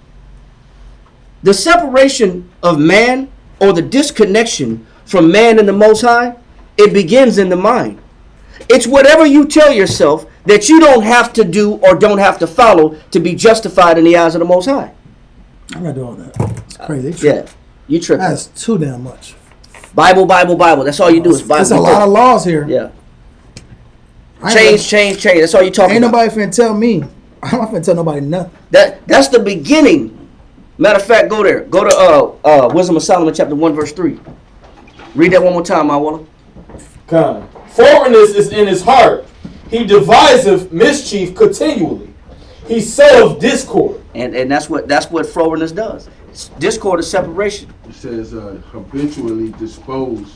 The separation of man, or the disconnection from man and the Most High, it begins in the mind. It's whatever you tell yourself that you don't have to do or don't have to follow to be justified in the eyes of the Most High. I'm not doing that. It's crazy. Yeah, you tripping. That's too damn much. Bible. That's all you do is Bible. There's a lot of laws here. Yeah. Change. That's all you talking Ain't about. nobody finna tell me. I'm not finna tell nobody nothing. That's the beginning. Matter of fact, go there. Go to Wisdom of Solomon chapter 1 verse 3. Read that one more time, my Waller. Come. Forwardness is in his heart. He deviseth mischief continually. He soweth discord. And that's what forwardness does. Discord is separation. It says habitually disposed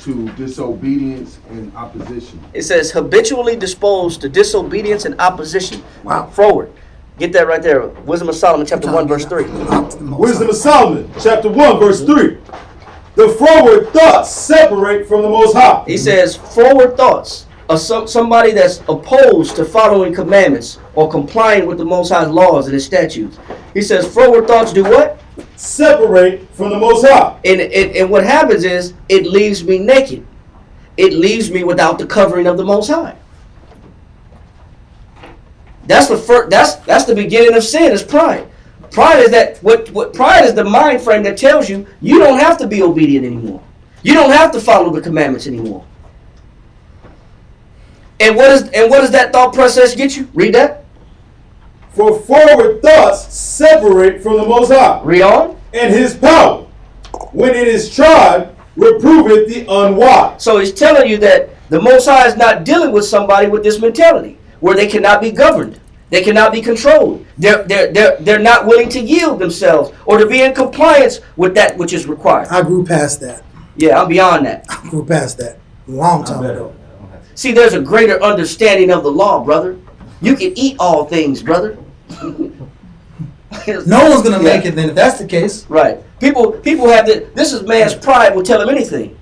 to disobedience and opposition. It says habitually disposed to disobedience and opposition. Wow. Forward. Get that right there. Wisdom of Solomon chapter 1 verse 3. Wisdom of Solomon, chapter 1, verse 3. The forward thoughts separate from the Most High. He says forward thoughts of somebody that's opposed to following commandments or complying with the Most High's laws and his statutes. He says forward thoughts do what? Separate from the Most High. And what happens is it leaves me naked. It leaves me without the covering of the Most High. That's the beginning of sin, is pride. Pride is that what pride is the mind frame that tells you you don't have to be obedient anymore. You don't have to follow the commandments anymore. And what does that thought process get you? Read that. For forward thoughts separate from the Most High. Read on. And his power, when it is tried, reproveth the unwise. So he's telling you that the Most High is not dealing with somebody with this mentality where they cannot be governed. They cannot be controlled. They're not willing to yield themselves or to be in compliance with that which is required. I grew past that. Yeah, I'm beyond that. I grew past that a long time ago. See, there's a greater understanding of the law, brother. You can eat all things, brother. No one's gonna make it then if that's the case. Right. People have this is man's pride will tell him anything.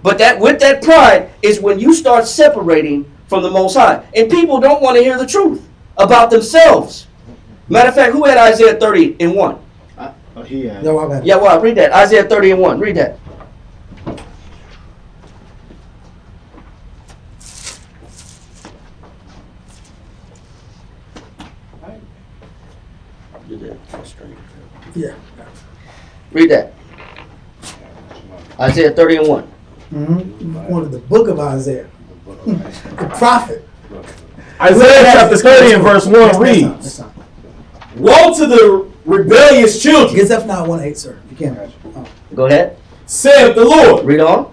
But that with that pride is when you start separating from the Most High. And people don't want to hear the truth about themselves. Matter of fact, who had Isaiah 30 and 1? He had. Yo, I've had it. Yeah, well, read that. Isaiah 30 and 1. Read that. Yeah. Read that. Isaiah 30 and 1. One of the book of Isaiah. The prophet. Isaiah chapter 30 and verse 1 That's reads, not. Woe to the rebellious children, Because that's not 1:8, sir. You can't. Go ahead. saith the Lord, Read on.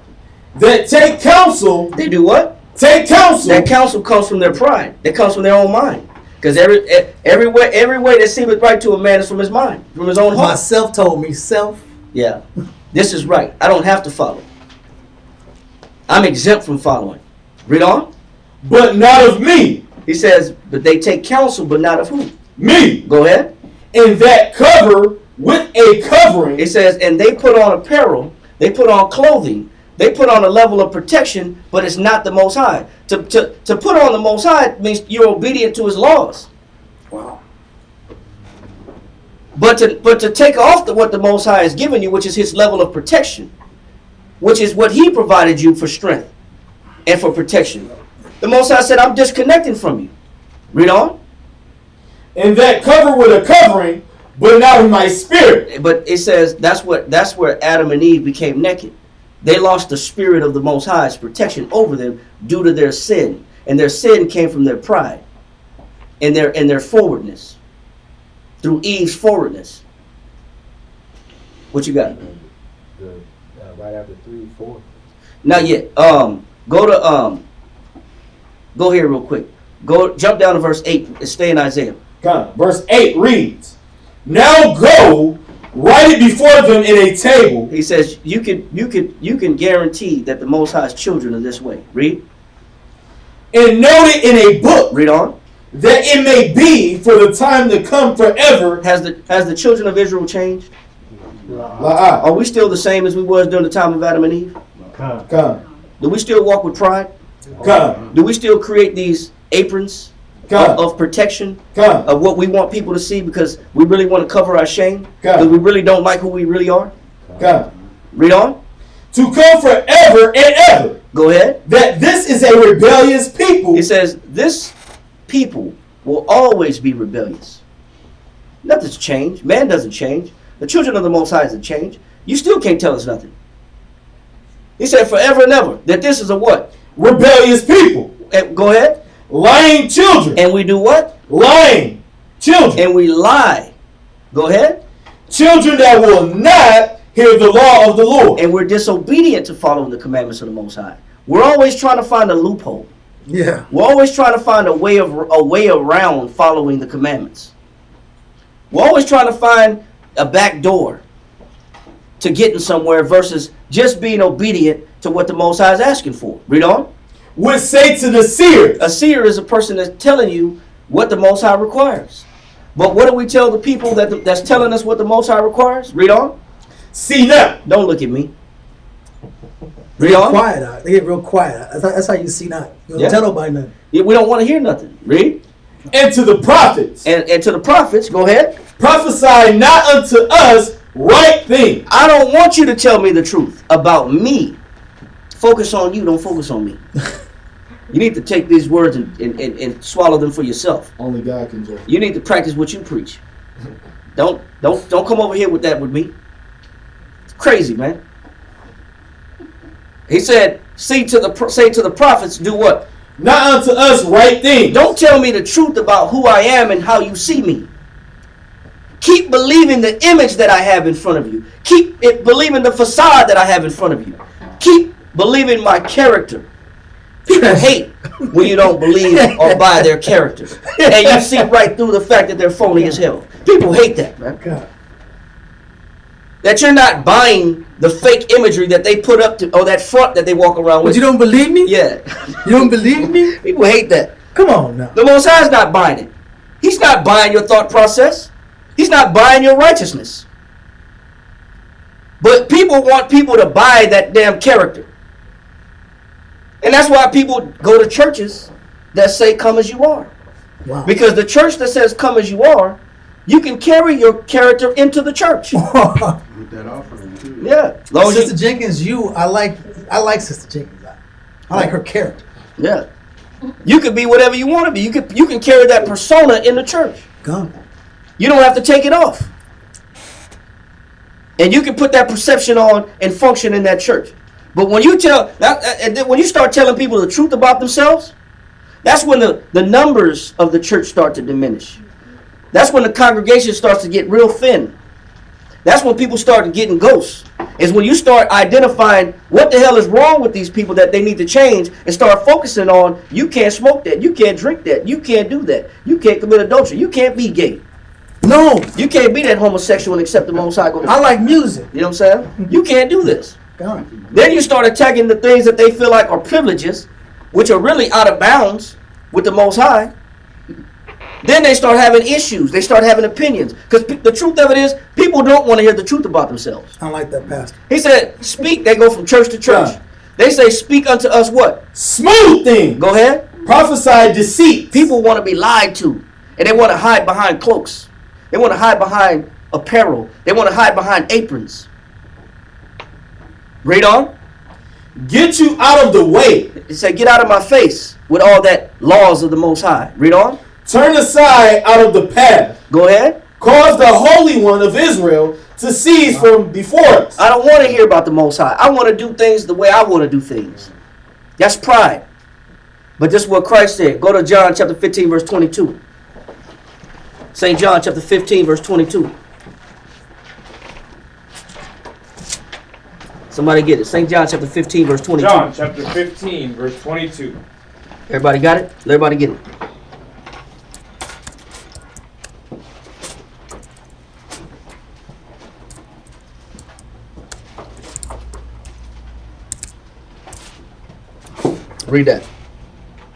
that take counsel, They do what? take counsel, That counsel comes from their pride. That comes from their own mind. Because every way that seemeth right to a man is from his mind, from his own heart. Myself told me self. Yeah. This is right. I don't have to follow. I'm exempt from following. Read on. but not of me. He says, but they take counsel, but not of who? Me. Go ahead. And that cover with a covering. It says, and they put on apparel, they put on clothing, they put on a level of protection, but it's not the Most High. To put on the Most High means you're obedient to his laws. Wow. But to take off what the Most High has given you, which is his level of protection, which is what he provided you for strength and for protection. The Most High said, I'm disconnecting from you. Read on. And that cover with a covering, but not of my spirit. But it says that's where Adam and Eve became naked. They lost the spirit of the Most High's protection over them due to their sin. And their sin came from their pride and their forwardness. Through Eve's forwardness. What you got? Right after 3, 4. Not yet. Go here real quick. Jump down to verse 8 and stay in Isaiah. Verse 8 reads, now go, write it before them in a table. He says you can guarantee that the Most High's children are this way. Read. and noted in a book, Read on. that it may be for the time to come forever. Has the children of Israel changed? La'ah. Are we still the same as we was during the time of Adam and Eve? Come. Do we still walk with pride? Come, Do we still create these aprons come, of protection come, of what we want people to see because we really want to cover our shame? Come. Because we really don't like who we really are? come. Read on. To come forever and ever. Go ahead. That this is a rebellious people. It says, this people will always be rebellious. Nothing's changed. Man doesn't change. The children of the Most High hasn't changed. You still can't tell us nothing. He said forever and ever that this is a what? Rebellious people. Go ahead. Lying children. And we do what? Lying children. And we lie. Go ahead. Children that will not hear the law of the Lord. And we're disobedient to following the commandments of the Most High. We're always trying to find a loophole. Yeah. We're always trying to find a way around following the commandments. We're always trying to find a back door to getting somewhere versus just being obedient to what the Most High is asking for. Read on. Would say to the seers. A seer is a person that's telling you what the Most High requires. But what do we tell the people that's telling us what the Most High requires? Read on. See now. Don't look at me. They Read get on. quiet. They get real quiet. That's how you see that. You don't tell nobody nothing. Yeah, we don't want to hear nothing. Read. And to the prophets. And to the prophets, go ahead. Prophesy not unto us right things. I don't want you to tell me the truth about me. Focus on you, don't focus on me. You need to take these words and swallow them for yourself. Only God can judge. You need to practice what you preach. Don't come over here with that with me. It's crazy, man. He said, say to the prophets, do what? Not unto us right things. Don't tell me the truth about who I am and how you see me. Keep believing the image that I have in front of you. Keep believing the facade that I have in front of you. Keep believing my character. People hate when you don't believe or buy their character. And you see right through the fact that they're phony as hell. People hate that, man. God. That you're not buying the fake imagery that they put up to, or that front that they walk around But with. you don't believe me? Yeah. You don't believe me? People hate that. Come on now. The Most High is not buying it. He's not buying your thought process. He's not buying your righteousness. But people want people to buy that damn character. And that's why people go to churches that say come as you are. Wow. Because the church that says come as you are, you can carry your character into the church. With that offering too. Yeah. Long as Sister Jenkins, I like Sister Jenkins. I like her character. yeah. You can be whatever you want to be. You can carry that persona in the church. Come. You don't have to take it off. And you can put that perception on and function in that church. But when you when you start telling people the truth about themselves, that's when the numbers of the church start to diminish. That's when the congregation starts to get real thin. That's when people start getting ghosts. Is when you start identifying what the hell is wrong with these people that they need to change and start focusing on, you can't smoke that, you can't drink that, you can't do that, you can't commit adultery, you can't be gay. No. You can't be that homosexual and accept the Most High. I like music. You know what I'm saying? You can't do this. God. Then you start attacking the things that they feel like are privileges, which are really out of bounds with the Most High. Then they start having issues. They start having opinions. Because the truth of it is, people don't want to hear the truth about themselves. I don't like that pastor. He said, speak. They go from church to church. Yeah. They say, speak unto us what? Smooth things. Go ahead. Prophesy deceit. People want to be lied to. And they want to hide behind cloaks. They want to hide behind apparel. They want to hide behind aprons. Read on. Get you out of the way. It said, get out of my face with all that laws of the Most High. Read on. Turn aside out of the path. Go ahead. Cause the Holy One of Israel to cease from before us. I don't want to hear about the Most High. I want to do things the way I want to do things. That's pride. But this is what Christ said. Go to John chapter 15, verse 22. St. John chapter 15, verse 22. Somebody get it. St. John chapter 15, verse 22. John chapter 15, verse 22. Everybody got it? Everybody get it. Read that.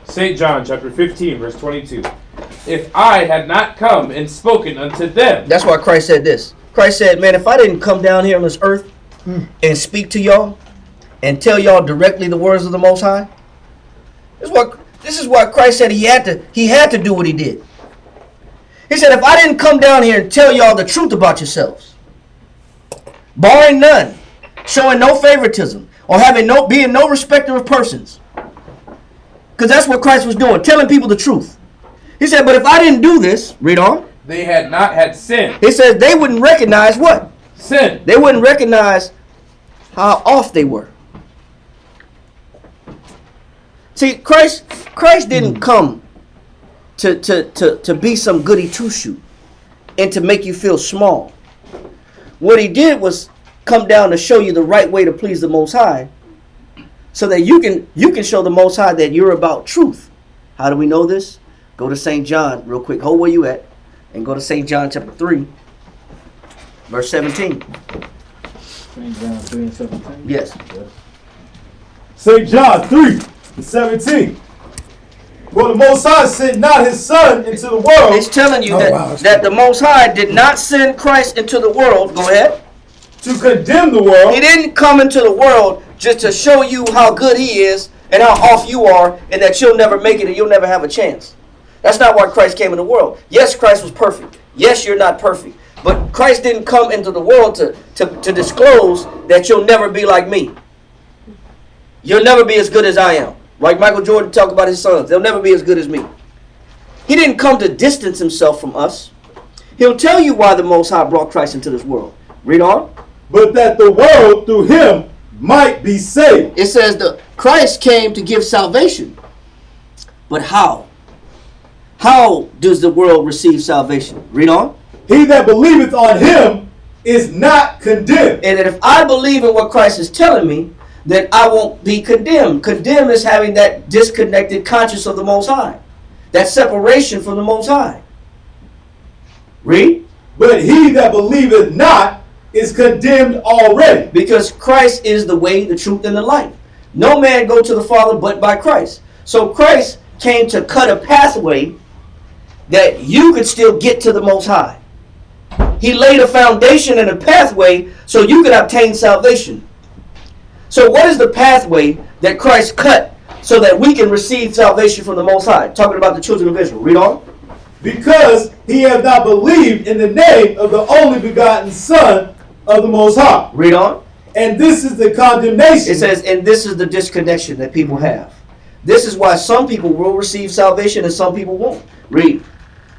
St. John chapter 15, verse 22. If I had not come and spoken unto them. That's why Christ said this. Christ said, man, if I didn't come down here on this earth and speak to y'all and tell y'all directly the words of the Most High, this is why Christ said he had to do what he did. He said, if I didn't come down here and tell y'all the truth about yourselves, barring none, showing no favoritism, or being no respecter of persons, because that's what Christ was doing, telling people the truth. He said, but if I didn't do this, read on. They had not had sin. He says they wouldn't recognize what? Sin. They wouldn't recognize how off they were. See, Christ didn't come to be some goody two-shoe and to make you feel small. What he did was come down to show you the right way to please the Most High, so that you can show the Most High that you're about truth. How do we know this? Go to St. John real quick. Hold where you at. And go to St. John chapter 3, verse 17. St. John 3 and 17? Yes. St. John 3 and 17. For the Most High sent not his Son into the world. It's telling you that the Most High did not send Christ into the world. Go ahead. To condemn the world. He didn't come into the world just to show you how good he is and how off you are and that you'll never make it and you'll never have a chance. That's not why Christ came in the world. Yes, Christ was perfect. Yes, you're not perfect. But Christ didn't come into the world to disclose that you'll never be like me. You'll never be as good as I am. Like Michael Jordan talked about his sons. They'll never be as good as me. He didn't come to distance himself from us. He'll tell you why the Most High brought Christ into this world. Read on. But that the world through him might be saved. It says that Christ came to give salvation. But how? How does the world receive salvation? Read on. He that believeth on him is not condemned. And that if I believe in what Christ is telling me, then I won't be condemned. Condemned is having that disconnected conscience of the Most High. That separation from the Most High. Read. But he that believeth not is condemned already. Because Christ is the way, the truth, and the life. No man go to the Father but by Christ. So Christ came to cut a pathway that you could still get to the Most High. He laid a foundation and a pathway so you could obtain salvation. So what is the pathway that Christ cut so that we can receive salvation from the Most High? Talking about the children of Israel. Read on. Because he hath not believed in the name of the only begotten Son of the Most High. Read on. And this is the condemnation. It says, and this is the disconnection that people have. This is why some people will receive salvation and some people won't. Read.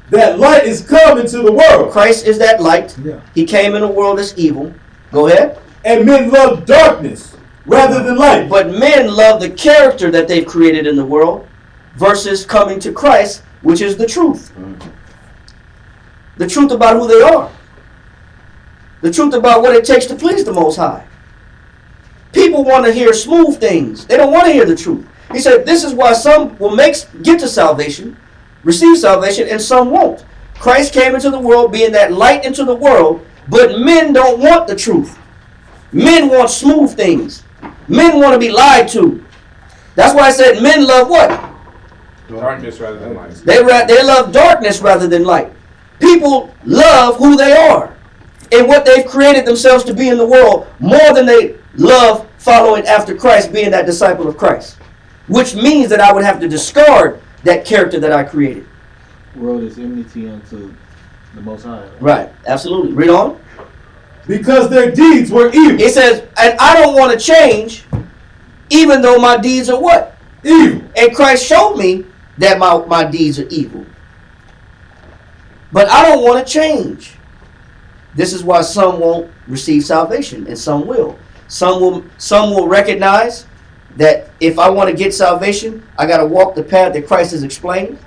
That light is come into the world. Christ is that light. Yeah. He came in a world that's evil. Go ahead. And men love darkness rather than light. But men love the character that they've created in the world versus coming to Christ, which is the truth. The truth about who they are. The truth about what it takes to please the Most High. People want to hear smooth things. They don't want to hear the truth. He said this is why some will get to salvation, receive salvation, and some won't. Christ came into the world being that light into the world, but men don't want the truth. Men want smooth things. Men want to be lied to. That's why I said men love what? Darkness rather than light. They love darkness rather than light. People love who they are and what they've created themselves to be in the world more than they love following after Christ, being that disciple of Christ. Which means that I would have to discard that character that I created. World is enmity unto the Most High. Right, absolutely. Read on. Because their deeds were evil. It says, and I don't want to change, even though my deeds are what? Evil. And Christ showed me that my deeds are evil. But I don't want to change. This is why some won't receive salvation and some will. Some will recognize that if I want to get salvation, I got to walk the path that Christ has explained,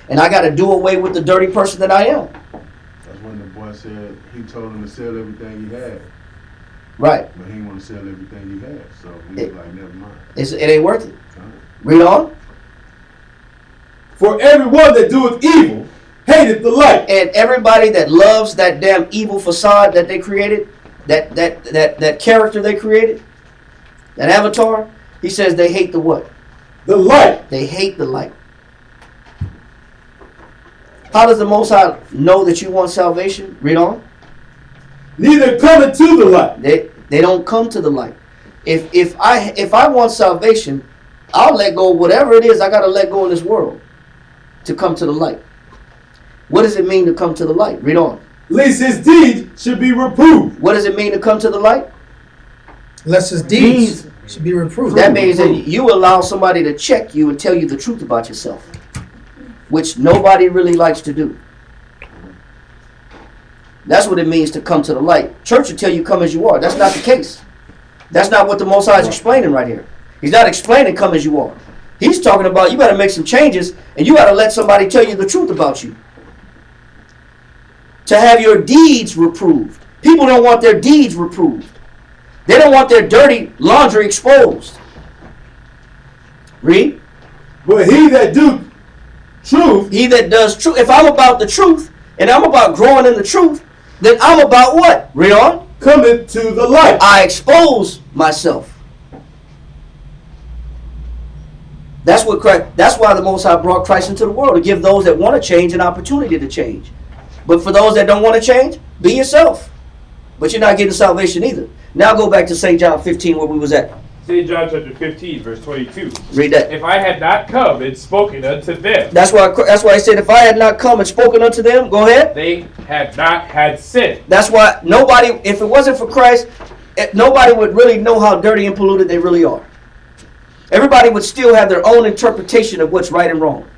and I got to do away with the dirty person that I am. That's when the boy said he told him to sell everything he had. Right. But he didn't want to sell everything he had, so he was like, never mind. It ain't worth it. Read on. For everyone that doeth evil hateth the light. And everybody that loves that damn evil facade that they created, that character they created, that avatar, he says they hate the what? The light. They hate the light. How does the Most High know that you want salvation? Read on. Neither coming to the light. They don't come to the light. If I want salvation, I'll let go of whatever it is I got to let go in this world to come to the light. What does it mean to come to the light? Read on. Lest his deeds should be reproved. What does it mean to come to the light? Lest his deeds should be reproved. That means that you allow somebody to check you and tell you the truth about yourself, which nobody really likes to do. That's what it means to come to the light. Church will tell you come as you are. That's not the case. That's not what the Most High is explaining right here. He's not explaining come as you are. He's talking about you got to make some changes and you got to let somebody tell you the truth about you. To have your deeds reproved. People don't want their deeds reproved. They don't want their dirty laundry exposed. Read. But he that do truth. He that does truth. If I'm about the truth and I'm about growing in the truth, then I'm about what? Read on. Coming to the light. I expose myself. That's what Christ. That's why the Most High brought Christ into the world, to give those that want to change an opportunity to change. But for those that don't want to change, be yourself. But you're not getting salvation either. Now go back to St. John 15 where we was at. St. John chapter 15, verse 22. Read that. If I had not come and spoken unto them. That's why he said, if I had not come and spoken unto them, go ahead. They had not had sin. That's why nobody, if it wasn't for Christ, nobody would really know how dirty and polluted they really are. Everybody would still have their own interpretation of what's right and wrong,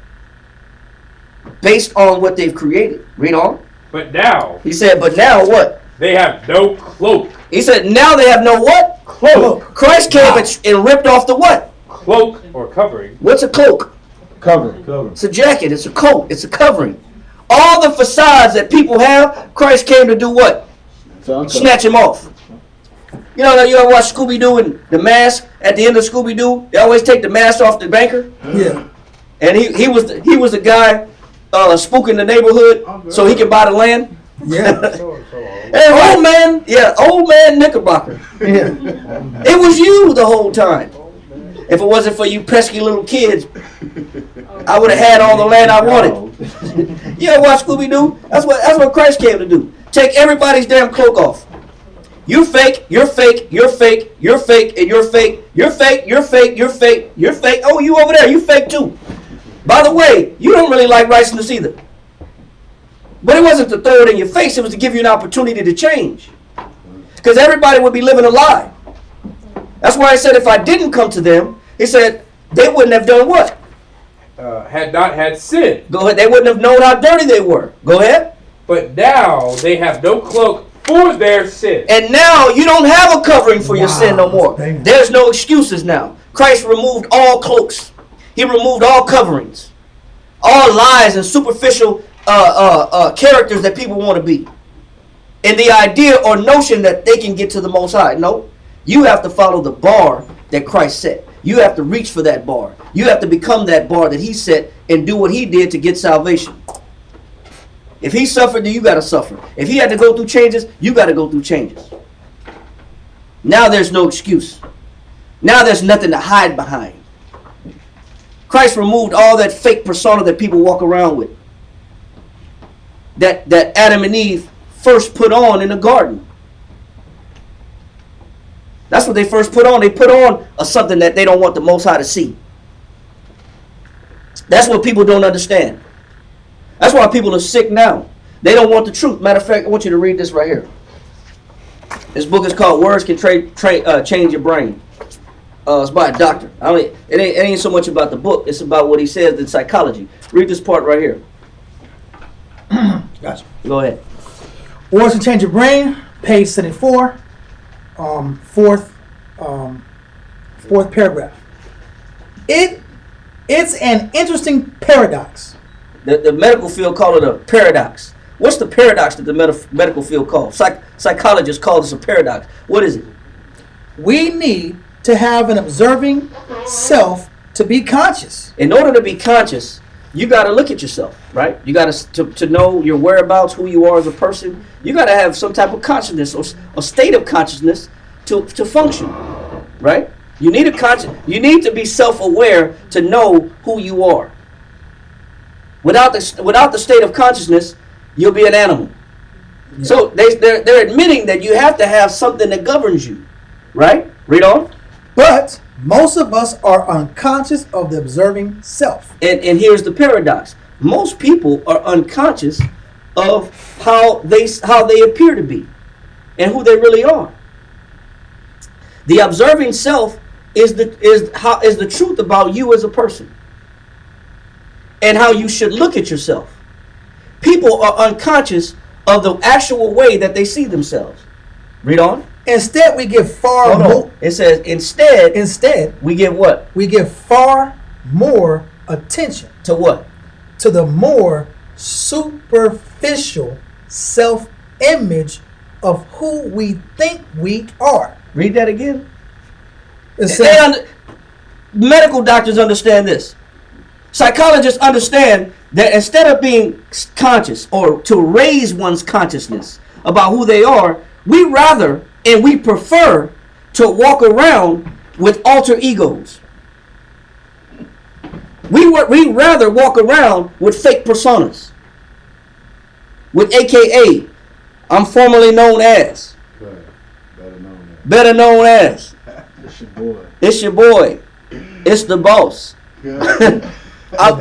based on what they've created. Read on. But now. He said, but now what? They have no cloak. He said, now they have no what? Cloak. Christ came and ripped off the what? Cloak or covering. What's a cloak? Cover. It's a jacket. It's a coat. It's a covering. All the facades that people have, Christ came to do what? Snatch them off. You know, you ever watch Scooby-Doo and the mask at the end of Scooby-Doo? They always take the mask off the banker. Yeah. And he was the guy spooking the neighborhood so he could buy the land. Yeah. Hey, old man Knickerbocker. Yeah. It was you the whole time. If it wasn't for you pesky little kids, I would have had all the land I wanted. You ever watch Scooby-Doo? That's what Christ came to do. Take everybody's damn cloak off. You fake, you're fake, you're fake, you're fake, and you're fake, you're fake, you're fake, you're fake, you're fake. Oh, you over there, you fake too. By the way, you don't really like righteousness either. But it wasn't to throw it in your face, it was to give you an opportunity to change. Because everybody would be living a lie. That's why I said if I didn't come to them, he said they wouldn't have done what? Had not had sin. Go ahead. They wouldn't have known how dirty they were. Go ahead. But now they have no cloak for their sin. And now you don't have a covering for your sin no more. There's no excuses now. Christ removed all cloaks. He removed all coverings. All lies and superficial characters that people want to be. And the idea or notion that they can get to the Most High. No. You have to follow the bar that Christ set. You have to reach for that bar. You have to become that bar that he set and do what he did to get salvation. If he suffered, then you got to suffer. If he had to go through changes, you got to go through changes. Now there's no excuse. Now there's nothing to hide behind. Christ removed all that fake persona that people walk around with. That Adam and Eve first put on in the garden. That's what they first put on. They put on something that they don't want the Most High to see. That's what people don't understand. That's why people are sick now. They don't want the truth. Matter of fact, I want you to read this right here. This book is called Words Can Change Your Brain. It's by a doctor. It ain't so much about the book. It's about what he says in psychology. Read this part right here. Gotcha. Go ahead. Words Can Change Your Brain, page 74, fourth paragraph. It's an interesting paradox. The medical field call it a paradox. What's the paradox that the medical field calls? Psychologists call this a paradox. What is it? We need to have an observing self to be conscious. In order to be conscious, you got to look at yourself, right? You got to know your whereabouts, who you are as a person. You got to have some type of consciousness or a state of consciousness to function, right? You need a You need to be self-aware to know who you are. Without the state of consciousness, you'll be an animal. Yeah. So they're admitting that you have to have something that governs you, right? Read on. But most of us are unconscious of the observing self. And here's the paradox: most people are unconscious of how they appear to be and who they really are. The observing self is the truth about you as a person and how you should look at yourself. People are unconscious of the actual way that they see themselves. Read on. Instead, we give far more. It says instead we give what? We give far more attention to what? To the more superficial self-image of who we think we are. Read that again. It says, medical doctors understand this. Psychologists understand that instead of being conscious or to raise one's consciousness about who they are, we rather and we prefer to walk around with alter egos. We rather walk around with fake personas. With AKA, I'm formerly known as. Better known as. It's your boy. It's your boy. It's the boss. I'm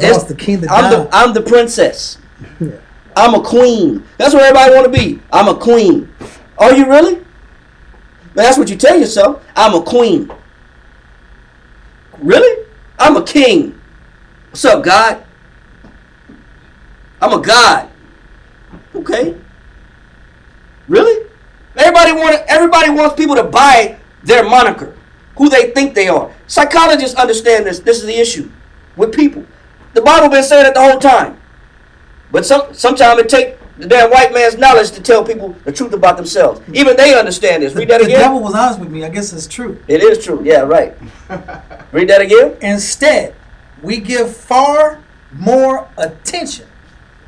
the princess. Yeah. I'm a queen. That's what everybody want to be. I'm a queen. Are you really? That's what you tell yourself. I'm a queen. Really? I'm a king. What's up, God? I'm a god. Okay. Really? Everybody wants people to buy their moniker, who they think they are. Psychologists understand this. This is the issue with people. The Bible been saying it the whole time. But sometimes it takes the damn white man's knowledge to tell people the truth about themselves. Even they understand this. Read that again. The devil was honest with me. I guess it's true. It is true. Yeah, right. Read that again. Instead, we give far more attention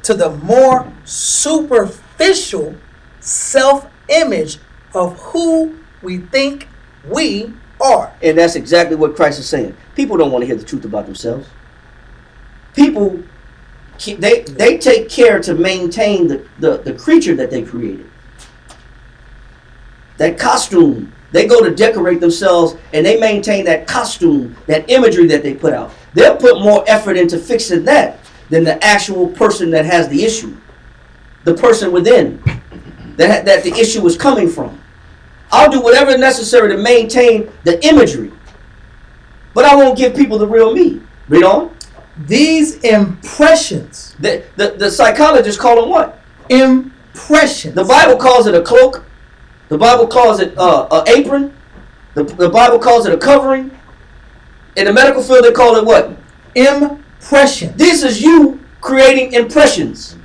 to the more superficial self-image of who we think we are. And that's exactly what Christ is saying. People don't want to hear the truth about themselves. People, they take care to maintain the creature that they created. That costume. They go to decorate themselves and they maintain that costume, that imagery that they put out. They'll put more effort into fixing that than the actual person that has the issue. The person within that the issue is coming from. I'll do whatever is necessary to maintain the imagery. But I won't give people the real me. Read on. These impressions. The psychologists call them what? Impressions. The Bible calls it a cloak. The Bible calls it an apron. The Bible calls it a covering. In the medical field, they call it what? Impression. This is you creating impressions.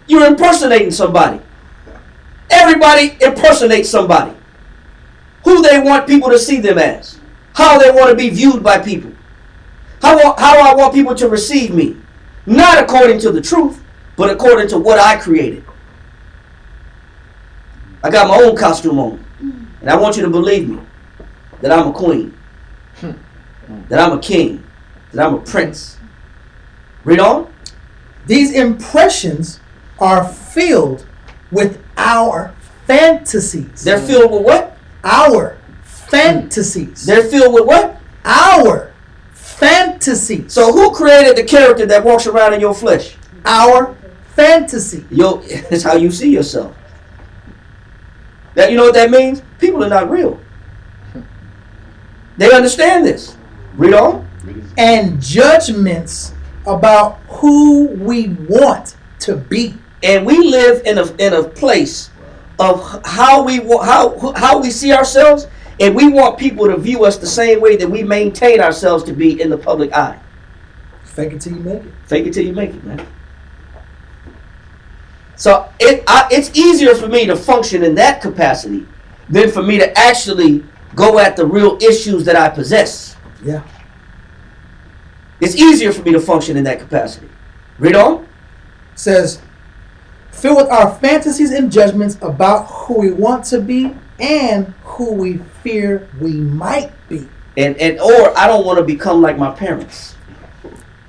You're impersonating somebody. Everybody impersonates somebody. Who they want people to see them as. How they want to be viewed by people. How I want people to receive me. Not according to the truth, but according to what I created. I got my own costume on. And I want you to believe me. That I'm a queen. That I'm a king. That I'm a prince. Read on. These impressions are filled with our fantasies. They're filled with what? Our fantasies. They're filled with what? Our fantasies. So who created the character that walks around in your flesh? Our fantasy. It's how you see yourself. That, you know what that means? People are not real. They understand this. Read on. And judgments about who we want to be. And we live in a place of how we see ourselves, and we want people to view us the same way that we maintain ourselves to be in the public eye. Fake it till you make it. Fake it till you make it, man. So it's easier for me to function in that capacity than for me to actually go at the real issues that I possess. Yeah. It's easier for me to function in that capacity. Read on. Says, filled with our fantasies and judgments about who we want to be and who we fear we might be. Or I don't want to become like my parents.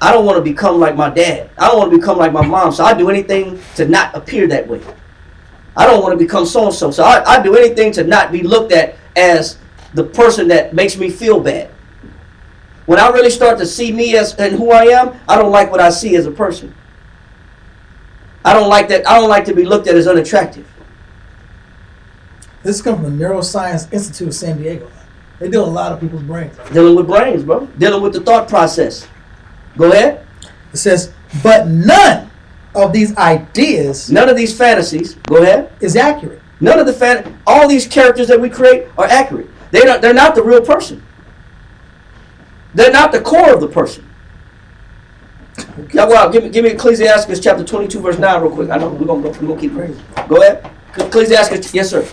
I don't want to become like my dad. I don't want to become like my mom. So I do anything to not appear that way. I don't want to become so-and-so. So I do anything to not be looked at as the person that makes me feel bad. When I really start to see me as and who I am, I don't like what I see as a person. I don't like that. I don't like to be looked at as unattractive. This comes from the Neuroscience Institute of San Diego. They deal with a lot of people's brains. Dealing with brains, bro. Dealing with the thought process. Go ahead. It says, but none of these ideas, None of these fantasies. Go ahead. is accurate. None of the all these characters that we create are accurate. They're not the real person. They're not the core of the person. Yeah, well, give me Ecclesiastes chapter 22, verse 9 real quick. I know we're gonna keep reading. Go ahead. Ecclesiastes, yes, sir.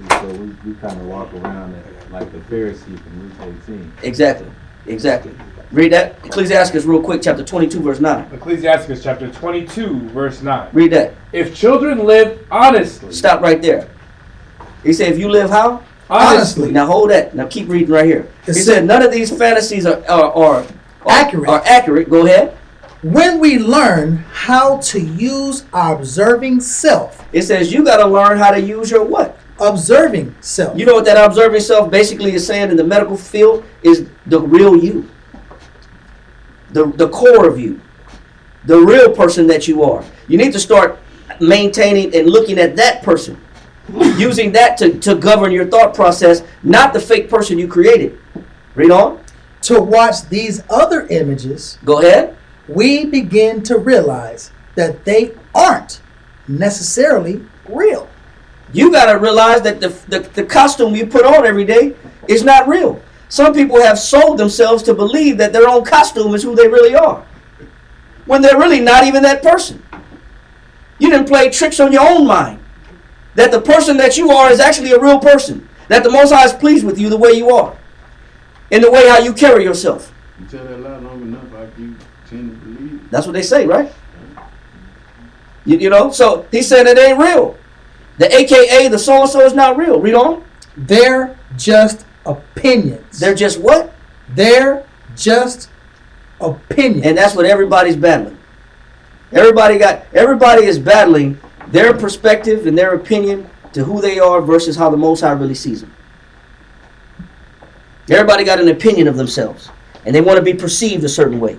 So we kind of walk around like the Pharisee from Luke 18. Exactly. Read that. Ecclesiastes real quick, chapter 22, verse 9. Ecclesiastes chapter 22, verse 9. Read that. If children live honestly. Stop right there. He said, if you live how? Honestly. Now hold that. Now keep reading right here. He said, none of these fantasies are Accurate. Are accurate. Go ahead. When we learn how to use our observing self. It says you got to learn how to use your what? Observing self. You know what that observing self basically is saying in the medical field is the real you. The core of you. The real person that you are. You need to start maintaining and looking at that person. Using that to govern your thought process, not the fake person you created. Read on. To watch these other images, Go ahead. we begin to realize that they aren't necessarily real. You got to realize that the costume you put on every day is not real. Some people have sold themselves to believe that their own costume is who they really are, when they're really not even that person. You didn't play tricks on your own mind. That the person that you are is actually a real person. That the Most High is pleased with you the way you are. In the way how you carry yourself. You tell that lie long enough, like you tend to believe. That's what they say, right? You know, so he said it ain't real. The AKA, the so-and-so is not real. Read on. They're just opinions. They're just what? They're just opinions. And that's what everybody's battling. Everybody is battling their perspective and their opinion to who they are versus how the Most High really sees them. Everybody got an opinion of themselves, and they want to be perceived a certain way.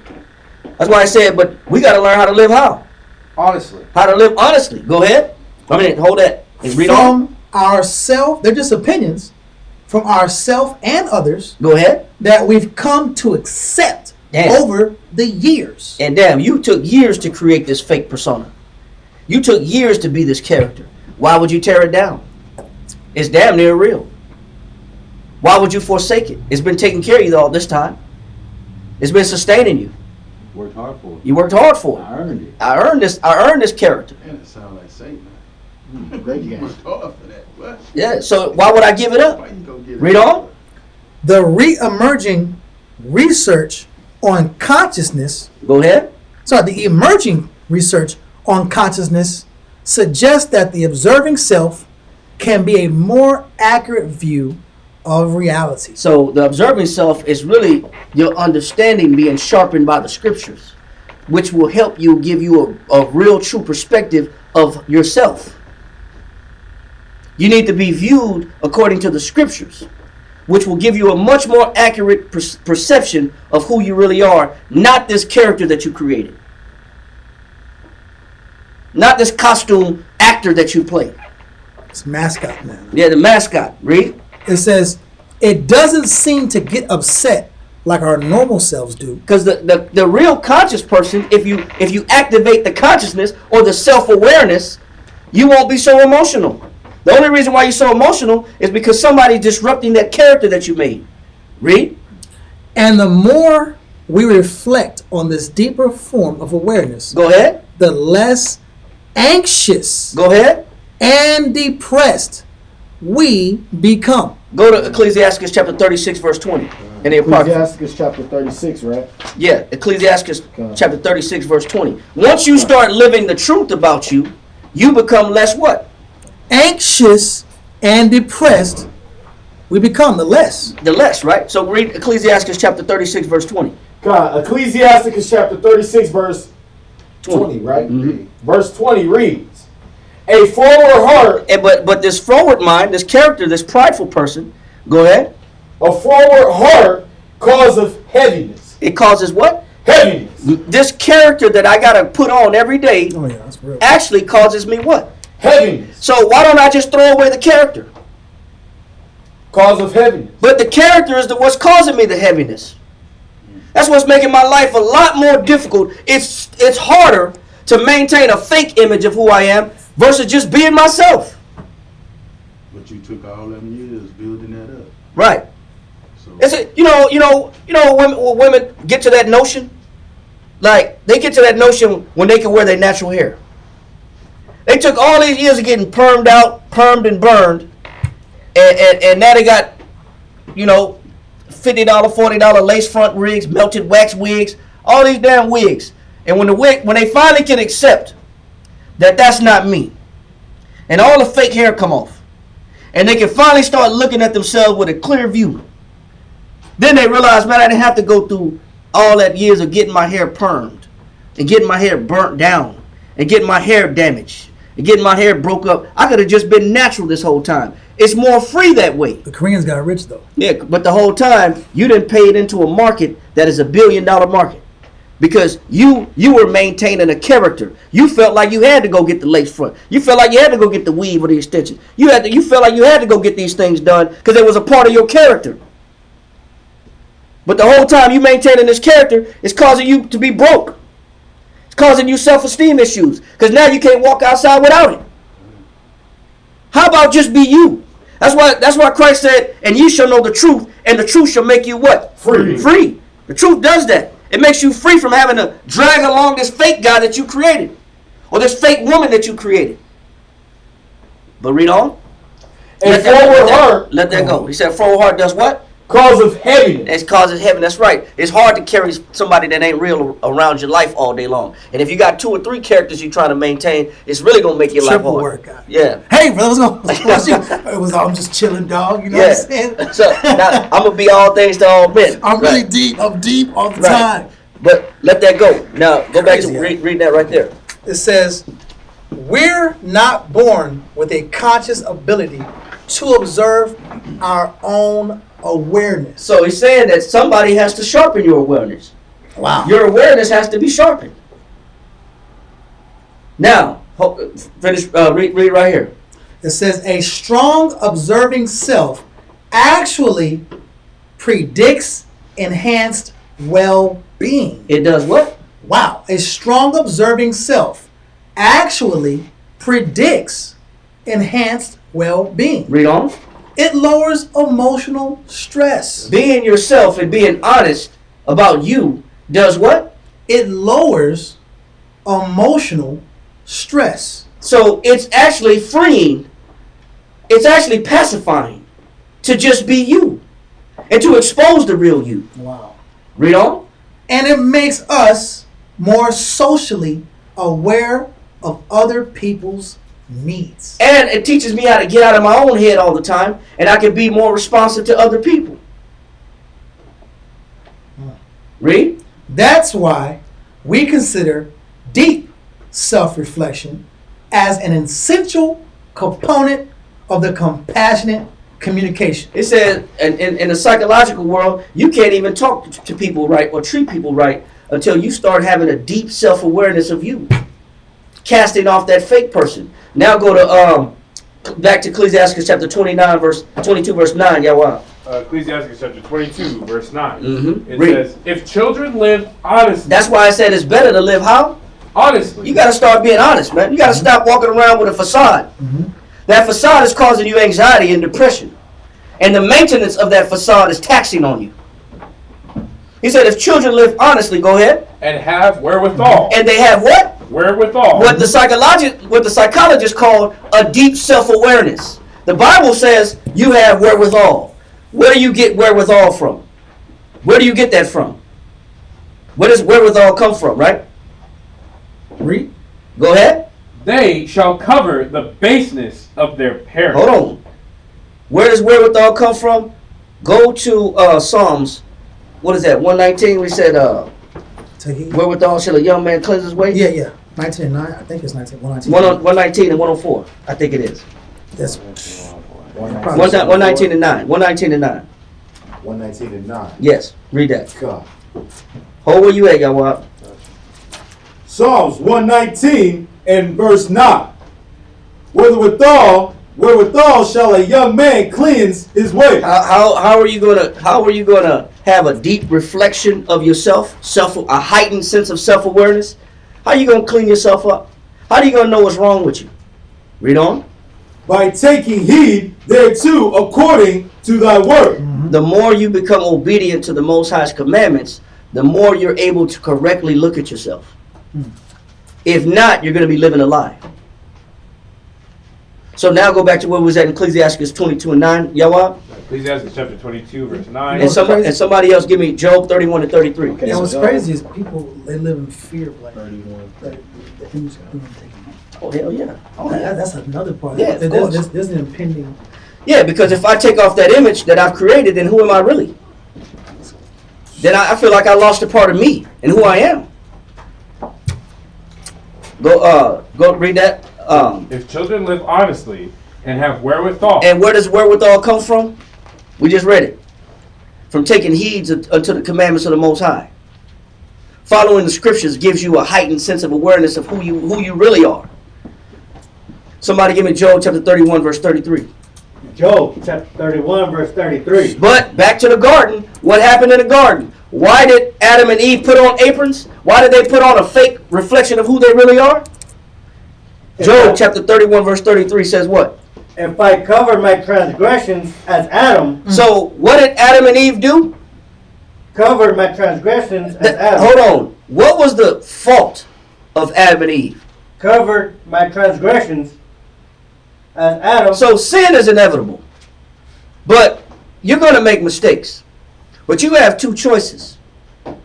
That's why I said, but we got to learn how to live how? Honestly. How to live honestly. Go ahead. I mean, hold that. And read on. From ourself, they're just opinions from ourself and others Go ahead. that we've come to accept over the years. And damn, you took years to create this fake persona. You took years to be this character. Why would you tear it down? It's damn near real. Why would you forsake it? It's been taking care of you all this time. It's been sustaining you. Worked hard for it. You worked hard for it. I earned it. I earned this character. And it sounds like Satan. Great You game. worked hard for that. What? Yeah, so why would I give it up? Why you gonna get it? Read on. The re-emerging research on consciousness, the emerging research on consciousness suggests that the observing self can be a more accurate view of reality. So the observing self is really your understanding being sharpened by the scriptures, which will help you give you a real true perspective of yourself. You need to be viewed according to the scriptures, which will give you a much more accurate perception of who you really are, not this character that you created. Not this costume actor that you play. It's mascot now. Yeah, the mascot. Read. It says, it doesn't seem to get upset like our normal selves do. Because the real conscious person, if you activate the consciousness or the self-awareness, you won't be so emotional. The only reason why you're so emotional is because somebody's disrupting that character that you made. Read. And the more we reflect on this deeper form of awareness, Go ahead. the less anxious Go ahead. and depressed we become. Go to Ecclesiastes chapter 36, verse 20. In the Apocrypha. Ecclesiastes chapter 36, right? Yeah, Ecclesiastes chapter 36, verse 20. Once you start living the truth about you, you become less what? Anxious and depressed we become, the less. The less, right? So read Ecclesiastes chapter 36, verse 20. Ecclesiasticus chapter 36, verse 20, right? Mhm. Verse 20 reads, a forward heart, But this forward mind, this character, this prideful person, go ahead. a forward heart causeth heaviness. It causes what? Heaviness. This character that I gotta put on every day Oh yeah, that's real. actually causes me what? Heaviness. So why don't I just throw away the character? Cause of heaviness. But the character is what's causing me the heaviness. That's what's making my life a lot more difficult. It's harder to maintain a fake image of who I am versus just being myself. But you took all them years building that up. Right. So It's when women get to that notion, like they get to that notion when they can wear their natural hair. They took all these years of getting permed and burned, and now they got, $50, $40 lace front wigs, melted wax wigs, all these damn wigs. And when they finally can accept that that's not me, and all the fake hair come off, and they can finally start looking at themselves with a clear view, then they realize, man, I didn't have to go through all that years of getting my hair permed, and getting my hair burnt down, and getting my hair damaged, and getting my hair broke up. I could have just been natural this whole time. It's more free that way. The Koreans got rich though. Yeah, but the whole time you didn't pay it into a market that is $1 billion market, because you were maintaining a character. You felt like you had to go get the lace front. You felt like you had to go get the weave or the extension. You felt like you had to go get these things done because it was a part of your character. But the whole time you maintaining this character is causing you to be broke. It's causing you self-esteem issues because now you can't walk outside without it. How about just be you? That's why Christ said, and ye shall know the truth, and the truth shall make you what? Free. Free. The truth does that. It makes you free from having to drag along this fake guy that you created, or this fake woman that you created. But read on. A forward heart Let that go. He said forward heart does what? causes heaviness. It causes heaven. That's right. It's hard to carry somebody that ain't real around your life all day long. And if you got 2 or 3 characters you trying to maintain, it's really gonna make your life Triple hard. workout. Yeah. Hey, brother, what's going on? It was I'm just chilling, dog. You know what I'm saying? So now I'm gonna be all things to all men. I'm really Right. deep. I'm deep all the Right. time. But let that go. Now go back to Crazy, read that right there. It says, we're not born with a conscious ability to observe our own awareness. So he's saying that somebody has to sharpen your awareness. Wow. Your awareness has to be sharpened. Now, finish. Read right here. It says, a strong observing self actually predicts enhanced well-being. It does what? Wow. A strong observing self actually predicts enhanced well-being. Read on. It lowers emotional stress. Being yourself and being honest about you does what? It lowers emotional stress. So it's actually freeing. It's actually pacifying to just be you and to expose the real you. Wow. Read on. And it makes us more socially aware of other people's needs. And it teaches me how to get out of my own head all the time, and I can be more responsive to other people. Read. That's why we consider deep self-reflection as an essential component of the compassionate communication. It says in the psychological world, you can't even talk to people right or treat people right until you start having a deep self-awareness of you. Casting off that fake person. Now go to back to Ecclesiastes chapter 29, verse 22, verse 9. Yeah, Ecclesiastes chapter 22, verse 9. Mm-hmm. It says, if children live honestly. That's why I said it's better to live how? Honestly. You got to start being honest, man. You got to stop walking around with a facade. That facade is causing you anxiety and depression. And the maintenance of that facade is taxing on you. He said if children live honestly, go ahead. And have wherewithal. And they have what? Wherewithal. What the psychologists call a deep self-awareness. The Bible says you have wherewithal. Where do you get wherewithal from? Where do you get that from? Where does wherewithal come from, right? Read. Go ahead. They shall cover the baseness of their parents. Hold on. Where does wherewithal come from? Go to Psalms what is that? 119. We said, Take heed. wherewithal shall a young man cleanse his way? Yeah. 19 and 9. I think it's 19. 119. 119 and 104. I think it is. That's 119 and 9. 119 and 9. 119 and 9. Yes. Read that. God. Hold where you at, y'all. Psalms 119 and verse 9. Wherewithal shall a young man cleanse his way. How are you gonna have a deep reflection of yourself, a heightened sense of self-awareness? How are you gonna clean yourself up? How are you gonna know what's wrong with you? Read on. By taking heed thereto according to thy word. The more you become obedient to the Most High's commandments, the more you're able to correctly look at yourself. If not, you're going to be living a lie. So now go back to where we was at in Ecclesiastes 22 and 9. Yawab? Ecclesiastes chapter 22, verse 9. And somebody else give me Job 31 and 33. Okay, what's so crazy is people, they live in fear of like 31. the things going to take. Oh, hell yeah. Oh, that's another part. Yeah, of course. There's an impending. Yeah, because if I take off that image that I've created, then who am I really? Then I feel like I lost a part of me and who I am. Go read that. If children live honestly and have wherewithal. And where does wherewithal come from? We just read it. From taking heed unto the commandments of the Most High. Following the scriptures gives you a heightened sense of awareness of who you really are. Somebody give me Job chapter 31 verse 33. Job chapter 31 verse 33. But back to the garden. What happened in the garden? Why did Adam and Eve put on aprons? Why did they put on a fake reflection of who they really are? Job chapter 31 verse 33 says what? If I cover my transgressions as Adam. So what did Adam and Eve do? Cover my transgressions as Adam. Hold on. What was the fault of Adam and Eve? Covered my transgressions as Adam. So sin is inevitable. But you're going to make mistakes. But you have two choices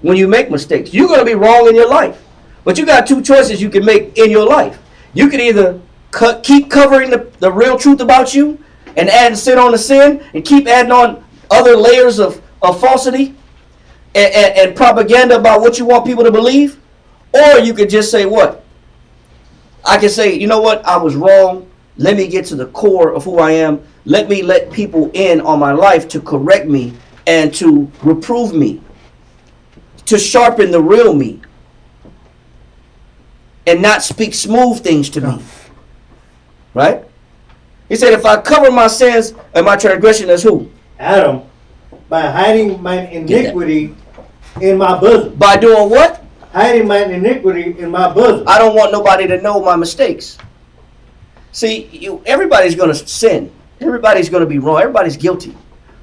when you make mistakes. You're going to be wrong in your life. But you got two choices you can make in your life. You can either keep covering the real truth about you and add sin on the sin and keep adding on other layers of falsity and propaganda about what you want people to believe. Or you could just say what? I can say, you know what? I was wrong. Let me get to the core of who I am. Let me let people in on my life to correct me and to reprove me, to sharpen the real me, and not speak smooth things to me. Right? He said, if I cover my sins and my transgression as who? Adam, by hiding my iniquity in my bosom. By doing what? Hiding my iniquity in my bosom. I don't want nobody to know my mistakes. See, everybody's going to sin. Everybody's going to be wrong. Everybody's guilty.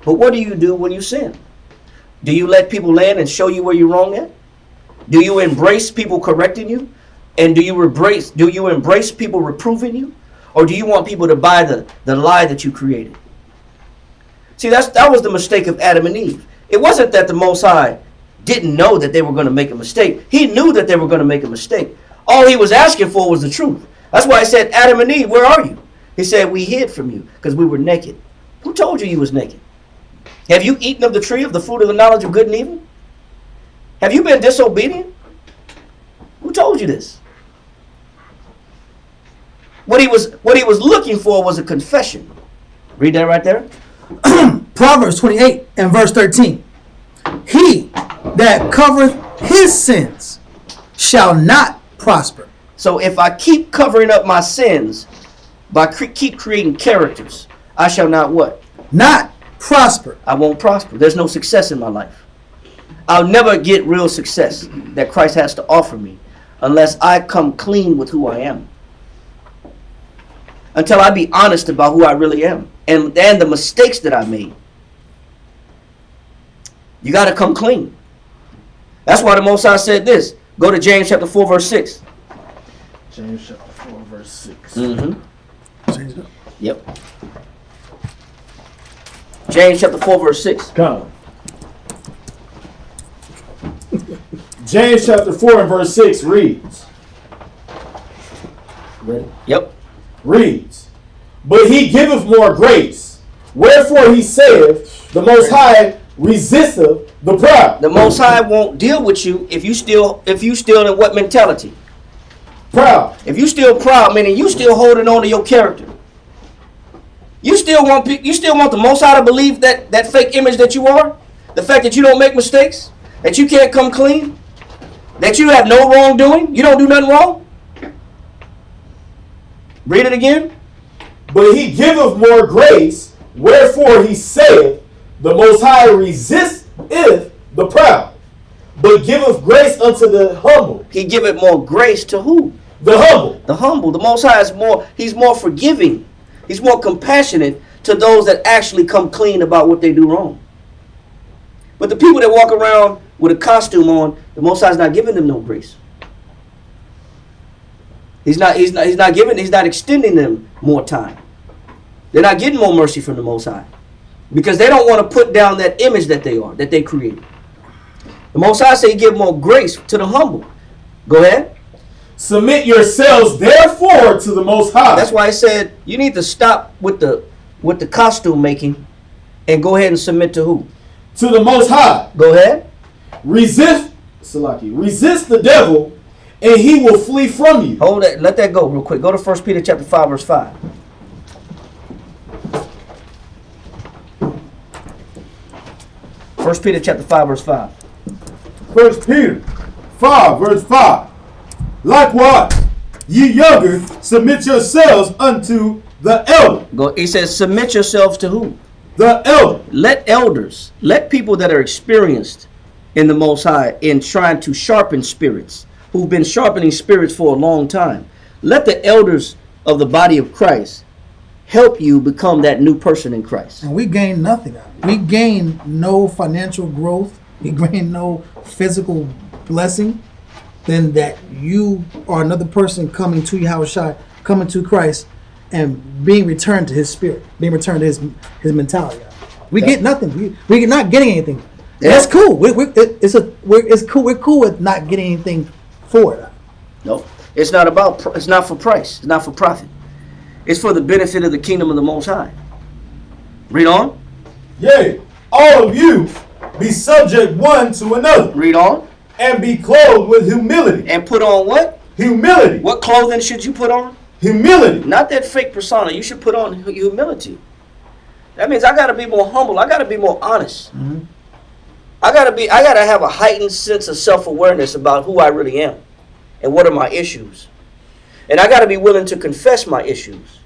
But what do you do when you sin? Do you let people in and show you where you're wrong at? Do you embrace people correcting you? And do you embrace people reproving you? Or do you want people to buy the lie that you created? See, that was the mistake of Adam and Eve. It wasn't that the Most High didn't know that they were going to make a mistake. He knew that they were going to make a mistake. All he was asking for was the truth. That's why I said, Adam and Eve, where are you? He said, we hid from you because we were naked. Who told you was naked? Have you eaten of the tree of the fruit of the knowledge of good and evil? Have you been disobedient? Who told you this? What he was looking for was a confession. Read that right there. Proverbs 28 and verse 13. He that covereth his sins shall not prosper. So if I keep covering up my sins by keep creating characters, I shall not what? Not prosper. I won't prosper. There's no success in my life. I'll never get real success that Christ has to offer me unless I come clean with who I am. Until I be honest about who I really am and the mistakes that I made. You got to come clean. That's why the Most High said this. Go to James chapter 4 verse 6. James chapter 4 verse 6. Mm-hmm. Yep. James chapter 4 verse 6. Come. James chapter 4 and verse 6 reads. Ready? Yep. Reads. But he giveth more grace. Wherefore he saith, the Most High resisteth the proud. The Most High won't deal with you if you still in what mentality? Proud. If you still proud, meaning you still holding on to your character. You still want the Most High to believe that fake image that you are, the fact that you don't make mistakes, that you can't come clean, that you have no wrongdoing, you don't do nothing wrong. Read it again. But he giveth more grace, wherefore he saith, the Most High resisteth the proud, but giveth grace unto the humble. He giveth more grace to who? The humble. The humble. The Most High is he's more forgiving. He's more compassionate to those that actually come clean about what they do wrong. But the people that walk around with a costume on, the Most High is not giving them no grace. He's not extending them more time. They're not getting more mercy from the Most High. Because they don't want to put down that image that they created. The Most High say he give more grace to the humble. Go ahead. Submit yourselves therefore to the Most High. That's why I said you need to stop with the costume making and go ahead and submit to who? To the Most High. Go ahead. Resist the devil, and he will flee from you. Hold that. Let that go real quick. Go to 1 Peter chapter 5, verse 5. 1 Peter chapter 5, verse 5. 1 Peter 5, verse 5. Likewise, ye younger, submit yourselves unto the elder. He says, submit yourselves to who? The elder. Let elders, let people that are experienced in the Most High in trying to sharpen spirits, who've been sharpening spirits for a long time. Let the elders of the body of Christ help you become that new person in Christ. And we gain nothing out of it. We gain no financial growth. We gain no physical blessing. Then that you are another person coming to Yahushua, coming to Christ, and being returned to His spirit, being returned to His mentality. We get nothing. We're not getting anything. Yeah. That's cool. It's cool. We're cool with not getting anything for it. No, it's not about. It's not for price. It's not for profit. It's for the benefit of the kingdom of the Most High. Read on. Yea, all of you be subject one to another. Read on. And be clothed with humility. And put on what? Humility. What clothing should you put on? Humility. Not that fake persona. You should put on humility. That means I got to be more humble. I got to be more honest. Mm-hmm. I got to have a heightened sense of self-awareness about who I really am and what are my issues. And I got to be willing to confess my issues.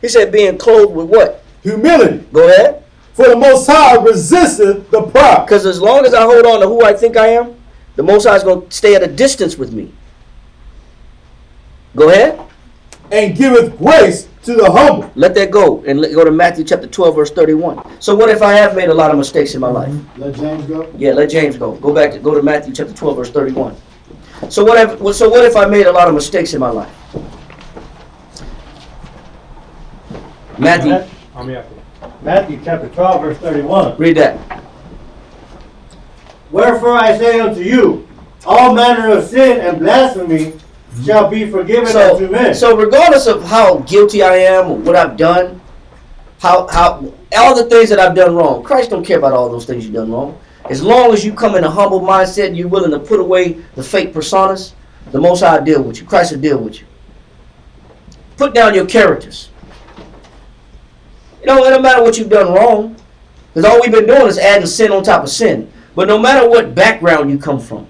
He said being clothed with what? Humility. Go ahead. For the Most High resisteth the proud. Because as long as I hold on to who I think I am, the Most High is going to stay at a distance with me. Go ahead. And giveth grace to the humble. Let that go. And go to Matthew chapter 12, verse 31. So what if I have made a lot of mistakes in my life? Let James go? Yeah, let James go. Go to Matthew chapter 12, verse 31. So what if I made a lot of mistakes in my life? Matthew. Matthew chapter 12, verse 31. Read that. Wherefore I say unto you, all manner of sin and blasphemy shall be forgiven unto men. So regardless of how guilty I am or what I've done, how all the things that I've done wrong, Christ don't care about all those things you've done wrong. As long as you come in a humble mindset and you're willing to put away the fake personas, the Most High will deal with you. Christ will deal with you. Put down your characters. It don't matter what you've done wrong, because all we've been doing is adding sin on top of sin. But no matter what background you come from,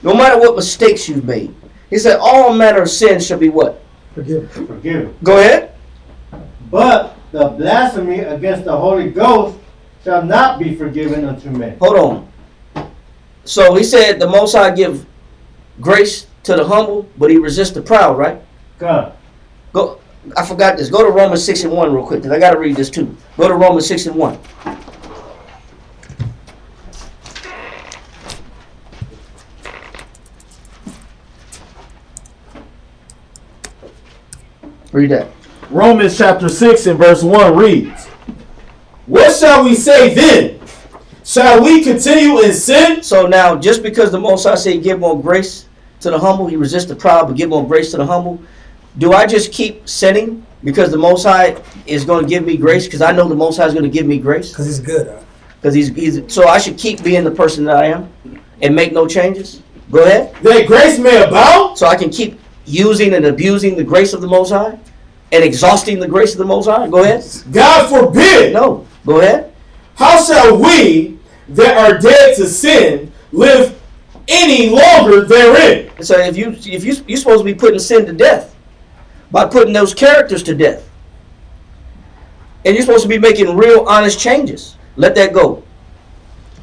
no matter what mistakes you've made, he said all manner of sin shall be what? Forgiven. Go ahead. But the blasphemy against the Holy Ghost shall not be forgiven unto men. Hold on. So he said the Most High give grace to the humble, but he resists the proud, right? God. Go. I forgot this. Go to Romans 6 and 1 real quick, because I got to read this too. Go to Romans 6 and 1. Read that. Romans chapter 6 and verse 1 reads, what shall we say then? Shall we continue in sin? So now, just because the Most High say give more grace to the humble, he resists the proud, but give more grace to the humble, do I just keep sinning because the Most High is going to give me grace? Because I know the Most High is going to give me grace. Because he's good. Because he's so I should keep being the person that I am and make no changes. Go ahead. That grace may abound. So I can keep using and abusing the grace of the Most High and exhausting the grace of the Most High. Go ahead. God forbid. No. Go ahead. How shall we that are dead to sin live any longer therein? So if you're supposed to be putting sin to death by putting those characters to death, and you're supposed to be making real honest changes. Let that go.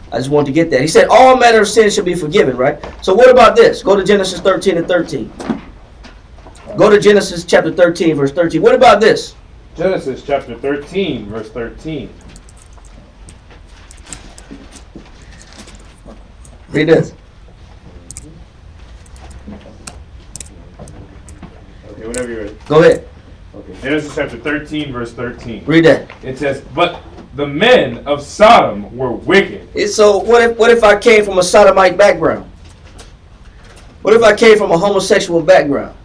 I just want to get that. He said all manner of sin shall be forgiven, right? So what about this? Go to Genesis 13 and 13. Go to Genesis chapter 13, verse 13. What about this? Genesis chapter 13, verse 13. Read this. Okay, whenever you're ready. Go ahead. Okay, Genesis chapter 13, verse 13. Read that. It says, but the men of Sodom were wicked. So what if I came from a sodomite background? What if I came from a homosexual background?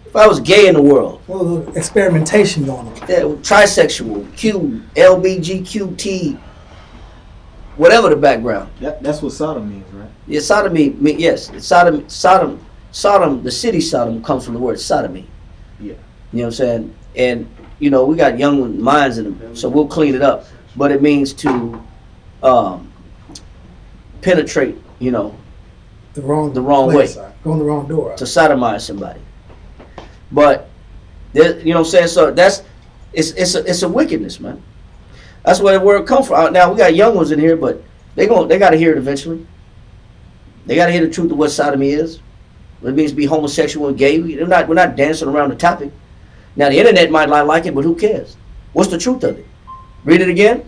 If I was gay in the world? Well, the experimentation going on. Yeah, trisexual, Q, LBGQT, whatever the background. That's what Sodom means, right? Yeah, sodomy, yes. Sodom, the city Sodom comes from the word sodomy. Yeah. You know what I'm saying? And, you know, we got young minds in them, so we'll clean it up. But it means to penetrate, you know, The wrong way. Going the wrong door. To sodomize somebody. But, there, you know what I'm saying? So it's a wickedness, man. That's where the word comes from. Now, we got young ones in here, but they got to hear it eventually. They got to hear the truth of what sodomy is. What it means to be homosexual and gay. We're not dancing around the topic. Now, the internet might not like it, but who cares? What's the truth of it? Read it again.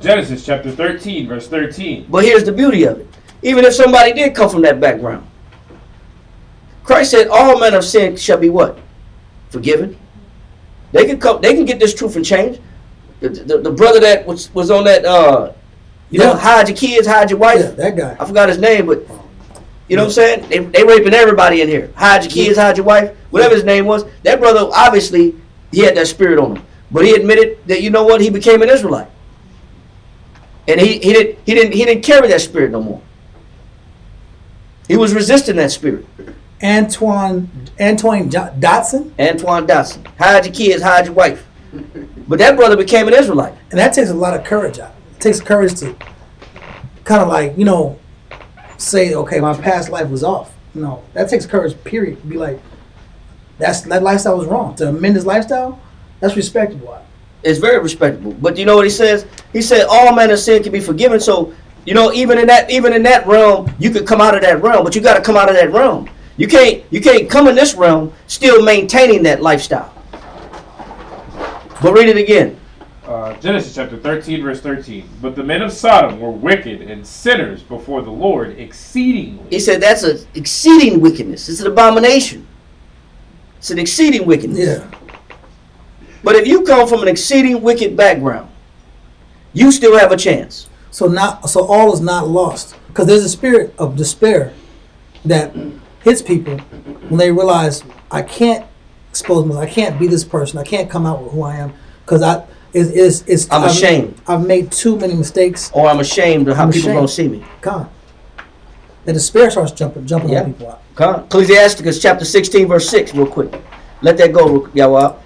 Genesis chapter 13, verse 13. But here's the beauty of it. Even if somebody did come from that background, Christ said all men of sin shall be what? Forgiven. They can get this truth and change. The brother that was on that, hide your kids, hide your wife. Yeah, that guy. I forgot his name, but you know what I'm saying? They raping everybody in here. Hide your kids, hide your wife, whatever his name was. That brother, obviously, he had that spirit on him. But he admitted that, you know what, he became an Israelite. And he didn't carry that spirit no more. He was resisting that spirit. Antoine Dotson. Antoine Dotson. Hide your kids, hide your wife. But that brother became an Israelite. And that takes a lot of courage out. It takes courage to kind of like, say, okay, my past life was off. No, that takes courage, period. Be like, that lifestyle was wrong. To amend his lifestyle, that's respectable. It's very respectable. But you know what he says? He said all manner of sin can be forgiven. So, even in that realm, you could come out of that realm, but you got to come out of that realm. You can't come in this realm still maintaining that lifestyle. But read it again. Genesis chapter 13, verse 13. But the men of Sodom were wicked and sinners before the Lord exceedingly. He said that's an exceeding wickedness. It's an abomination. It's an exceeding wickedness. Yeah. But if you come from an exceeding wicked background, you still have a chance. So all is not lost. Because there's a spirit of despair that hits people when they realize, I can't expose myself. I can't be this person. I can't come out with who I am because I'm ashamed. I've made too many mistakes. Or I'm ashamed of how people don't see me. God. The despair starts jumping on people out. Come. Ecclesiasticus chapter 16, verse 6, real quick. Let that go, y'all.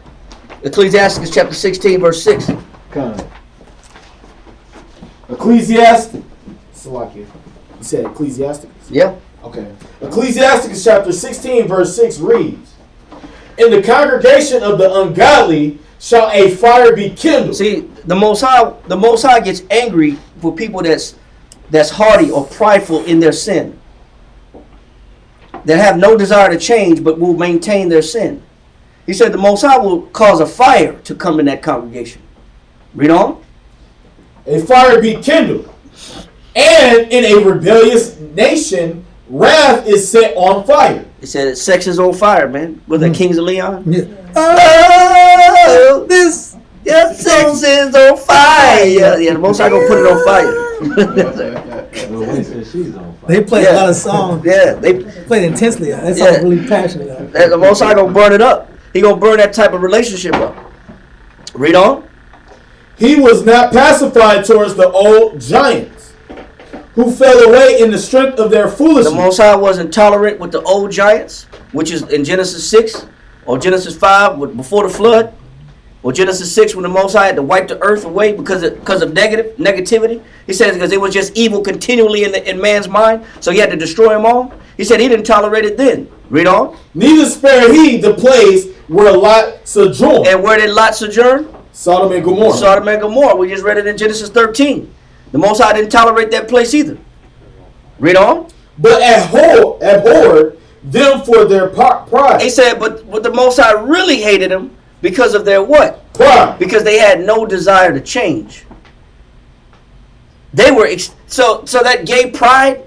Ecclesiasticus chapter 16, verse 6. Come. Ecclesiastes. Salakia. You said Ecclesiasticus? Yeah. Okay. Ecclesiasticus chapter 16, verse 6 reads, in the congregation of the ungodly shall a fire be kindled. See, the Most High gets angry for people that's hardy or prideful in their sin, that have no desire to change but will maintain their sin. He said the Most High will cause a fire to come in that congregation. Read on. A fire be kindled, and in a rebellious nation wrath is set on fire. It said sex is on fire, man. Was that Kings of Leon? Yeah. Oh, your sex is on fire. Yeah, the Most High gonna put it on fire. She's on fire. They play a lot of songs. Yeah, they play it intensely. That song's really passionate. The Most High gonna burn it up. He gonna burn that type of relationship up. Read on. He was not pacified towards the old giants who fell away in the strength of their The foolishness. Most High wasn't tolerant with the old giants, which is in Genesis 6 or Genesis 5 before the flood, or Genesis 6 when the Most High had to wipe the earth away because of negativity. He says because it was just evil continually in man's mind, so he had to destroy them all. He said he didn't tolerate it then. Read on. Neither spared he the place where Lot sojourned. And where did Lot sojourn? Sodom and Gomorrah. Sodom and Gomorrah. We just read it in Genesis 13. The Most High didn't tolerate that place either. Read on. But abhorred them for their pride. He said, but the Most High really hated them because of their what? Pride. Because they had no desire to change. They were so that gay pride.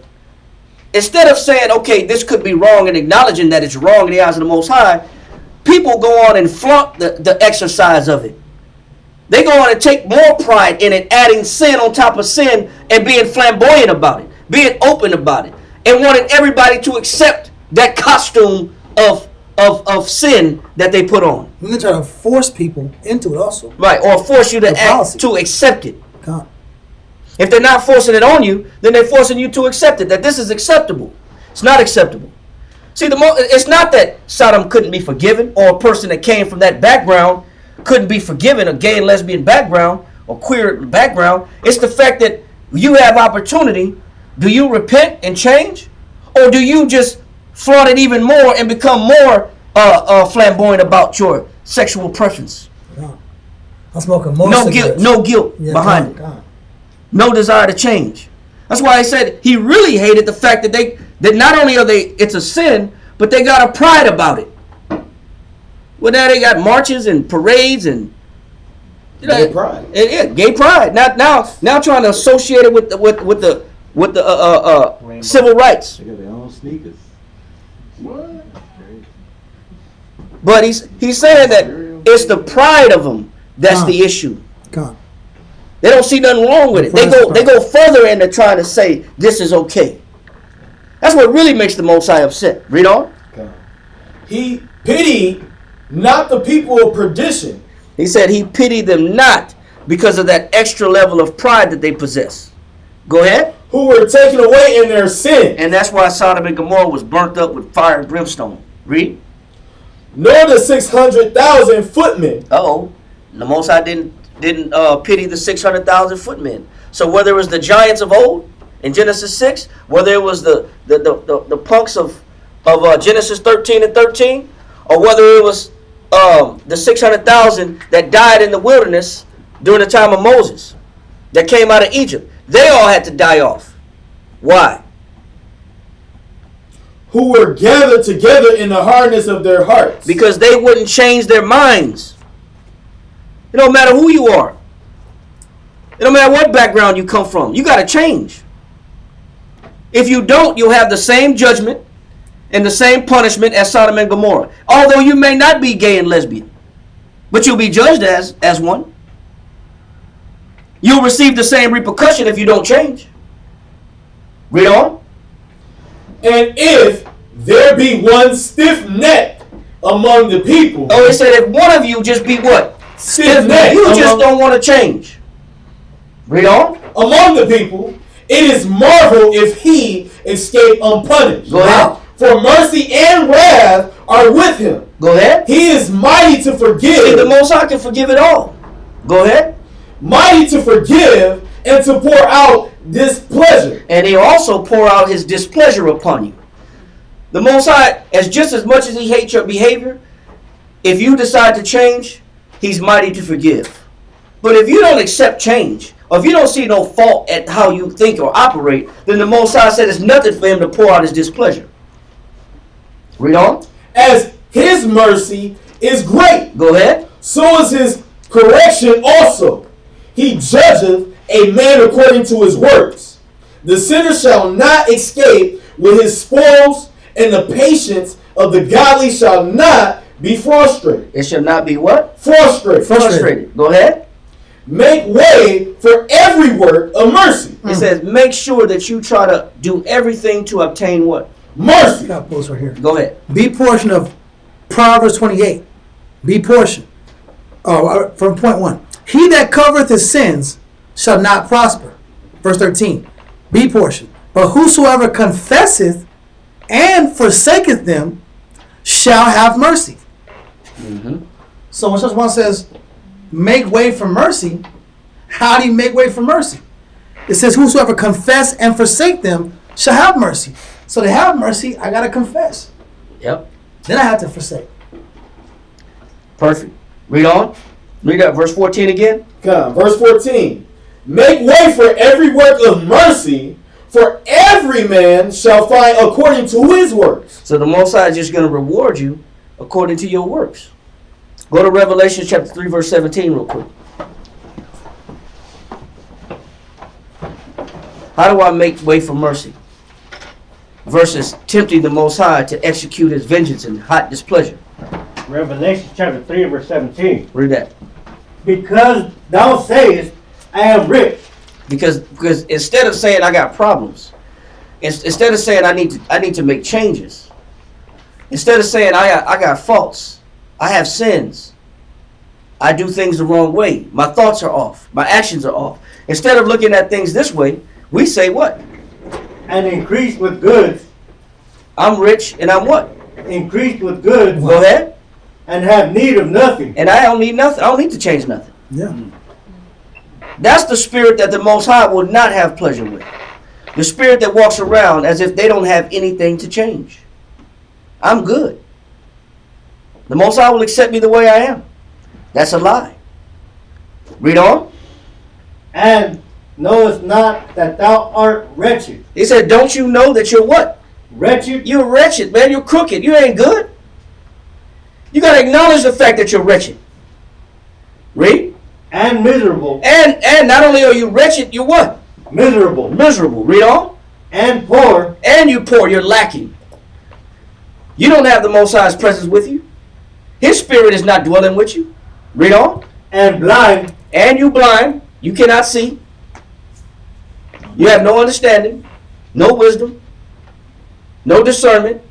Instead of saying, okay, this could be wrong and acknowledging that it's wrong in the eyes of the Most High, people go on and flaunt the exercise of it. They go on and take more pride in it, adding sin on top of sin and being flamboyant about it, being open about it, and wanting everybody to accept that costume of sin that they put on. We're going to try to force people into it also. Right, or force you to accept it. God. If they're not forcing it on you, then they're forcing you to accept it, that this is acceptable. It's not acceptable. See, it's not that Sodom couldn't be forgiven, or a person that came from that background couldn't be forgiven, a gay and lesbian background, or queer background. It's the fact that you have opportunity. Do you repent and change? Or do you just flaunt it even more and become more flamboyant about your sexual preference? God. I'm smoking more No cigarettes. guilt behind it. God. No desire to change. That's why I said he really hated the fact that not only it's a sin, but they got a pride about it. Well, now they got marches and parades and Gay pride. Yeah, gay pride. Now trying to associate it with the civil rights. They got their own sneakers. What? But he's saying that it's the pride of them that's the issue. God. They don't see nothing wrong with it. They go further into trying to say this is okay. That's what really makes the Most High upset. Read on. He pitied not the people of perdition. He said he pitied them not because of that extra level of pride that they possess. Go ahead. Who were taken away in their sin. And that's why Sodom and Gomorrah was burnt up with fire and brimstone. Read. Nor the 600,000 footmen. The Most High didn't pity the 600,000 footmen. So whether it was the giants of old in Genesis 6, whether it was the punks of Genesis 13 and 13, or whether it was the 600,000 that died in the wilderness during the time of Moses, that came out of Egypt, they all had to die off. Why? Who were gathered together in the hardness of their hearts. Because they wouldn't change their minds. It don't matter who you are. It don't matter what background you come from. You got to change. If you don't, you'll have the same judgment and the same punishment as Sodom and Gomorrah. Although you may not be gay and lesbian, but you'll be judged as one. You'll receive the same repercussion if you don't change. Read on. And if there be one stiff-necked among the people. Oh, it said if one of you just be what? Stiff-necked. You just don't want to change. Read on. Among the people, it is marvel if he escape unpunished. Go ahead. For mercy and wrath are with him. Go ahead. He is mighty to forgive. See, the Most High can forgive it all. Go ahead. Mighty to forgive and to pour out displeasure. And he also pour out his displeasure upon you. The Most High, as much as he hates your behavior, if you decide to change, he's mighty to forgive. But if you don't accept change, or if you don't see no fault at how you think or operate, then the Most High said it's nothing for him to pour out his displeasure. Read on. As his mercy is great, Go ahead. so is his correction also. He judgeth a man according to his works. The sinner shall not escape with his spoils, and the patience of the godly shall not be frustrated. It shall not be what? Frustrated. Go ahead. Make way for every work of mercy. It says make sure that you try to do everything to obtain what? Mercy. Got post right here. Go ahead. Be portion of Proverbs 28. Be portion. From point 1. He that covereth his sins shall not prosper. Verse 13, B portion. But whosoever confesseth and forsaketh them shall have mercy. So when such one says, make way for mercy, how do you make way for mercy? It says, whosoever confess and forsake them shall have mercy. So to have mercy, I got to confess. Yep. Then I have to forsake. Perfect. Read on. Read that verse 14 again. Come, verse 14. Make way for every work of mercy, for every man shall find according to his works. So the Most High is just going to reward you according to your works. Go to Revelation chapter 3, verse 17 real quick. How do I make way for mercy? Versus tempting the Most High to execute his vengeance and hot displeasure. Revelation chapter 3 verse 17. Read that. Because thou sayest, I am rich. Because instead of saying I got problems, instead of saying I need to make changes, instead of saying I got faults, I have sins, I do things the wrong way, my thoughts are off, my actions are off. Instead of looking at things this way, we say what? And increase with goods. I'm rich and I'm what? Increased with goods. Go ahead. And have need of nothing. And I don't need nothing. I don't need to change nothing. Yeah. That's the spirit that the Most High will not have pleasure with. The spirit that walks around as if they don't have anything to change. I'm good. The Most High will accept me the way I am. That's a lie. Read on. And knowest not that thou art wretched. He said, don't you know that you're what? Wretched. You're wretched, man. You're crooked. You ain't good. You got to acknowledge the fact that you're wretched. Read. And miserable. And not only are you wretched, you're what? Miserable. Miserable. Read on. And poor. And you poor. You're lacking. You don't have the Most High's presence with you. His spirit is not dwelling with you. Read on. And blind. And you blind. You cannot see. You have no understanding. No wisdom. No discernment.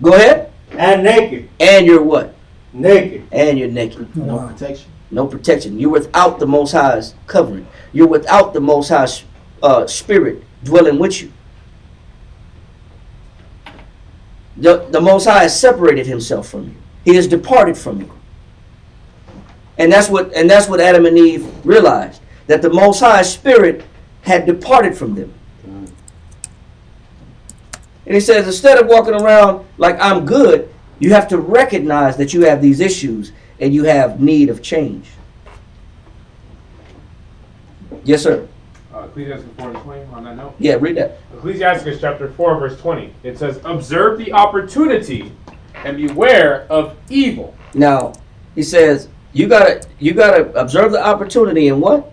Go ahead. And naked. And you're what? Naked. And you're naked. No protection. No protection. You're without the Most High's covering. You're without the Most High's spirit dwelling with you. The Most High has separated himself from you. He has departed from you. And that's what Adam and Eve realized. That the Most High's spirit had departed from them. And he says, instead of walking around like I'm good, you have to recognize that you have these issues and you have need of change. Yes, sir. Ecclesiastes 4:20 on that note. Yeah, read that. Ecclesiastes chapter 4 verse 20. It says, observe the opportunity and beware of evil. Now, he says, you gotta observe the opportunity and what?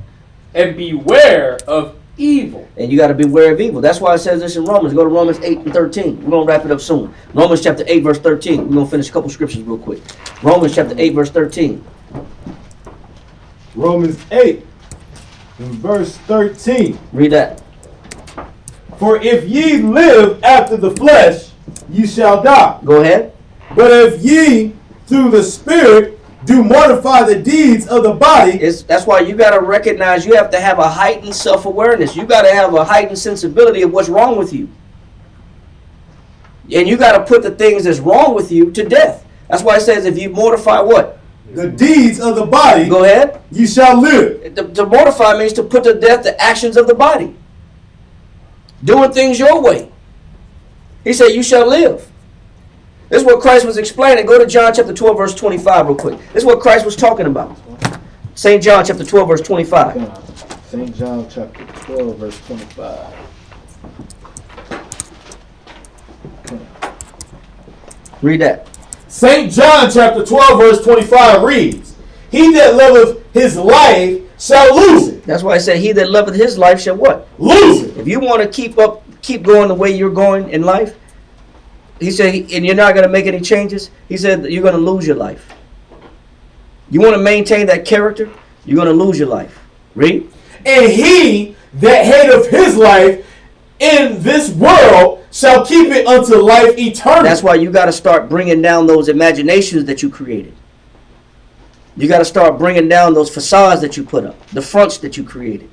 And beware of evil. And you got to beware of evil. That's why it says this in Romans. Go to Romans 8 and 13. We're going to wrap it up soon. Romans chapter 8, verse 13. We're going to finish a couple scriptures real quick. Romans chapter 8, verse 13. Romans 8 and verse 13. Read that. For if ye live after the flesh, ye shall die. Go ahead. But if ye through the Spirit do mortify the deeds of the body. That's why you got to recognize you have to have a heightened self-awareness. You got to have a heightened sensibility of what's wrong with you. And you got to put the things that's wrong with you to death. That's why it says if you mortify what? The deeds of the body. Go ahead. You shall live. To mortify means to put to death the actions of the body. Doing things your way. He said you shall live. This is what Christ was explaining. Go to John chapter 12, verse 25 real quick. This is what Christ was talking about. St. John chapter 12, verse 25. St. John chapter 12, verse 25. Read that. St. John chapter 12, verse 25 reads, he that loveth his life shall lose it. That's why I said he that loveth his life shall what? Lose it. If you want to keep going the way you're going in life, he said, and you're not going to make any changes, he said you're going to lose your life. You want to maintain that character, you're going to lose your life. Read. And he that hateth his life in this world shall keep it unto life eternal. That's why you got to start bringing down those imaginations that you created. You got to start bringing down those facades that you put up, the fronts that you created,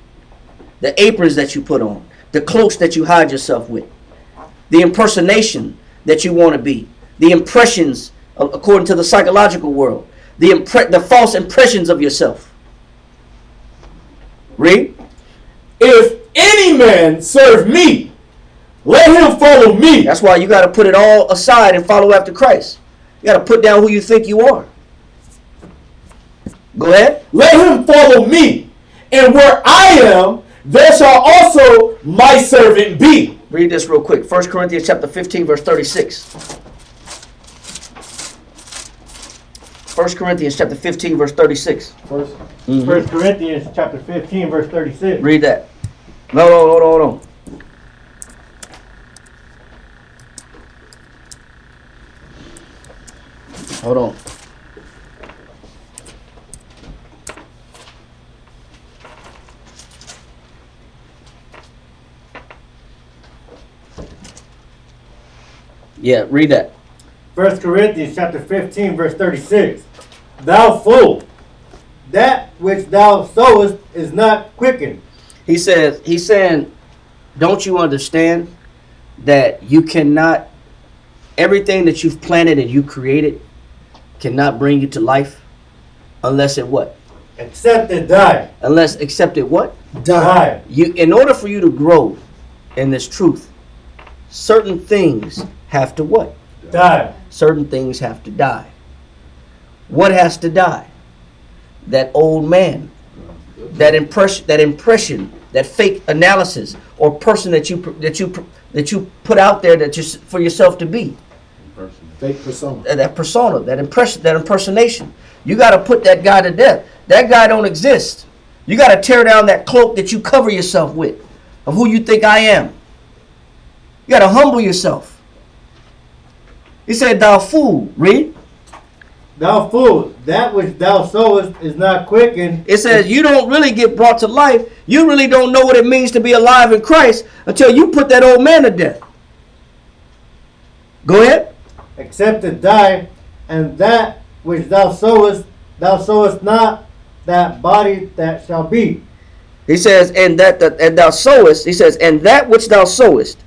the aprons that you put on, the cloaks that you hide yourself with, the impersonation that you want to be, the impressions according to the psychological world, the false impressions of yourself. Read. If any man serve me, let him follow me. That's why you got to put it all aside and follow after Christ. You got to put down who you think you are. Go ahead. Let him follow me. And where I am, there shall also my servant be. Read this real quick. 1 Corinthians chapter 15, verse 36. 1 Corinthians chapter 15, verse 36. First, 1 Corinthians chapter 15, verse 36. Read that. No, hold on. Hold on. Yeah, read that. 1 Corinthians chapter 15, verse 36. Thou fool, that which thou sowest is not quickened. He's saying, don't you understand that you cannot, everything that you've planted and you created cannot bring you to life unless it what? Except it die. Except it what? Die. In order for you to grow in this truth, certain things have to what? Die. Certain things have to die. What has to die? That old man, that impression, that fake analysis or person that you put out there that you for yourself to be. fake persona. That persona, that impression, that impersonation. You got to put that guy to death. That guy don't exist. You got to tear down that cloak that you cover yourself with of who you think I am. You got to humble yourself. He said, thou fool. Read. Thou fool, that which thou sowest is not quickened. It says you don't really get brought to life. You really don't know what it means to be alive in Christ until you put that old man to death. Go ahead. Except it die, and that which thou sowest not that body that shall be. He says, and thou sowest. He says, and that which thou sowest.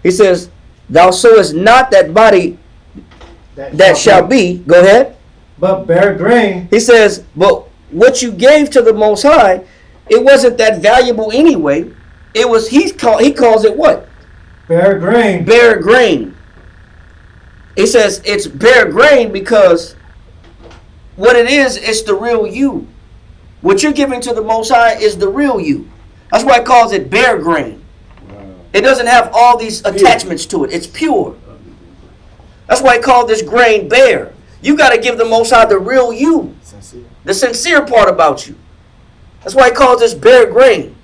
He says, thou sowest not that body that shall be. Go ahead. But bear grain. He says, but what you gave to the Most High, it wasn't that valuable anyway. It was he calls it what? Bear grain. Bear grain. He says it's bear grain because what it is, it's the real you. What you're giving to the Most High is the real you. That's why it calls it bear grain. It doesn't have all these attachments to it. It's pure. That's why I call this grain bare. You got to give the Most High the real you. Sincere. The sincere part about you. That's why he calls this bare grain.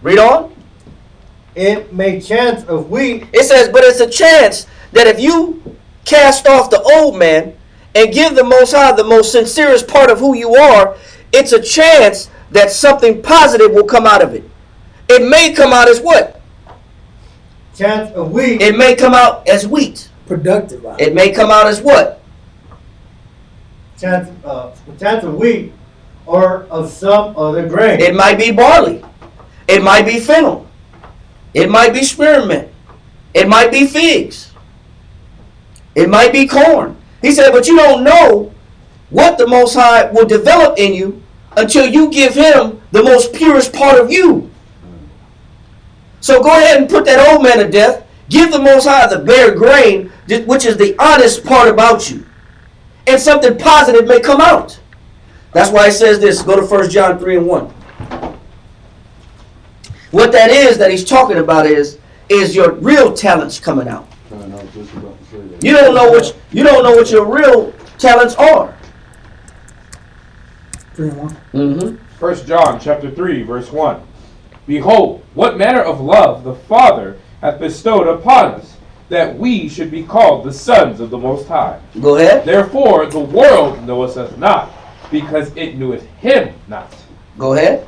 Read on. It may chance of wheat. It says, but it's a chance that if you cast off the old man and give the Most High the most sincerest part of who you are, it's a chance that something positive will come out of it. It may come out as what? Chance of wheat. It may come out as wheat. Productive. It may come out as what? Chance of wheat or of some other grain. It might be barley. It might be fennel. It might be spearmint. It might be figs. It might be corn. He said, but you don't know what the Most High will develop in you until you give him the most purest part of you. So go ahead and put that old man to death. Give the Most High the bare grain, which is the honest part about you. And something positive may come out. That's why it says this. Go to 1 John 3:1. What that is that he's talking about is your real talents coming out. You don't know what your real talents are. 3:1. 1 John chapter 3, verse 1. Behold, what manner of love the Father hath bestowed upon us, that we should be called the sons of the Most High. Go ahead. Therefore the world knoweth us not, because it kneweth him not. Go ahead.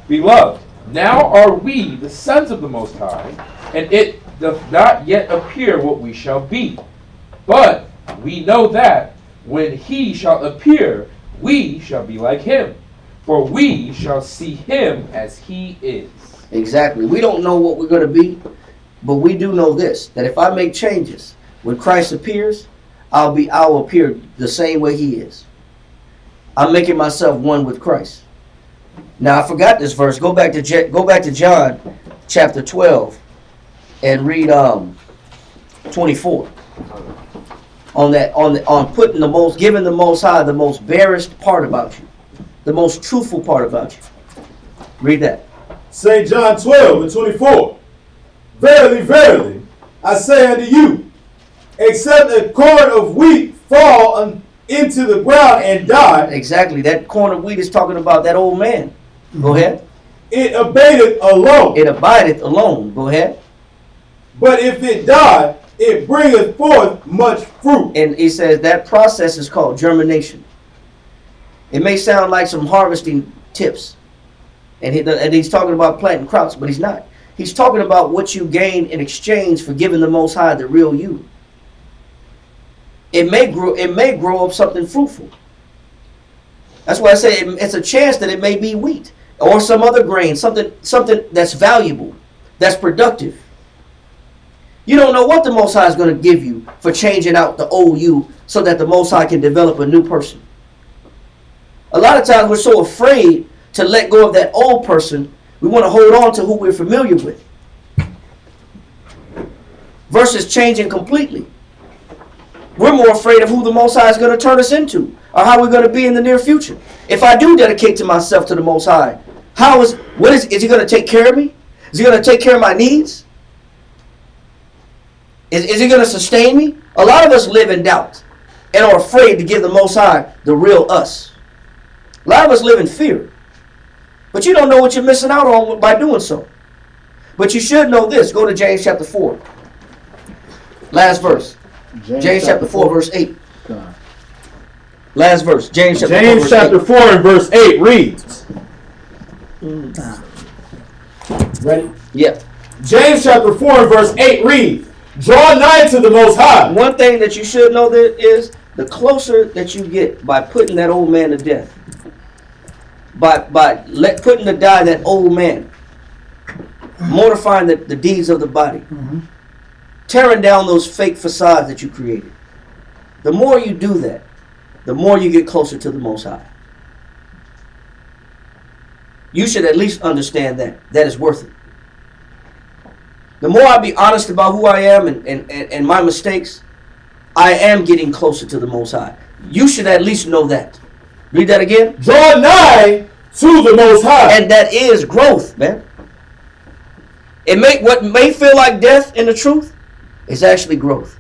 Beloved, now are we the sons of the Most High, and it doth not yet appear what we shall be. But we know that when he shall appear, we shall be like him, for we shall see him as he is. Exactly. We don't know what we're going to be, but we do know this, that if I make changes, when Christ appears, I'll appear the same way he is. I'm making myself one with Christ. Now I forgot this verse. Go back to John chapter 12 and read 24. On putting giving the Most High the most barest part about you, the most truthful part about you. Read that. St. John 12 and 24. Verily, verily, I say unto you, except a corn of wheat fall into the ground and die. Exactly. That corn of wheat is talking about that old man. Go ahead. It abideth alone. It abideth alone. Go ahead. But if it die, it bringeth forth much fruit. And he says that process is called germination. It may sound like some harvesting tips. And he's talking about planting crops, but he's not. He's talking about what you gain in exchange for giving the Most High the real you. It may grow up something fruitful. That's why I say it's a chance that it may be wheat or some other grain, something that's valuable, that's productive. You don't know what the Most High is going to give you for changing out the old you so that the Most High can develop a new person. A lot of times we're so afraid to let go of that old person, we want to hold on to who we're familiar with. Versus changing completely. We're more afraid of who the Most High is going to turn us into or how we're going to be in the near future. If I do dedicate to myself to the Most High, is he going to take care of me? Is he going to take care of my needs? Is he going to sustain me? A lot of us live in doubt and are afraid to give the Most High the real us. A lot of us live in fear. But you don't know what you're missing out on by doing so. But you should know this. Go to James chapter 4. Last verse. James chapter 4 verse 8. Last verse. James chapter 4 and verse 8 reads. Ready? Yeah. James chapter 4 and verse 8 reads, draw nigh to the Most High. One thing that you should know that is the closer that you get by putting that old man to death, by putting to die that old man, mortifying the deeds of the body, tearing down those fake facades that you created. The more you do that, the more you get closer to the Most High. You should at least understand that is worth it. The more I be honest about who I am and my mistakes, I am getting closer to the Most High. You should at least know that. Read that again. Draw nigh to the Most High. And that is growth, man. What may feel like death in the truth is actually growth.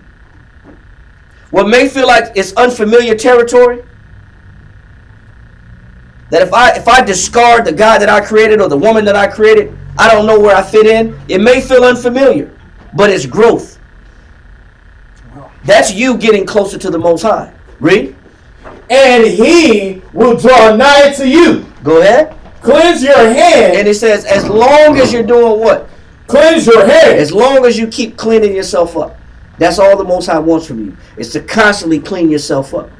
What may feel like it's unfamiliar territory, that if I discard the guy that I created or the woman that I created, I don't know where I fit in. It may feel unfamiliar, but it's growth. That's you getting closer to the Most High. Read. And he will draw nigh to you. Go ahead. Cleanse your hand. And it says, as long as you're doing what? Cleanse your hand. As long as you keep cleaning yourself up. That's all the Most High wants from you. Is to constantly clean yourself up.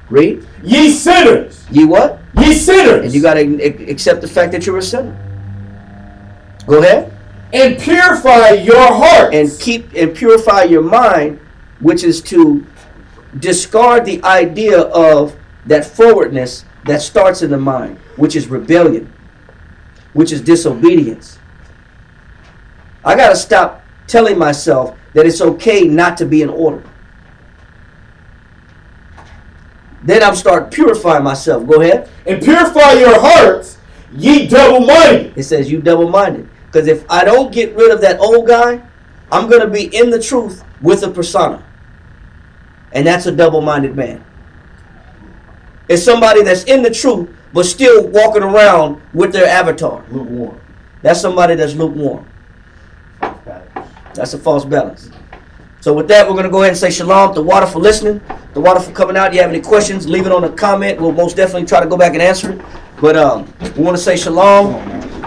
Read. Ye sinners. Ye what? Ye sinners. And you got to accept the fact that you're a sinner. Go ahead. And purify your heart. And purify your mind, which is to discard the idea of that forwardness that starts in the mind, which is rebellion, which is disobedience. I got to stop telling myself that it's okay not to be in order. Then I'm start purifying myself. Go ahead. And purify your hearts, ye double-minded. It says you double-minded. Because if I don't get rid of that old guy, I'm going to be in the truth with a persona. And that's a double-minded man. It's somebody that's in the truth, but still walking around with their avatar. Lukewarm. That's somebody that's lukewarm. That's a false balance. So with that, we're going to go ahead and say shalom to Water for listening, to Water for coming out. If you have any questions, leave it on a comment. We'll most definitely try to go back and answer it. But we want to say shalom.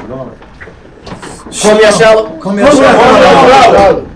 Kom Yashala. Kom Yashala.